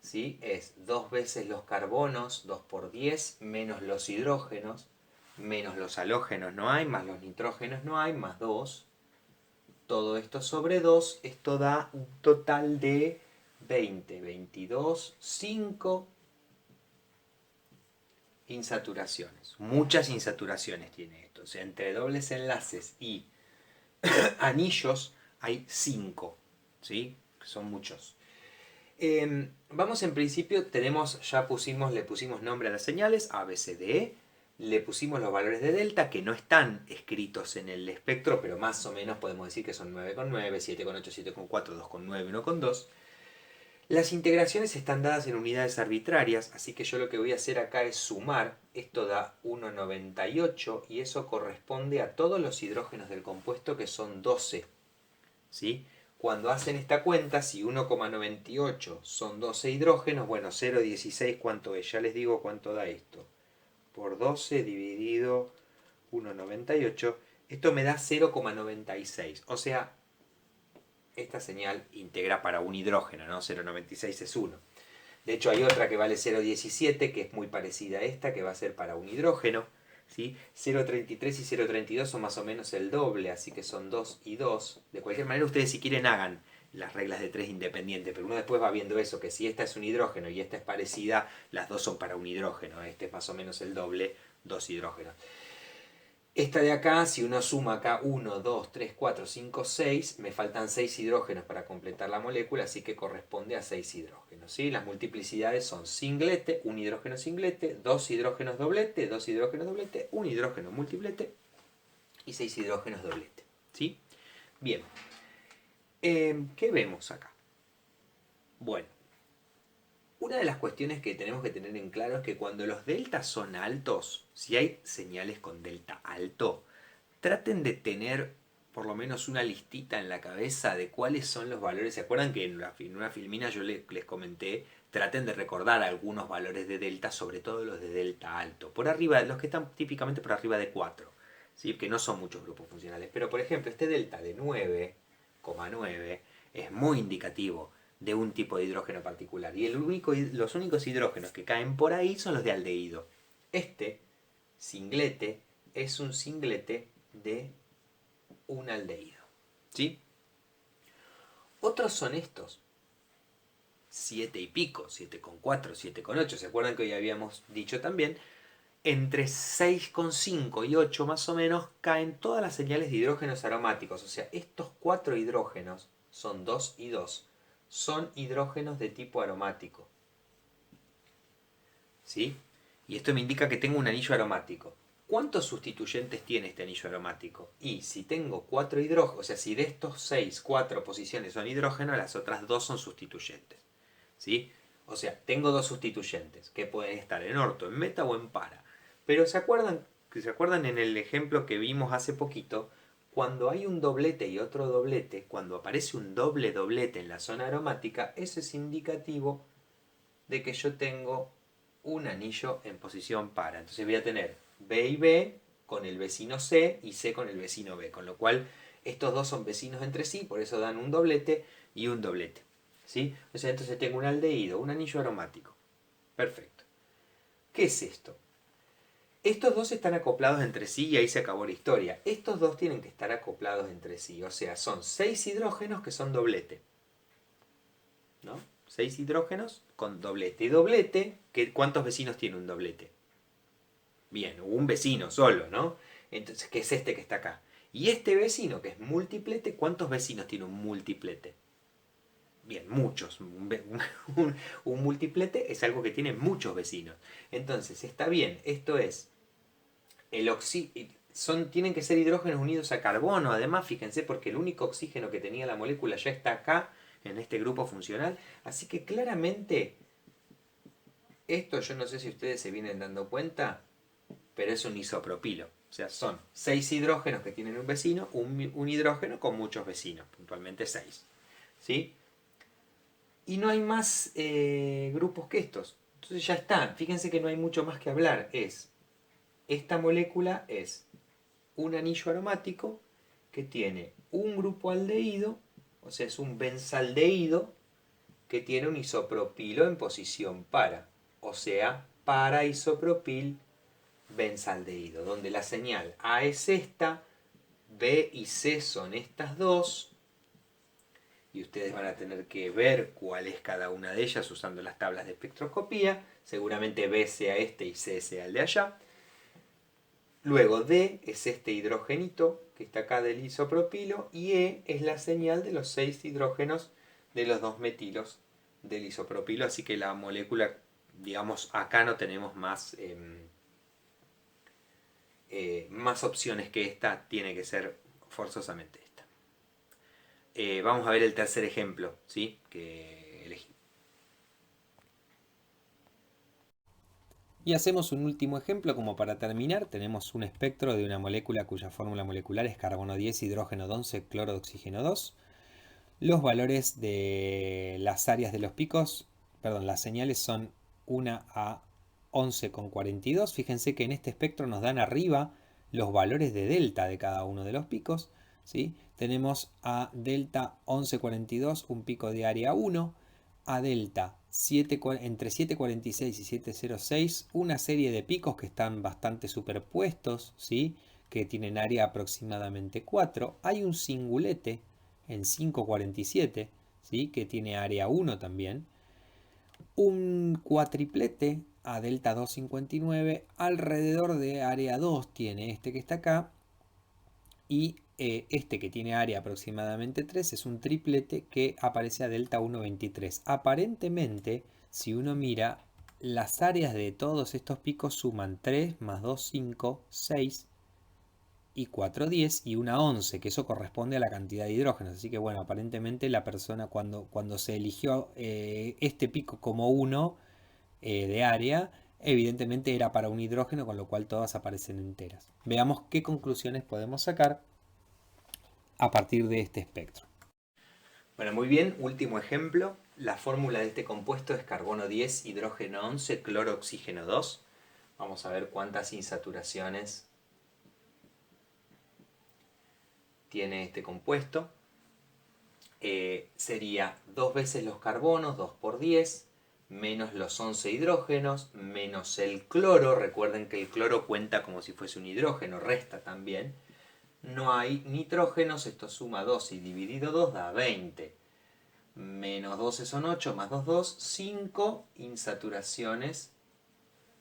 ¿Sí? Es 2 veces los carbonos, 2 por 10, menos los hidrógenos, menos los halógenos no hay, más los nitrógenos no hay, más 2. Todo esto sobre 2, esto da un total de 20, 22, 5 insaturaciones. Muchas insaturaciones tiene esto. O sea, entre dobles enlaces y anillos hay 5. ¿Sí? Son muchos. Vamos en principio, le pusimos nombre a las señales, A, B, C, D, E. Le pusimos los valores de delta, que no están escritos en el espectro, pero más o menos podemos decir que son 9,9, 7,8, 7,4, 2,9, 1,2. Las integraciones están dadas en unidades arbitrarias, así que yo lo que voy a hacer acá es sumar. Esto da 1,98 y eso corresponde a todos los hidrógenos del compuesto, que son 12. ¿Sí? Cuando hacen esta cuenta, si 1,98 son 12 hidrógenos, bueno, 0,16 ¿cuánto es? Ya les digo cuánto da esto. Por 12 dividido 1,98, esto me da 0,96. O sea, esta señal integra para un hidrógeno, ¿no? 0,96 es 1. De hecho, hay otra que vale 0,17, que es muy parecida a esta, que va a ser para un hidrógeno. ¿Sí? 0,33 y 0,32 son más o menos el doble, así que son 2 y 2. De cualquier manera, ustedes si quieren hagan las reglas de 3 independientes, pero uno después va viendo eso, que si esta es un hidrógeno y esta es parecida, las dos son para un hidrógeno. Este es más o menos el doble, 2 hidrógenos. Esta de acá, si uno suma acá 1, 2, 3, 4, 5, 6, me faltan 6 hidrógenos para completar la molécula, así que corresponde a 6 hidrógenos. ¿Sí? Las multiplicidades son singlete, un hidrógeno singlete, 2 hidrógenos doblete, 2 hidrógenos doblete, un hidrógeno multiplete y 6 hidrógenos doblete. ¿Sí? Bien. ¿Qué vemos acá? Bueno, una de las cuestiones que tenemos que tener en claro es que cuando los deltas son altos, si hay señales con delta alto, traten de tener por lo menos una listita en la cabeza de cuáles son los valores. ¿Se acuerdan que en una filmina yo les comenté? Traten de recordar algunos valores de delta, sobre todo los de delta alto. Por arriba, los que están típicamente por arriba de 4, ¿sí? Que no son muchos grupos funcionales. Pero por ejemplo, este delta de 9,9 es muy indicativo de un tipo de hidrógeno particular. Y los únicos hidrógenos que caen por ahí son los de aldehído. Este singlete es un singlete de un aldehído. ¿Sí? Otros son estos. 7 y pico, 7,4, 7,8. ¿Se acuerdan que hoy habíamos dicho también? Entre 6,5 y 8 más o menos caen todas las señales de hidrógenos aromáticos. O sea, estos 4 hidrógenos son 2 y 2. Son hidrógenos de tipo aromático. ¿Sí? Y esto me indica que tengo un anillo aromático. ¿Cuántos sustituyentes tiene este anillo aromático? Y si tengo 4 hidrógenos, o sea, si de estos 6, 4 posiciones son hidrógenos, las otras 2 son sustituyentes. ¿Sí? O sea, tengo 2 sustituyentes que pueden estar en orto, en meta o en para. Pero ¿se acuerdan en el ejemplo que vimos hace poquito? Cuando hay un doblete y otro doblete, cuando aparece un doble doblete en la zona aromática, eso es indicativo de que yo tengo un anillo en posición para. Entonces voy a tener B y B con el vecino C y C con el vecino B. Con lo cual estos dos son vecinos entre sí, por eso dan un doblete y un doblete. ¿Sí? O sea, entonces tengo un aldehído, un anillo aromático. Perfecto. ¿Qué es esto? Estos dos están acoplados entre sí y ahí se acabó la historia. Estos dos tienen que estar acoplados entre sí. O sea, son 6 hidrógenos que son doblete. ¿No? 6 hidrógenos con doblete. Y doblete, ¿cuántos vecinos tiene un doblete? Bien, un vecino solo, ¿no? Entonces, ¿qué es este que está acá? Y este vecino, que es multiplete, ¿cuántos vecinos tiene un multiplete? Bien, muchos. Un multiplete es algo que tiene muchos vecinos. Entonces, está bien, esto es el tienen que ser hidrógenos unidos a carbono, además, fíjense, porque el único oxígeno que tenía la molécula ya está acá, en este grupo funcional. Así que claramente, esto yo no sé si ustedes se vienen dando cuenta, pero es un isopropilo. O sea, son 6 hidrógenos que tienen un vecino, un hidrógeno con muchos vecinos, puntualmente 6. ¿Sí? Y no hay más grupos que estos. Entonces ya está. Fíjense que no hay mucho más que hablar. Esta molécula es un anillo aromático que tiene un grupo aldehído, o sea, es un benzaldehído que tiene un isopropilo en posición para, o sea, para isopropil benzaldehído, donde la señal A es esta, B y C son estas dos, y ustedes van a tener que ver cuál es cada una de ellas usando las tablas de espectroscopía, seguramente B sea este y C sea el de allá. Luego D es este hidrogenito que está acá del isopropilo y E es la señal de los 6 hidrógenos de los 2 metilos del isopropilo, así que la molécula, digamos, acá no tenemos más, más opciones que esta, tiene que ser forzosamente esta. Vamos a ver el tercer ejemplo, ¿sí? Que elegí. Y hacemos un último ejemplo como para terminar. Tenemos un espectro de una molécula cuya fórmula molecular es carbono 10, hidrógeno 11, cloro de oxígeno 2. Los valores de las áreas de los picos, perdón, las señales son 1 a 11,42. Fíjense que en este espectro nos dan arriba los valores de delta de cada uno de los picos. ¿Sí? Tenemos a delta 11,42 un pico de área 1, a delta entre 7,46 y 7,06 una serie de picos que están bastante superpuestos, ¿sí? Que tienen área aproximadamente 4. Hay un singulete en 5,47, ¿sí? Que tiene área 1 también. Un cuatriplete a delta 2,59 alrededor de área 2 tiene este que está acá. Y este que tiene área aproximadamente 3 es un triplete que aparece a delta 1,23. Aparentemente, si uno mira, las áreas de todos estos picos suman 3 más 2, 5, 6 y 4, 10 y una 11, que eso corresponde a la cantidad de hidrógenos. Así que bueno, aparentemente la persona cuando se eligió este pico como 1 de área, evidentemente era para un hidrógeno, con lo cual todas aparecen enteras. Veamos qué conclusiones podemos sacar a partir de este espectro. Bueno, muy bien, último ejemplo. La fórmula de este compuesto es carbono 10, hidrógeno 11, cloro, oxígeno 2. Vamos a ver cuántas insaturaciones tiene este compuesto. Sería 2 veces los carbonos, 2 por 10, menos los 11 hidrógenos, menos el cloro. Recuerden que el cloro cuenta como si fuese un hidrógeno, resta también. No hay nitrógenos, esto suma 12 y dividido 2 da 20. Menos 12 son 8, más 2, 2, 5 insaturaciones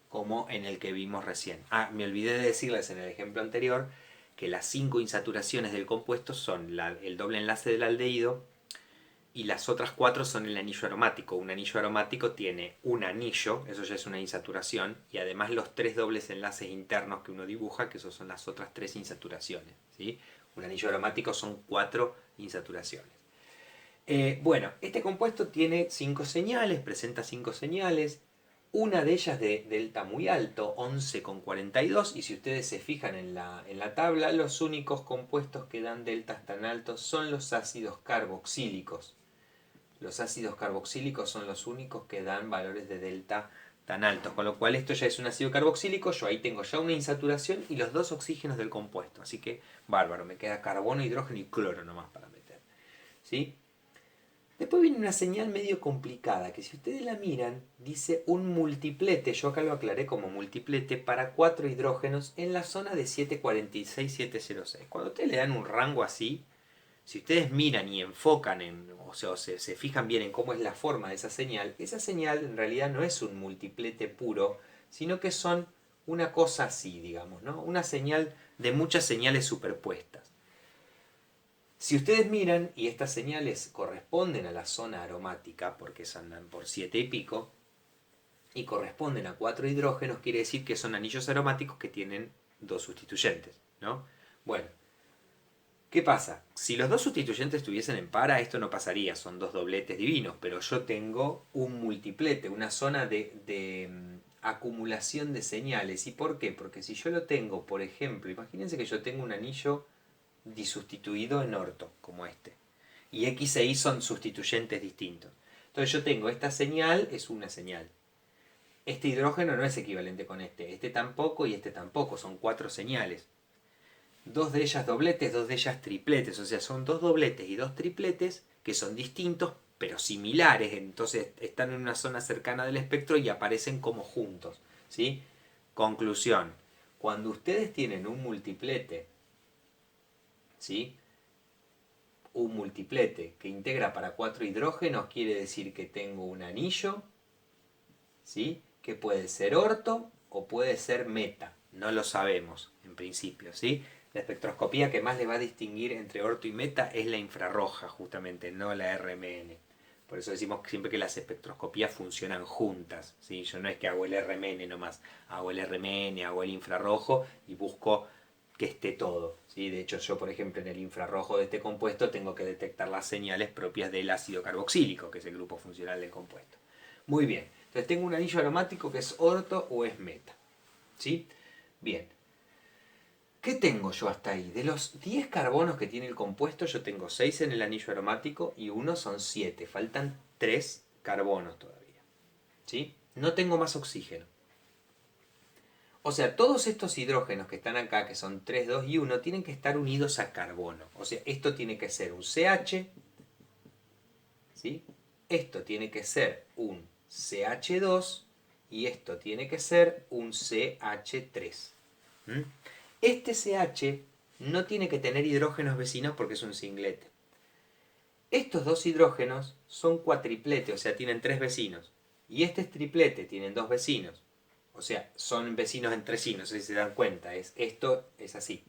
como en el que vimos recién. Me olvidé de decirles en el ejemplo anterior que las 5 insaturaciones del compuesto son el doble enlace del aldehído y las otras 4 son el anillo aromático. Un anillo aromático tiene un anillo, eso ya es una insaturación, y además los 3 dobles enlaces internos que uno dibuja, que esos son las otras 3 insaturaciones, ¿sí? Un anillo aromático son 4 insaturaciones. Bueno, este compuesto tiene 5 señales, presenta 5 señales. Una de ellas de delta muy alto, 11,42, y si ustedes se fijan en la tabla, los únicos compuestos que dan deltas tan altos son los ácidos carboxílicos. Los ácidos carboxílicos son los únicos que dan valores de delta tan altos, con lo cual esto ya es un ácido carboxílico, yo ahí tengo ya una insaturación y los 2 oxígenos del compuesto, así que bárbaro, me queda carbono, hidrógeno y cloro nomás para meter, ¿sí? Después viene una señal medio complicada, que si ustedes la miran, dice un multiplete, yo acá lo aclaré como multiplete, para 4 hidrógenos en la zona de 746-706. Cuando ustedes le dan un rango así, si ustedes miran y enfocan o sea, se fijan bien en cómo es la forma de esa señal en realidad no es un multiplete puro, sino que son una cosa así, digamos, ¿no? Una señal de muchas señales superpuestas. Si ustedes miran y estas señales corresponden a la zona aromática, porque andan por 7 y pico, y corresponden a 4 hidrógenos, quiere decir que son anillos aromáticos que tienen 2 sustituyentes, ¿no? Bueno, ¿qué pasa? Si los 2 sustituyentes estuviesen en para, esto no pasaría, son 2 dobletes divinos, pero yo tengo un multiplete, una zona de acumulación de señales. ¿Y por qué? Porque si yo lo tengo, por ejemplo, imagínense que yo tengo un anillo disustituido en orto, como este, y X e Y son sustituyentes distintos. Entonces yo tengo esta señal, es una señal. Este hidrógeno no es equivalente con este tampoco y este tampoco, son 4 señales. 2 de ellas dobletes, 2 de ellas tripletes, o sea, son 2 dobletes y 2 tripletes que son distintos pero similares, entonces están en una zona cercana del espectro y aparecen como juntos, ¿sí? Conclusión, cuando ustedes tienen un multiplete, ¿sí? Un multiplete que integra para 4 hidrógenos quiere decir que tengo un anillo, ¿sí? Que puede ser orto o puede ser meta, no lo sabemos en principio, ¿sí? La espectroscopía que más le va a distinguir entre orto y meta es la infrarroja, justamente, no la RMN. Por eso decimos siempre que las espectroscopías funcionan juntas, ¿sí? Yo no es que hago el RMN nomás, hago el RMN, hago el infrarrojo y busco que esté todo, ¿sí? De hecho, yo, por ejemplo, en el infrarrojo de este compuesto tengo que detectar las señales propias del ácido carboxílico, que es el grupo funcional del compuesto. Muy bien, entonces tengo un anillo aromático que es orto o es meta, ¿sí? Bien. ¿Qué tengo yo hasta ahí? De los 10 carbonos que tiene el compuesto, yo tengo 6 en el anillo aromático y 1 son 7. Faltan 3 carbonos todavía, ¿sí? No tengo más oxígeno. O sea, todos estos hidrógenos que están acá, que son 3, 2 y 1, tienen que estar unidos a carbono. O sea, esto tiene que ser un CH, ¿sí? Esto tiene que ser un CH2 y esto tiene que ser un CH3. ¿Mm? Este CH no tiene que tener hidrógenos vecinos porque es un singlete. Estos 2 hidrógenos son cuatriplete, o sea, tienen 3 vecinos. Y este es triplete, tienen 2 vecinos. O sea, son vecinos entre sí, no sé si se dan cuenta. Esto es así.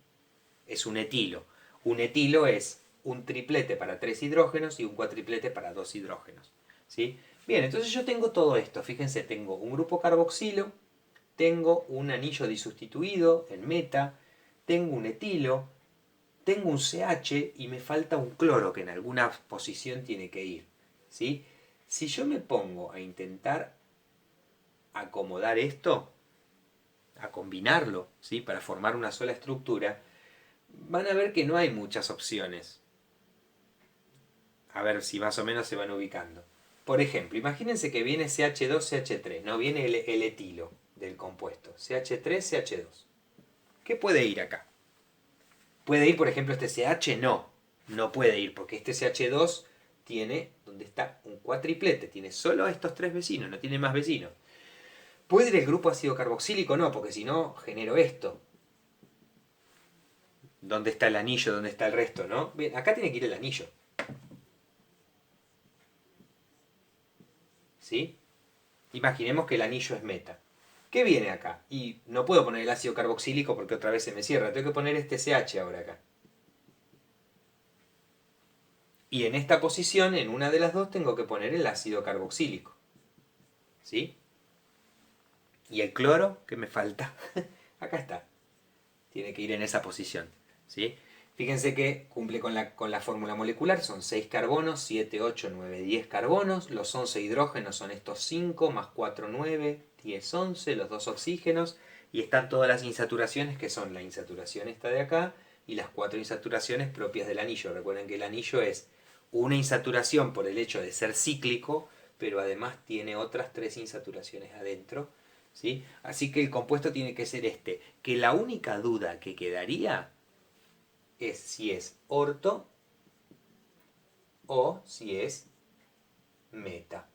Es un etilo. Un etilo es un triplete para 3 hidrógenos y un cuatriplete para 2 hidrógenos, ¿sí? Bien, entonces yo tengo todo esto. Fíjense, tengo un grupo carboxilo, tengo un anillo disustituido en meta, tengo un etilo, tengo un CH y me falta un cloro que en alguna posición tiene que ir, ¿sí? Si yo me pongo a intentar acomodar esto, a combinarlo, ¿sí? Para formar una sola estructura, van a ver que no hay muchas opciones. A ver si más o menos se van ubicando. Por ejemplo, imagínense que viene CH2CH3, no viene el etilo del compuesto, CH3CH2. ¿Qué puede ir acá? ¿Puede ir, por ejemplo, este CH? No, no puede ir, porque este CH2 tiene, ¿dónde está? Un cuatriplete, tiene solo estos 3 vecinos, no tiene más vecinos. ¿Puede ir el grupo ácido carboxílico? No, porque si no, genero esto. ¿Dónde está el anillo? ¿Dónde está el resto? ¿No? Bien, acá tiene que ir el anillo. ¿Sí? Imaginemos que el anillo es meta. ¿Qué viene acá? Y no puedo poner el ácido carboxílico porque otra vez se me cierra. Tengo que poner este CH ahora acá. Y en esta posición, en una de las dos, tengo que poner el ácido carboxílico. ¿Sí? Y el cloro, que me falta, acá está. Tiene que ir en esa posición. ¿Sí? Fíjense que cumple con la fórmula molecular, son 6 carbonos, 7, 8, 9, 10 carbonos, los 11 hidrógenos son estos 5, más 4, 9, 10, 11, los 2 oxígenos, y están todas las insaturaciones, que son la insaturación esta de acá, y las 4 insaturaciones propias del anillo. Recuerden que el anillo es una insaturación por el hecho de ser cíclico, pero además tiene otras 3 insaturaciones adentro. ¿Sí? Así que el compuesto tiene que ser este, que la única duda que quedaría es si es orto o si es meta.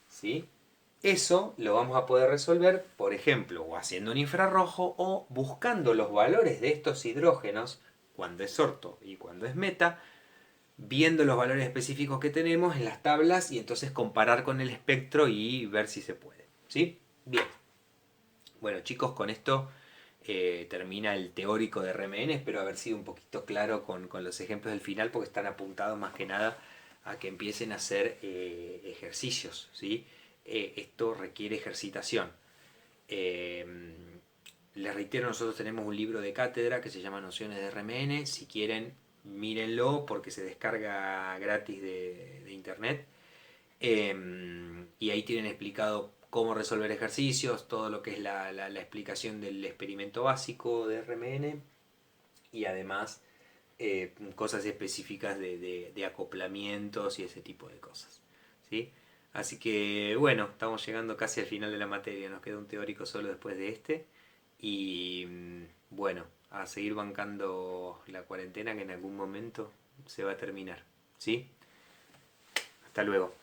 ¿Sí? Eso lo vamos a poder resolver, por ejemplo, o haciendo un infrarrojo o buscando los valores de estos hidrógenos cuando es orto y cuando es meta, viendo los valores específicos que tenemos en las tablas y entonces comparar con el espectro y ver si se puede. ¿Sí? Bien. Bueno, chicos, con esto termina el teórico de RMN. Espero haber sido un poquito claro con los ejemplos del final porque están apuntados más que nada a que empiecen a hacer ejercicios. ¿Sí? Esto requiere ejercitación. Eh, Les reitero, nosotros tenemos un libro de cátedra que se llama Nociones de RMN. Si quieren, mírenlo porque se descarga gratis de internet. Y ahí tienen explicado cómo resolver ejercicios, todo lo que es la explicación del experimento básico de RMN y además cosas específicas de acoplamientos y ese tipo de cosas. ¿Sí? Así que bueno, estamos llegando casi al final de la materia, nos queda un teórico solo después de este y bueno, a seguir bancando la cuarentena que en algún momento se va a terminar. ¿Sí? Hasta luego.